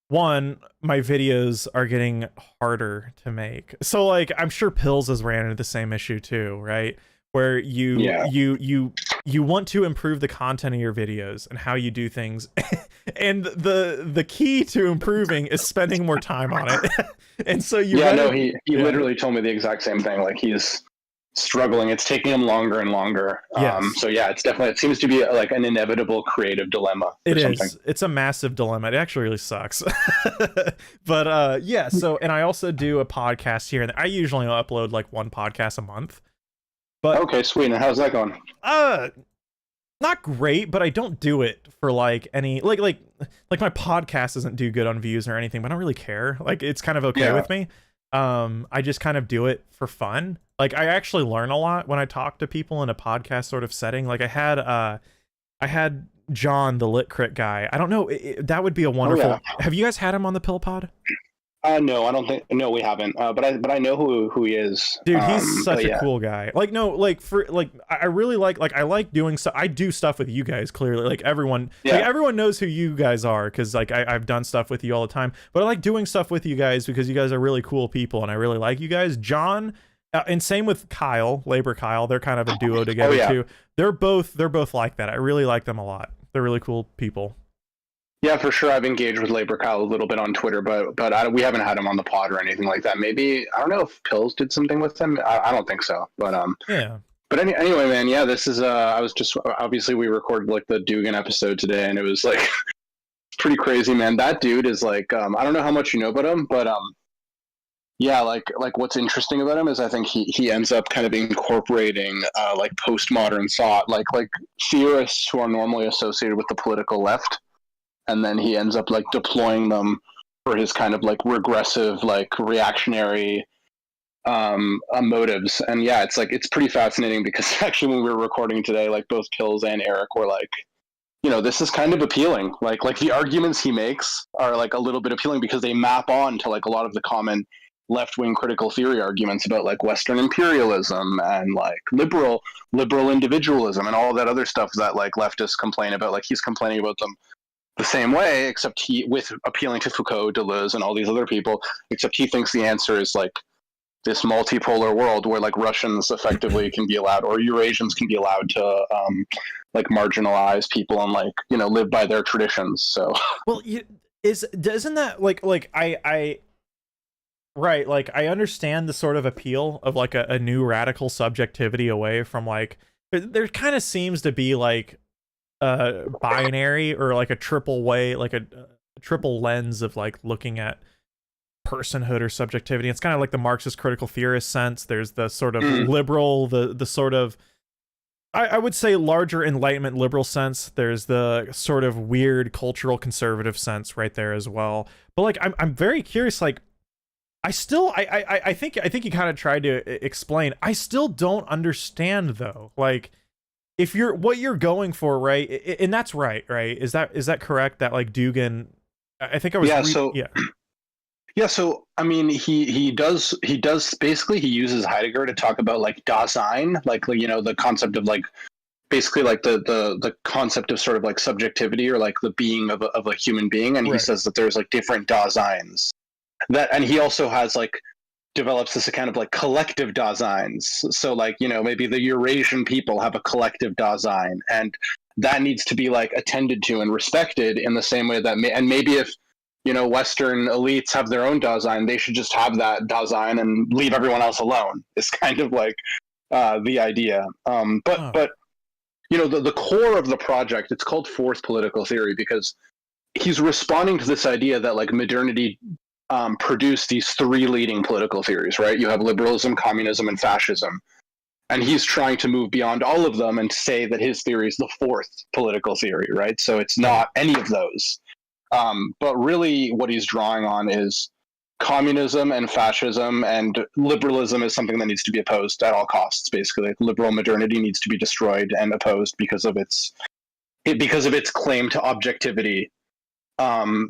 one, my videos are getting harder to make. So like I'm sure Pills has ran into the same issue too, right? Where you want to improve the content of your videos and how you do things, and the key to improving is spending more time on it. And so he literally told me the exact same thing. Like he's struggling. It's taking him longer and longer. Yes. So yeah, it seems to be like an inevitable creative dilemma. It is. It's a massive dilemma. It actually really sucks. But yeah. So, and I also do a podcast here, and I usually upload like one podcast a month. But, okay, sweet. And how's that going? Not great, but I don't do it for like any like my podcast doesn't do good on views or anything, but I don't really care. Like it's kind of okay with me. I just kind of do it for fun. Like I actually learn a lot when I talk to people in a podcast sort of setting. Like I had John, the Lit Crit guy. I don't know. That would be a wonderful. Oh, yeah. Have you guys had him on the PillPod? No, I don't think. No, we haven't. But I know who he is. Dude, he's such a cool guy. Like, no, like for like, I really like I like doing stuff. I do stuff with you guys. Clearly, like everyone knows who you guys are because like I've done stuff with you all the time. But I like doing stuff with you guys because you guys are really cool people, and I really like you guys. John, and same with Kyle, Labor Kyle. They're kind of a duo together too. They're both like that. I really like them a lot. They're really cool people. Yeah, for sure. I've engaged with Labor Kyle a little bit on Twitter, but we haven't had him on the pod or anything like that. Maybe, I don't know if Pills did something with him. I don't think so. But yeah. But anyway, man, yeah, this is I was just obviously we recorded like the Dugan episode today, and it was like pretty crazy, man. That dude is like, I don't know how much you know about him, but yeah, like what's interesting about him is I think he ends up kind of incorporating like postmodern thought, like theorists who are normally associated with the political left, and then he ends up like deploying them for his kind of like regressive, like reactionary motives. And yeah, it's pretty fascinating because actually when we were recording today, like both Pills and Eric were like, this is kind of appealing. Like the arguments he makes are like a little bit appealing because they map on to like a lot of the common left-wing critical theory arguments about like Western imperialism and like liberal individualism and all of that other stuff that like leftists complain about. Like he's complaining about them the same way, except he, with appealing to Foucault, Deleuze, and all these other people, except he thinks the answer is like this multipolar world where like Russians effectively can be allowed, or Eurasians can be allowed to like marginalize people and like live by their traditions. So well, isn't that like I right, like I understand the sort of appeal of like a new radical subjectivity away from like there kind of seems to be like a binary or like a triple way, like a triple lens of like looking at personhood or subjectivity. It's kind of like the Marxist critical theorist sense. There's the sort of liberal, the sort of I would say larger Enlightenment liberal sense. There's the sort of weird cultural conservative sense right there as well. But like I'm very curious, like I think you kind of tried to explain. I still don't understand though. Like if what you're going for, right? And that's right? Is that correct? That like Dugin, I think I was Yeah, so I mean, he does basically he uses Heidegger to talk about like Dasein, like the concept of like basically like the concept of sort of like subjectivity or like the being of a human being, and he says that there's like different Daseins. And he also has like develops this kind of like collective Daseins. So like maybe the Eurasian people have a collective Dasein, and that needs to be like attended to and respected in the same way that and maybe if Western elites have their own Dasein, they should just have that Dasein and leave everyone else alone. It's kind of like the idea. But the core of the project, it's called Fourth Political Theory because he's responding to this idea that like modernity produced these three leading political theories, right? You have liberalism, communism, and fascism. And he's trying to move beyond all of them and say that his theory is the fourth political theory, right? So it's not any of those. But really what he's drawing on is communism and fascism, and liberalism is something that needs to be opposed at all costs, basically. Like liberal modernity needs to be destroyed and opposed because of its claim to objectivity,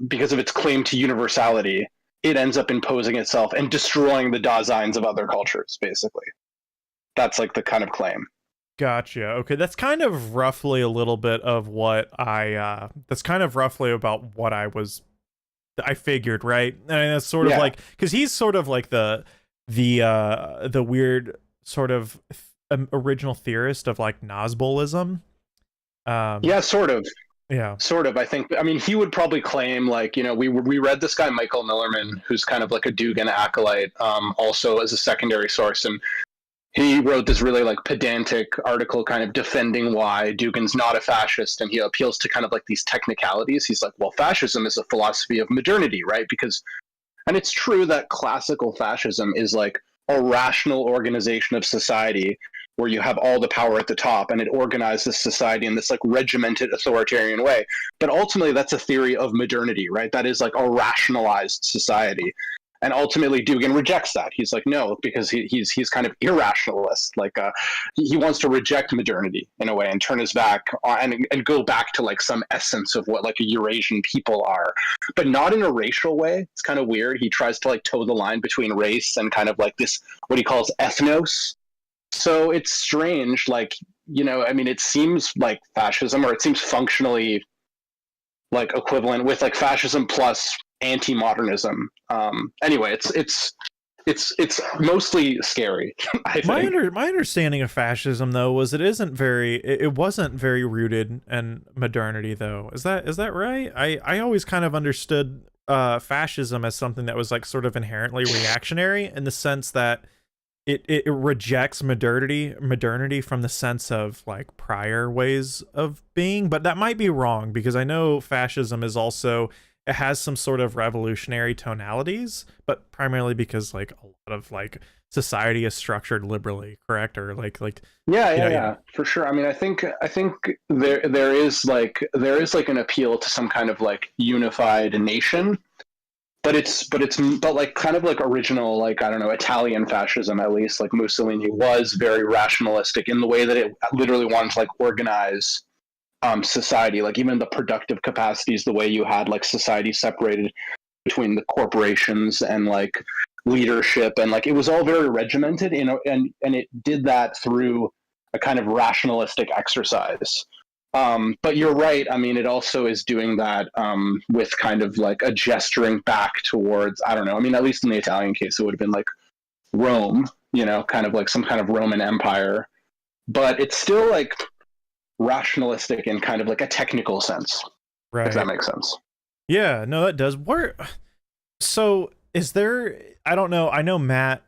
because of its claim to universality. It ends up imposing itself and destroying the Daseins of other cultures, basically. That's like the kind of claim. Gotcha. Okay, that's kind of roughly a little bit of what that's kind of roughly about what I figured, right? And it's sort of like, because he's sort of like the weird sort of original theorist of like Nazbolism. Yeah, sort of. Yeah, sort of. I mean, he would probably claim like we read this guy Michael Millerman, who's kind of like a Dugin acolyte, also as a secondary source, and he wrote this really like pedantic article kind of defending why Dugin's not a fascist, and he appeals to kind of like these technicalities. He's like, well, fascism is a philosophy of modernity, right? And it's true that classical fascism is like a rational organization of society where you have all the power at the top and it organizes society in this like regimented authoritarian way. But ultimately that's a theory of modernity, right? That is like a rationalized society. And ultimately Dugin rejects that. He's like, no, because he's kind of irrationalist. Like he wants to reject modernity in a way and turn his back on, and go back to like some essence of what like a Eurasian people are, but not in a racial way. It's kind of weird. He tries to like toe the line between race and kind of like this, what he calls ethnos. So it's strange. Like, I mean, it seems like fascism, or it seems functionally like equivalent with like fascism plus anti-modernism. Anyway, it's mostly scary. I think. My understanding of fascism though was it wasn't very rooted in modernity though. Is that right? I always kind of understood fascism as something that was like sort of inherently reactionary, in the sense that it rejects modernity from the sense of like prior ways of being, but that might be wrong because I know fascism is also, it has some sort of revolutionary tonalities, but primarily because like a lot of like society is structured liberally, correct? Or like Yeah, you yeah, know, yeah, for sure. I mean, I think there is like an appeal to some kind of like unified nation, but like kind of like original, like I don't know, Italian fascism, at least like Mussolini was very rationalistic in the way that it literally wanted to like organize society, like even the productive capacities, the way you had like society separated between the corporations and like leadership, and like it was all very regimented, you know, and it did that through a kind of rationalistic exercise. But you're right. I mean, it also is doing that with kind of like a gesturing back towards, I don't know. I mean, at least in the Italian case, it would have been like Rome, you know, kind of like some kind of Roman Empire. But it's still like rationalistic in kind of like a technical sense, if that right. makes sense. Yeah, no, that does. Where so is there, I don't know. I know Matt,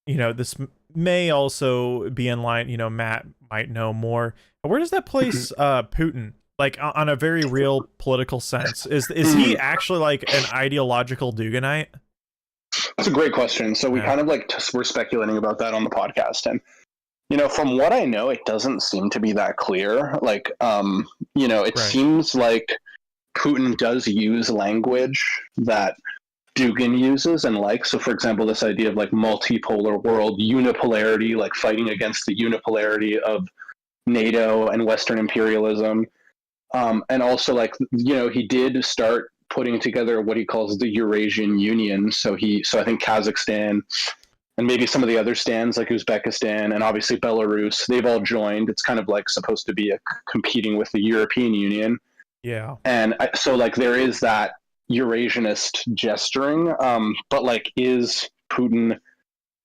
you know, this may also be in line, you know, Matt might know more. Where does that place Putin? Like on a very real political sense. Is he actually like an ideological Duganite? That's a great question. So we Yeah. kind of like we're speculating about that on the podcast, and you know, from what I know, it doesn't seem to be that clear. Like, you know, it Right. seems like Putin does use language that Dugin uses and like. So, for example, this idea of like multipolar world, unipolarity, like fighting against the unipolarity of NATO and Western imperialism. And also, like, you know, he did start putting together what he calls the Eurasian Union. So I think Kazakhstan and maybe some of the other stands like Uzbekistan and obviously Belarus, they've all joined. It's kind of like supposed to be competing with the European Union. Yeah. And so like there is that Eurasianist gesturing, but like is Putin,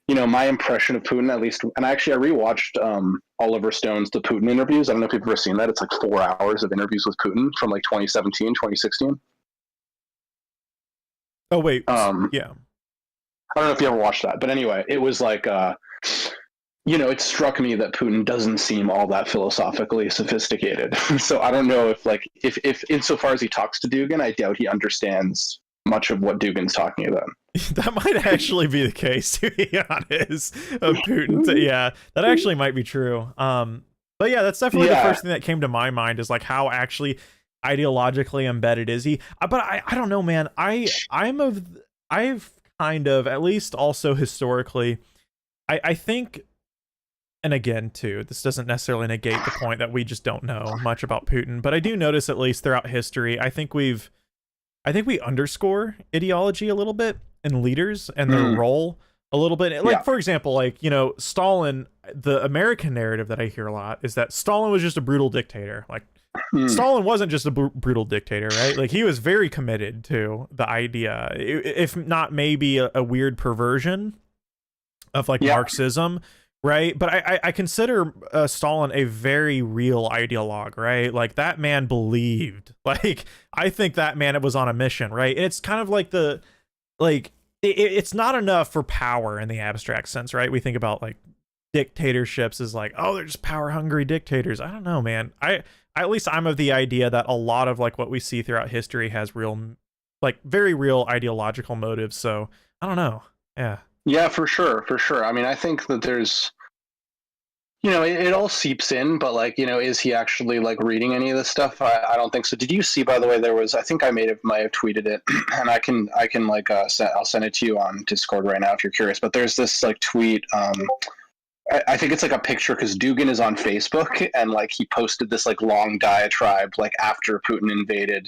you know, my impression of Putin at least, and actually I rewatched Oliver Stone's The Putin Interviews. I don't know if you've ever seen that. It's like 4 hours of interviews with Putin from like 2017, 2016. Oh wait. Um, Yeah. I don't know if you ever watched that, but anyway, it was like, you know, it struck me that Putin doesn't seem all that philosophically sophisticated. So I don't know if, like, if insofar as he talks to Dugin, I doubt he understands much of what Dugin's talking about. That might actually be the case, to be honest. Of Putin. Yeah, that actually miit be true. But yeah, that's definitely the Yeah, first thing that came to my mind is like how actually ideologically embedded is he? But I don't know, man. I've kind of, at least also historically, I think, and again too, this doesn't necessarily negate the point that we just don't know much about Putin, but I do notice at least throughout history, I think we underscore ideology a little bit and leaders and their role a little bit. Like, yeah, for example, like, you know, Stalin, the American narrative that I hear a lot is that Stalin was just a brutal dictator. Like, mm, Stalin wasn't just a brutal dictator, right? Like, he was very committed to the idea, if not maybe a weird perversion of like yeah, Marxism, right? But I consider Stalin a very real ideologue, right? Like that man believed. Like I think that man was on a mission, right? And it's kind of like the like it's not enough for power in the abstract sense, right? We think about like dictatorships as like, oh, they're just power hungry dictators. I don't know, man. At least I'm of the idea that a lot of like what we see throughout history has real, like very real ideological motives. So I don't know. Yeah. yeah, for sure, for sure. I mean, I think that there's, you know, it all seeps in, but like, you know, is he actually like reading any of this stuff? I don't think so. Did you see, by the way, there was, I think I might have tweeted it, and I can like, I'll send it to you on Discord right now if you're curious. But there's this like tweet. I think it's like a picture because Dugin is on Facebook and like he posted this like long diatribe like after Putin invaded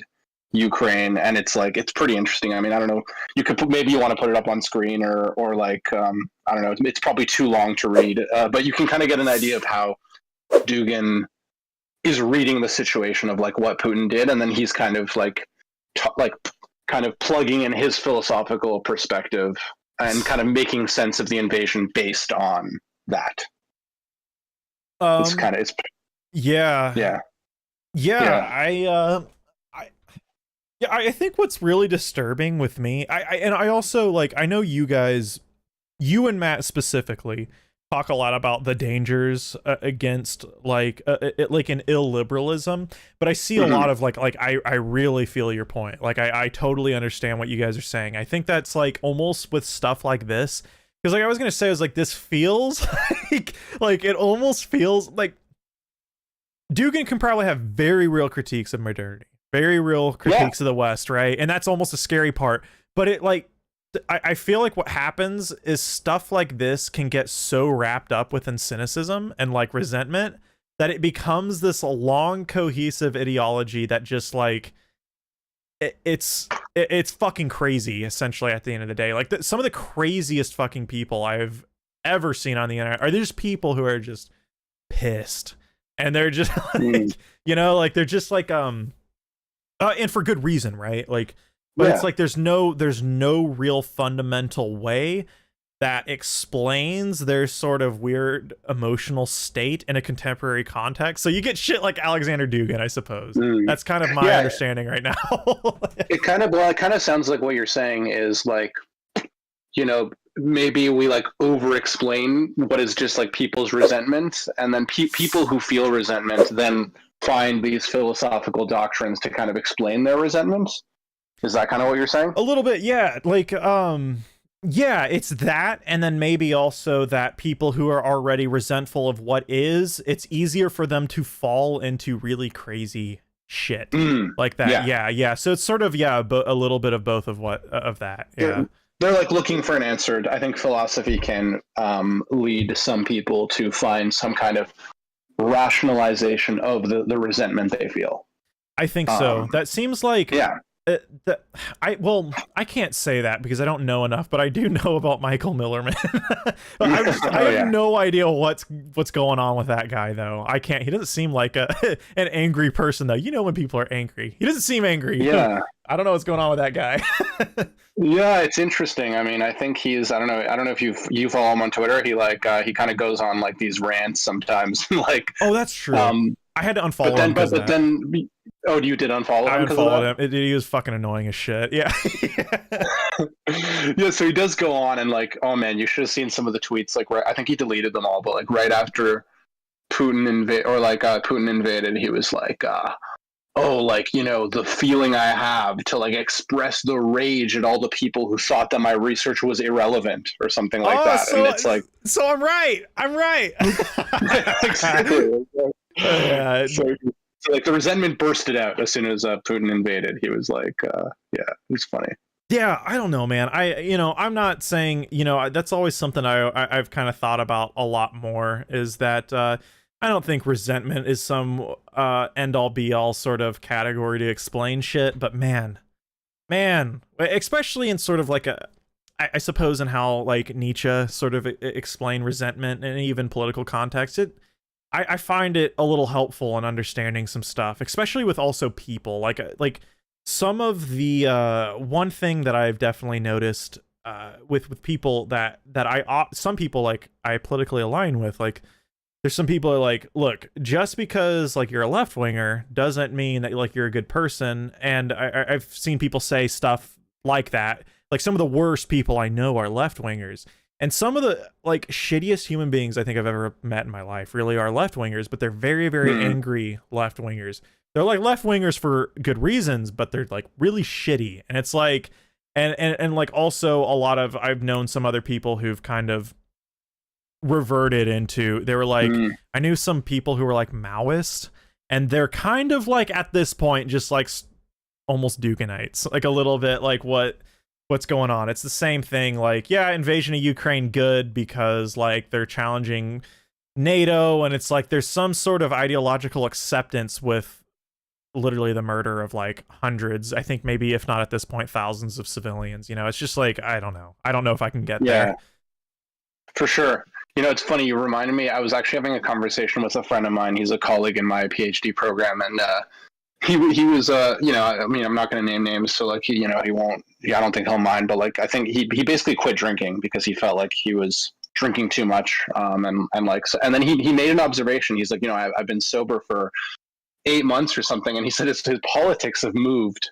Ukraine, and it's like it's pretty interesting. I mean, I don't know. You could maybe you want to put it up on screen or like I don't know. It's probably too long to read, but you can kind of get an idea of how Dugin is reading the situation of like what Putin did, and then he's kind of like like kind of plugging in his philosophical perspective and kind of making sense of the invasion based on that. It's Um. kind of it's Yeah. yeah, Yeah. yeah, Yeah. I think what's really disturbing with me, and I also like, I know you guys, you and Matt specifically, talk a lot about the dangers against like like an illiberalism, but I see a lot of like I really feel your point. Like I totally understand what you guys are saying. I think that's like almost with stuff like this, because like I was gonna say is like this feels like it almost feels like Dugan can probably have very real critiques of modernity, very real critiques of the West, right? And that's almost a scary part. But it like I feel like what happens is stuff like this can get so wrapped up within cynicism and like resentment that it becomes this long cohesive ideology that just like it's fucking crazy essentially at the end of the day. Like some of the craziest fucking people I've ever seen on the internet are just people who are just pissed, and they're just like, you know, like they're just like and for good reason, right? Like, but it's like there's no real fundamental way that explains their sort of weird emotional state in a contemporary context. So you get shit like Alexander Dugin, I suppose. That's kind of my understanding right now. It kind of sounds like what you're saying is like, you know, maybe we like over explain what is just like people's resentment, and then people who feel resentment then find these philosophical doctrines to kind of explain their resentments. Is that kind of what you're saying? A little bit, yeah. Like, yeah, it's that, and then maybe also that people who are already resentful of what is, it's easier for them to fall into really crazy shit like that. Yeah. So it's sort of a little bit of both of that. Yeah. They're like looking for an answer. I think philosophy can lead some people to find some kind of rationalization of the resentment they feel. I think so. That seems like I can't say that because I don't know enough, but I do know about Michael Millerman. I have no idea what's going on with that guy, though. I can't. He doesn't seem like an angry person, though. You know when people are angry. He doesn't seem angry. Yeah. I don't know what's going on with that guy. Yeah, it's interesting. I mean, I think he's. I don't know if you follow him on Twitter. He like he kind of goes on like these rants sometimes. Like, oh, that's true. I had to unfollow him. But then, oh, you did unfollow him? I unfollowed him. He was fucking annoying as shit. Yeah. Yeah, so he does go on and like, oh man, you should have seen some of the tweets. Like, I think he deleted them all, but like right after Putin invaded, he was like, oh, like, you know, the feeling I have to like express the rage at all the people who thought that my research was irrelevant or something like that. So, and it's like, so I'm right. Exactly. Yeah. So like the resentment bursted out as soon as Putin invaded. He was like, yeah, it was funny. Yeah, I don't know, man. I'm not saying, that's always something I've kind of thought about a lot more, is that I don't think resentment is some end all be all sort of category to explain shit, but man, especially in sort of like I suppose in how like Nietzsche sort of explained resentment in even political context, I find it a little helpful in understanding some stuff, especially with also people like some of the one thing that I've definitely noticed with people that some people like I politically align with, like there's some people who are like, look, just because like you're a left winger doesn't mean that like you're a good person, and I've seen people say stuff like that. Like some of the worst people I know are left wingers. And some of the like shittiest human beings I think I've ever met in my life really are left wingers, but they're very, very angry left wingers. They're like left wingers for good reasons, but they're like really shitty. And it's like, and like also a lot of, I've known some other people who've kind of reverted into, they were like, I knew some people who were like Maoist, and they're kind of like at this point just like almost Duginites, like a little bit like what's going on. It's the same thing, like, yeah, invasion of Ukraine good because like they're challenging NATO, and it's like there's some sort of ideological acceptance with literally the murder of like hundreds, I think maybe if not at this point thousands of civilians. It's just like I don't know if I can get there. For sure. It's funny, you reminded me, I was actually having a conversation with a friend of mine. He's a colleague in my PhD program, and he was I mean, I'm not going to name names, so like he won't, I don't think he'll mind, but like I think he basically quit drinking because he felt like he was drinking too much, and like so, and then he made an observation. He's like, I've been sober for 8 months or something, and he said his politics have moved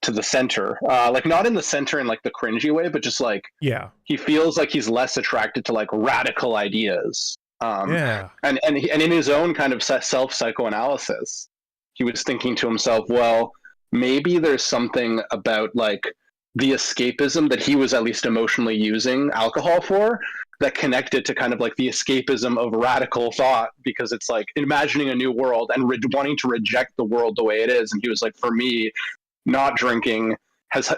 to the center, like not in the center in like the cringy way, but just like Yeah. he feels like he's less attracted to like radical ideas. Yeah. And in his own kind of self psychoanalysis, he was thinking to himself, well, maybe there's something about like the escapism that he was at least emotionally using alcohol for that connected to kind of like the escapism of radical thought, because it's like imagining a new world and wanting to reject the world the way it is. And he was like, for me, not drinking has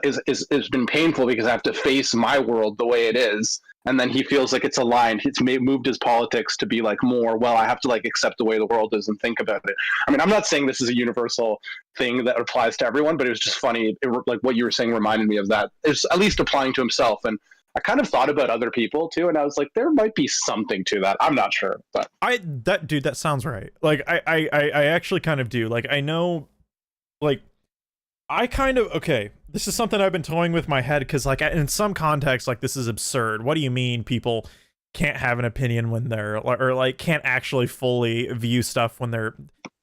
been painful because I have to face my world the way it is. And then he feels like it's aligned. It's moved his politics to be like more, well, I have to like accept the way the world is and think about it. I mean, I'm not saying this is a universal thing that applies to everyone, but it was just funny. Like what you were saying reminded me of that. It's at least applying to himself. And I kind of thought about other people too. And I was like, there might be something to that. I'm not sure, but that sounds right. Like I actually kind of do. Like I know, like I kind of, okay, this is something I've been toying with my head, because like in some context, like this is absurd. What do you mean people can't have an opinion when they're, or like can't actually fully view stuff when they're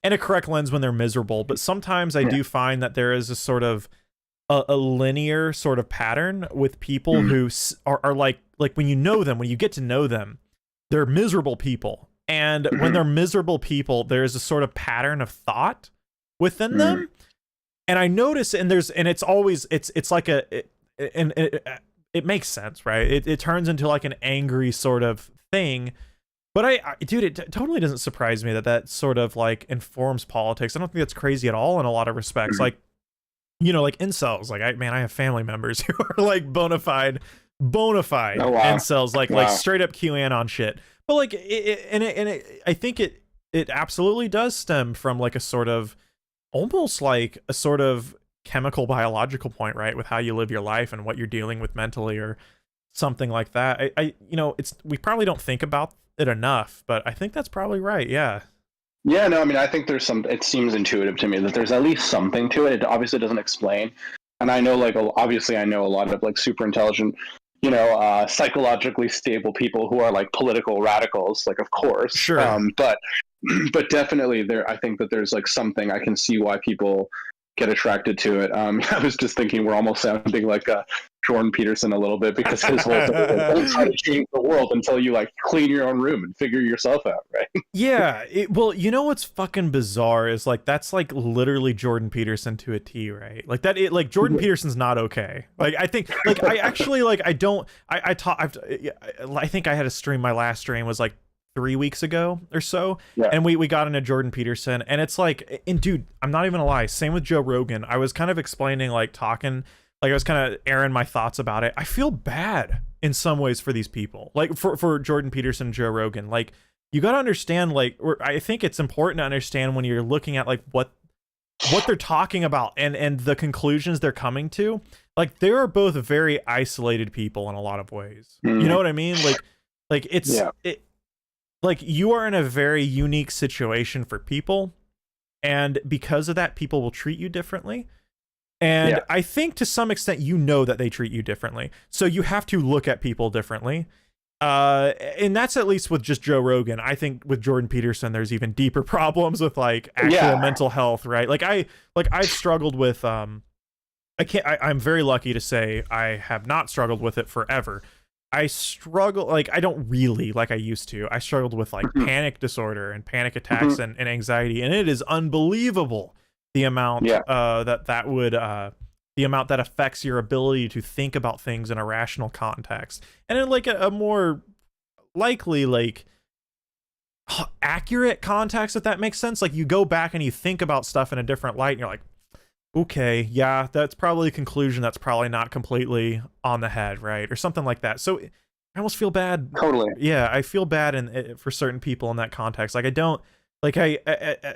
in a correct lens when they're miserable? But sometimes I do find that there is a sort of a linear sort of pattern with people who are like when you know them, when you get to know them, they're miserable people. And when they're miserable people, there's a sort of pattern of thought within them. And I notice, and it's always, it's like it makes sense, right? It turns into like an angry sort of thing. But dude, it totally doesn't surprise me that sort of like informs politics. I don't think that's crazy at all in a lot of respects. Like, you know, like incels, like I have family members who are like bona fide incels, like straight up QAnon shit. But like, I think it absolutely does stem from like a sort of, almost like a sort of chemical biological point, right, with how you live your life and what you're dealing with mentally or something like that. I you know, we probably don't think about it enough, but I think that's probably right. Yeah no, I mean, I think it seems intuitive to me that there's at least something to it. It obviously doesn't explain, and I know like obviously I know a lot of like super intelligent, you know, psychologically stable people who are like political radicals, like, of course, sure. But definitely I think that there's like something, I can see why people get attracted to it. I was just thinking we're almost sounding like Jordan Peterson a little bit, because his whole thing is like, don't try to change the world until you like clean your own room and figure yourself out, right? Yeah, well, you know what's fucking bizarre is like that's like literally Jordan Peterson to a T, right? Like that, like Jordan Peterson's not okay. Like I think, like I actually like I think I had a stream. My last stream was like 3 weeks ago or so, and we got into Jordan Peterson, and it's like, and dude, I'm not even gonna lie, same with Joe Rogan. I was kind of explaining, like talking, like I was kind of airing my thoughts about it. I feel bad in some ways for these people, like for Jordan Peterson and Joe Rogan. Like you got to understand, like, I think it's important to understand when you're looking at like what they're talking about and the conclusions they're coming to. Like they are both very isolated people in a lot of ways. You know what I mean? Like it's like you are in a very unique situation for people, and because of that, people will treat you differently. And I think to some extent, you know that they treat you differently, so you have to look at people differently. And that's at least with just Joe Rogan. I think with Jordan Peterson, there's even deeper problems with like actual mental health, right? I've struggled with I'm very lucky to say I have not struggled with it forever. I struggle, like, I don't really like I used to. I struggled with like panic disorder and panic attacks and anxiety, and it is unbelievable the amount that would the amount that affects your ability to think about things in a rational context, and in like a more likely like accurate context, if that makes sense. Like you go back and you think about stuff in a different light, and you're like, okay, yeah, that's probably a conclusion that's probably not completely on the head, right? Or something like that. So I almost feel bad. Totally. Yeah, I feel bad for certain people in that context. Like I don't, like I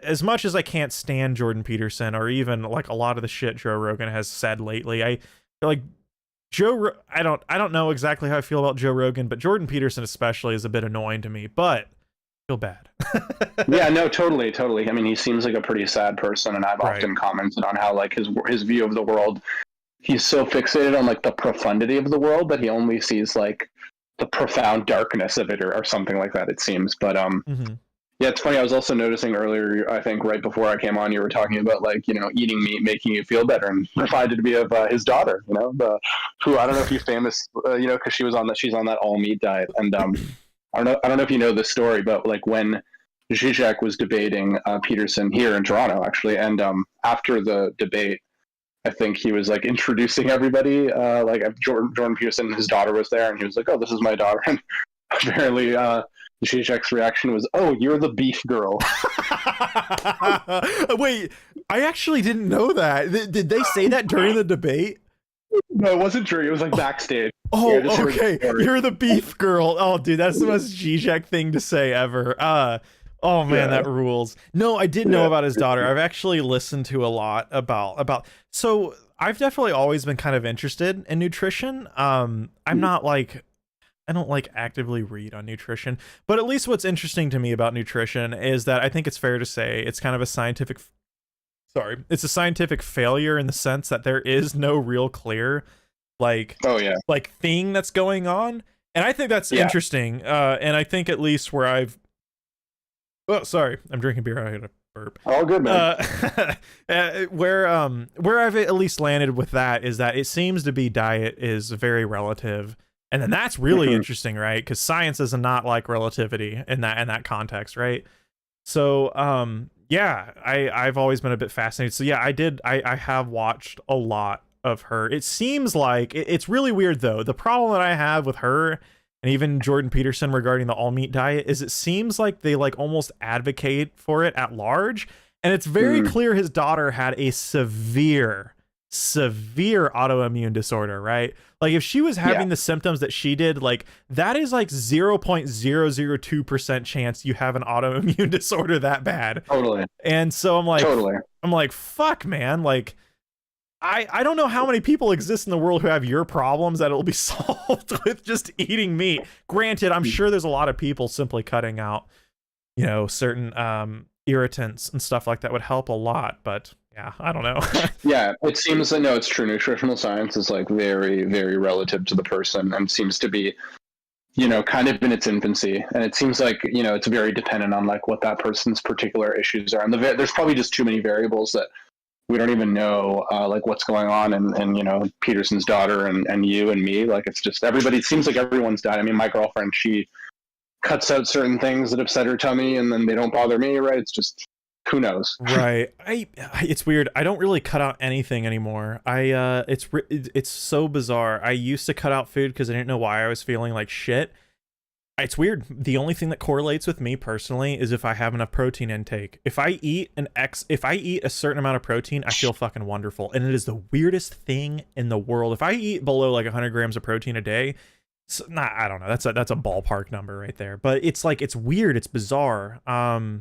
as much as I can't stand Jordan Peterson or even like a lot of the shit Joe Rogan has said lately, I feel like I don't know exactly how I feel about Joe Rogan, but Jordan Peterson especially is a bit annoying to me, but feel bad. Yeah, no, totally. I mean, he seems like a pretty sad person, and I've often commented on how like his view of the world, he's so fixated on like the profundity of the world that he only sees like the profound darkness of it, or something like that, it seems. But Yeah, it's funny. I was also noticing earlier, I think right before I came on, you were talking about like, eating meat making you feel better, and reminded me of his daughter, who, I don't know if you're famous, because she's on that all meat diet, and I don't know if you know this story, but like when Zizek was debating Peterson here in Toronto, actually, and after the debate, I think he was like introducing everybody, like Jordan Peterson, his daughter was there, and he was like, "Oh, this is my daughter," and apparently Zizek's reaction was, "Oh, you're the beef girl." Wait, I actually didn't know that. Did they say that during the debate? No, it wasn't true. It was like backstage. Oh, yeah, okay. You're the beef girl. Oh, dude, that's the most Zizek thing to say ever. Oh man, that rules. No, I did know about his daughter. I've actually listened to a lot about. So I've definitely always been kind of interested in nutrition. I'm not like, I don't like actively read on nutrition, but at least what's interesting to me about nutrition is that I think it's fair to say it's kind of a scientific, it's a scientific failure in the sense that there is no real clear, like, like thing that's going on. And I think that's interesting. And I think at least where I've, oh, sorry, I'm drinking beer. I had a burp. All good, man. Where I've at least landed with that is that it seems to be diet is very relative. And then that's really interesting, right? Because science is not like relativity in that context, right? So, yeah, I've always been a bit fascinated. So yeah, I have watched a lot of her. It seems like it's really weird though. The problem that I have with her and even Jordan Peterson regarding the all meat diet is it seems like they like almost advocate for it at large, and it's very clear his daughter had a severe autoimmune disorder, right? Like if she was having the symptoms that she did, like that is like 0.002% chance you have an autoimmune disorder that bad. Totally. And so I'm like, fuck, man. Like I don't know how many people exist in the world who have your problems that it'll be solved with just eating meat. Granted, I'm sure there's a lot of people simply cutting out, certain irritants and stuff like that would help a lot, but yeah, I don't know. Yeah, it seems that, no, it's true. Nutritional science is like very, very relative to the person, and seems to be, kind of in its infancy. And it seems like, it's very dependent on like what that person's particular issues are. And there's probably just too many variables that we don't even know, like what's going on. And Peterson's daughter and you and me, like it's just everybody. It seems like everyone's died. I mean, my girlfriend, she cuts out certain things that upset her tummy, and then they don't bother me. Right? It's just, who knows? Right. It's weird. I don't really cut out anything anymore. It's so bizarre. I used to cut out food because I didn't know why I was feeling like shit. It's weird. The only thing that correlates with me personally is if I have enough protein intake. If I eat a certain amount of protein, I feel fucking wonderful. And it is the weirdest thing in the world. If I eat below like 100 grams of protein a day, I don't know. That's a ballpark number right there. But it's like, it's weird. It's bizarre. I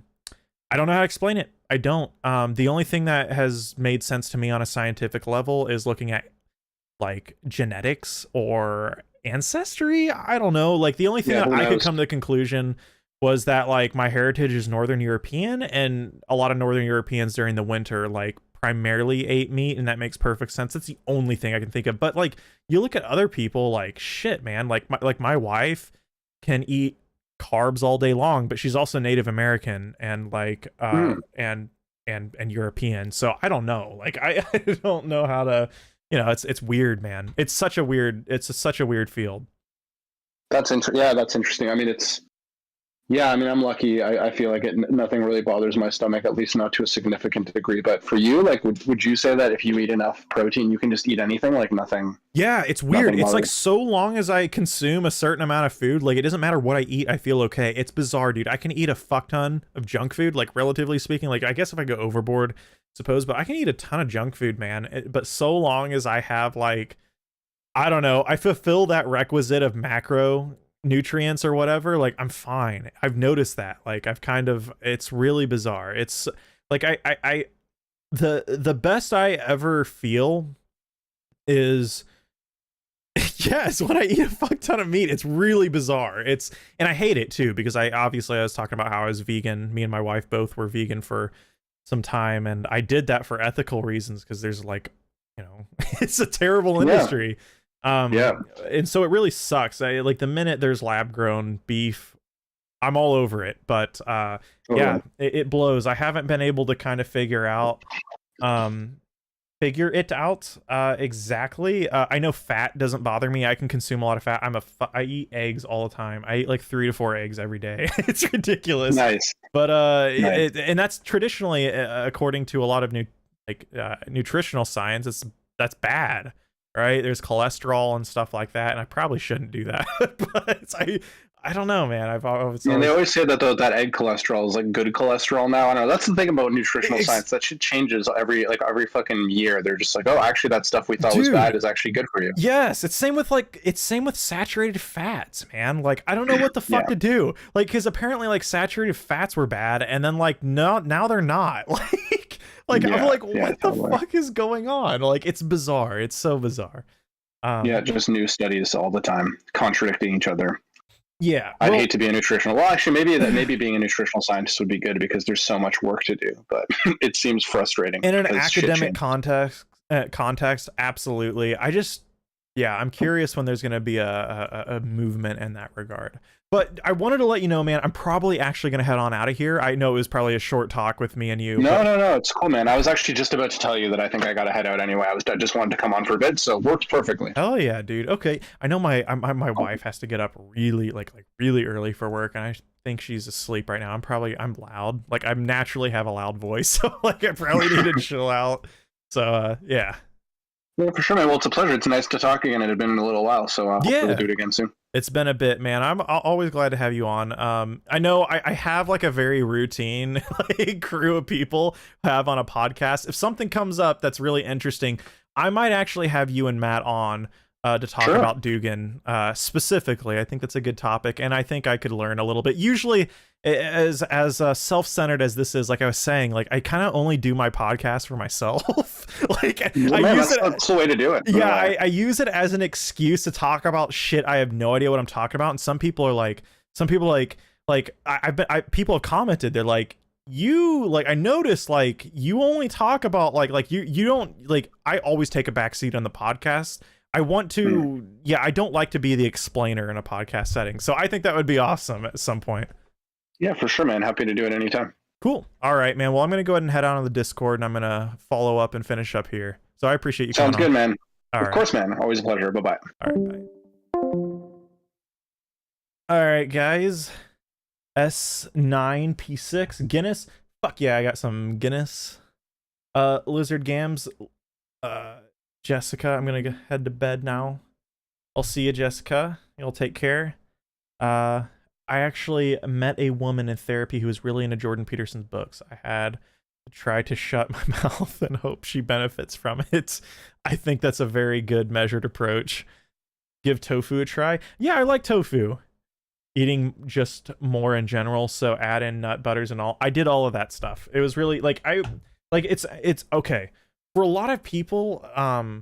don't know how to explain it. I don't. The only thing that has made sense to me on a scientific level is looking at like genetics or ancestry. I don't know. Like the only thing that I could come to the conclusion was that like my heritage is Northern European, and a lot of Northern Europeans during the winter like primarily ate meat, and that makes perfect sense. That's the only thing I can think of. But like you look at other people, like shit, man. Like my wife can eat carbs all day long, but she's also Native American and like and European. So I don't know. Like I don't know how to. It's weird, man. It's such a weird field. That's interesting. I mean, I'm lucky. I feel like nothing really bothers my stomach, at least not to a significant degree. But for you, like, would you say that if you eat enough protein, you can just eat anything, like nothing? Yeah, it's weird. It's like so long as I consume a certain amount of food, like it doesn't matter what I eat, I feel okay. It's bizarre, dude. I can eat a fuck ton of junk food, like relatively speaking. Like I guess if I go overboard, suppose, but I can eat a ton of junk food, man. But so long as I have like, I don't know, I fulfill that requisite of macro nutrients or whatever, like I'm fine. I've noticed that. Like it's really bizarre. It's like the best I ever feel is yes, when I eat a fuck ton of meat. It's really bizarre. And I hate it too, because I was talking about how I was vegan. Me and my wife both were vegan for some time, and I did that for ethical reasons, because there's like, it's a terrible industry. And so it really sucks. Like the minute there's lab grown beef I'm all over it. But yeah, Totally. it blows. I haven't been able to kind of um figure it out exactly. I know fat doesn't bother me. I can consume a lot of fat. I eat eggs all the time. I eat like 3 to 4 eggs every day. It's ridiculous. Nice. But Nice. and that's traditionally according to a lot of nutritional science, that's bad, right? There's cholesterol and stuff like that, and I probably shouldn't do that. But I don't know, man. I've always And they always say that that egg cholesterol is like good cholesterol now. I know that's the thing about nutritional science. That shit changes every fucking year. They're just like, oh, actually, that stuff we thought was bad is actually good for you. Yes, it's same with saturated fats, man. Like I don't know what the fuck to do. Like because apparently like saturated fats were bad, and then like no, now they're not. Like I'm like, what the fuck is going on? Like it's bizarre. It's so bizarre. Yeah, just new studies all the time contradicting each other. Yeah, I'd hate to be a nutritional. Well, actually, maybe being a nutritional scientist would be good because there's so much work to do. But it seems frustrating in an academic context. Absolutely. I'm curious when there's going to be a movement in that regard. But I wanted to let you know, man, I'm probably actually going to head on out of here. I know it was probably a short talk with me and you. No, it's cool, man. I was actually just about to tell you that I think I got to head out anyway. I just wanted to come on for a bit, so it works perfectly. Hell yeah, dude. Okay, I know my wife has to get up really really early for work, and I think she's asleep right now. I'm loud. Like I naturally have a loud voice, so like I probably need to chill out. So yeah. Yeah, for sure, man. Well, it's a pleasure. It's nice to talk again. It had been a little while, so hopefully we'll do it again soon. It's been a bit, man. I'm always glad to have you on. I know I have like a very routine like crew of people who have on a podcast. If something comes up that's really interesting, I might actually have you and Matt on to talk about Dugan specifically. I think that's a good topic, and I think I could learn a little bit. Usually, as self-centered as this is, like I was saying, like I kind of only do my podcast for myself. Like that's the way to do it. Yeah, I use it as an excuse to talk about shit I have no idea what I'm talking about, and some people people have commented, they're like, you like, I noticed like you only talk about like you don't like, I always take a backseat on the podcast. I want to I don't like to be the explainer in a podcast setting, so I think that would be awesome at some point. Yeah, for sure, man. Happy to do it anytime. Cool. All right, man. Well, I'm going to go ahead and head out on the Discord, and I'm going to follow up and finish up here. So I appreciate you coming on. Sounds good, man. Of course, man. Always a pleasure. Bye-bye. All right, bye. All right, guys. S9P6. Guinness. Fuck yeah, I got some Guinness. Lizard Gams. Jessica, I'm going to head to bed now. I'll see you, Jessica. You'll take care. I actually met a woman in therapy who was really into Jordan Peterson's books. I had to try to shut my mouth and hope she benefits from it. I think that's a very good measured approach. Give tofu a try. Yeah, I like tofu. Eating just more in general, so add in nut butters and all. I did all of that stuff. It was really it's okay. For a lot of people, I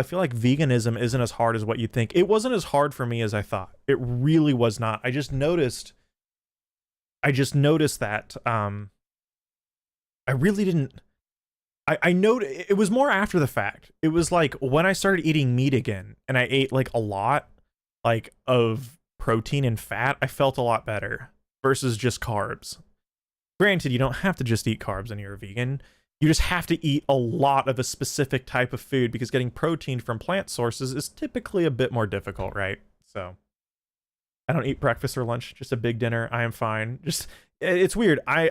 feel like veganism isn't as hard as what you'd think. It wasn't as hard for me as I thought. It really was not. I just noticed that I really didn't. I noticed it was more after the fact. It was like when I started eating meat again and I ate like a lot like of protein and fat, I felt a lot better versus just carbs. Granted, you don't have to just eat carbs when you're a vegan. You just have to eat a lot of a specific type of food because getting protein from plant sources is typically a bit more difficult, right? So I don't eat breakfast or lunch, just a big dinner. I am fine. Just it's weird. I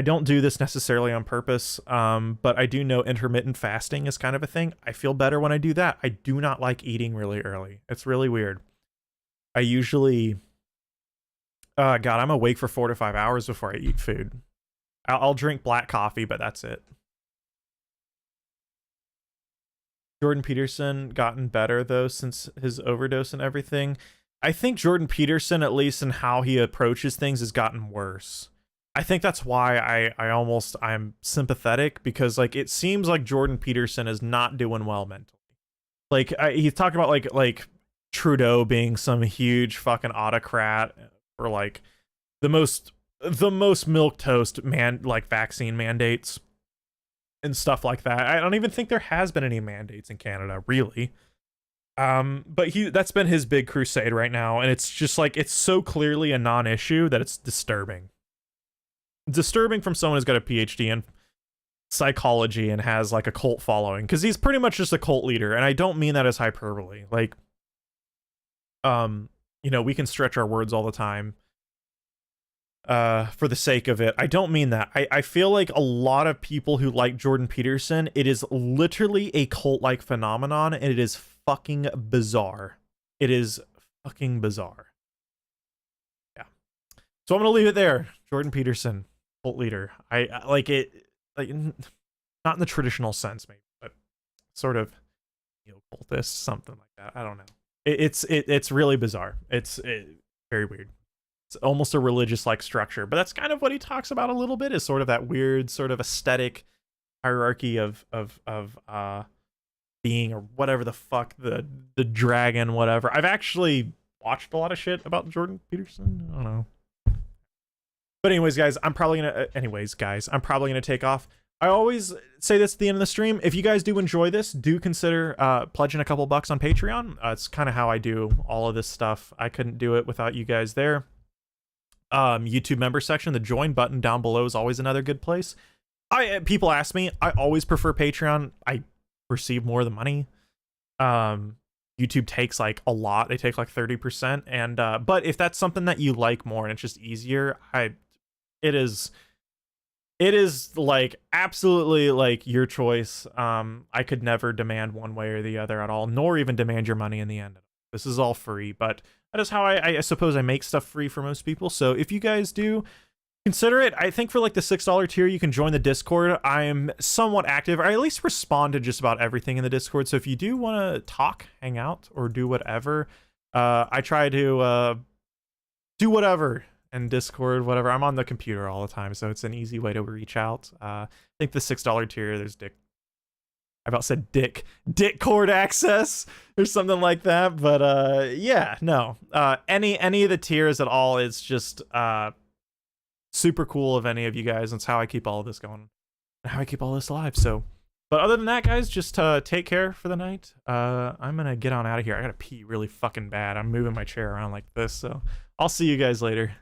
don't do this necessarily on purpose, but I do know intermittent fasting is kind of a thing. I feel better when I do that. I do not like eating really early. It's really weird. I usually God, I'm awake for 4 to 5 hours before I eat food. I'll drink black coffee, but that's it. Jordan Peterson gotten better, though, since his overdose and everything. I think Jordan Peterson, at least in how he approaches things, has gotten worse. I think that's why I'm sympathetic, because like it seems like Jordan Peterson is not doing well mentally. Like he's talking about like Trudeau being some huge fucking autocrat, or like the most milquetoast man, like vaccine mandates and stuff like that. I don't even think there has been any mandates in Canada, really. But that's been his big crusade right now, and it's just like it's so clearly a non-issue that it's disturbing. Disturbing from someone who's got a PhD in psychology and has like a cult following, because he's pretty much just a cult leader, and I don't mean that as hyperbole. Like, you know, we can stretch our words all the time for the sake of it. I don't mean that. I feel like a lot of people who like Jordan Peterson, it is literally a cult-like phenomenon, and it is fucking bizarre. It is fucking bizarre. Yeah. So I'm gonna leave it there. Jordan Peterson, cult leader. I like it, like, not in the traditional sense, maybe, but sort of neo-cultist, something like that. I don't know. It's really bizarre. It's very weird. It's almost a religious like structure, but that's kind of what he talks about a little bit, is sort of that weird sort of aesthetic hierarchy of being, or whatever the fuck, the dragon, whatever. I've actually watched a lot of shit about Jordan Peterson. I don't know. But anyways, guys, I'm probably gonna take off. I always say this at the end of the stream. If you guys do enjoy this, do consider pledging a couple bucks on Patreon. It's kind of how I do all of this stuff. I couldn't do it without you guys there. YouTube member section, the join button down below is always another good place. People ask me, I always prefer Patreon. I receive more of the money. YouTube takes like a lot. They take like 30%. And but if that's something that you like more and it's just easier, it is like absolutely like your choice. I could never demand one way or the other at all, nor even demand your money in the end. This is all free, but that is how I suppose I make stuff free for most people. So if you guys do consider it, I think for like the $6 tier, you can join the Discord. I am somewhat active, or I at least respond to just about everything in the Discord. So if you do want to talk, hang out, or do whatever, I try to do whatever in Discord, whatever. I'm on the computer all the time, so it's an easy way to reach out. I think the $6 tier, there's I about said Dickcord access or something like that, but yeah, no. Any of the tiers at all is just super cool of any of you guys. That's how I keep all of this going, and how I keep all this alive. So, but other than that, guys, just take care for the night. I'm gonna get on out of here. I gotta pee really fucking bad. I'm moving my chair around like this, so I'll see you guys later.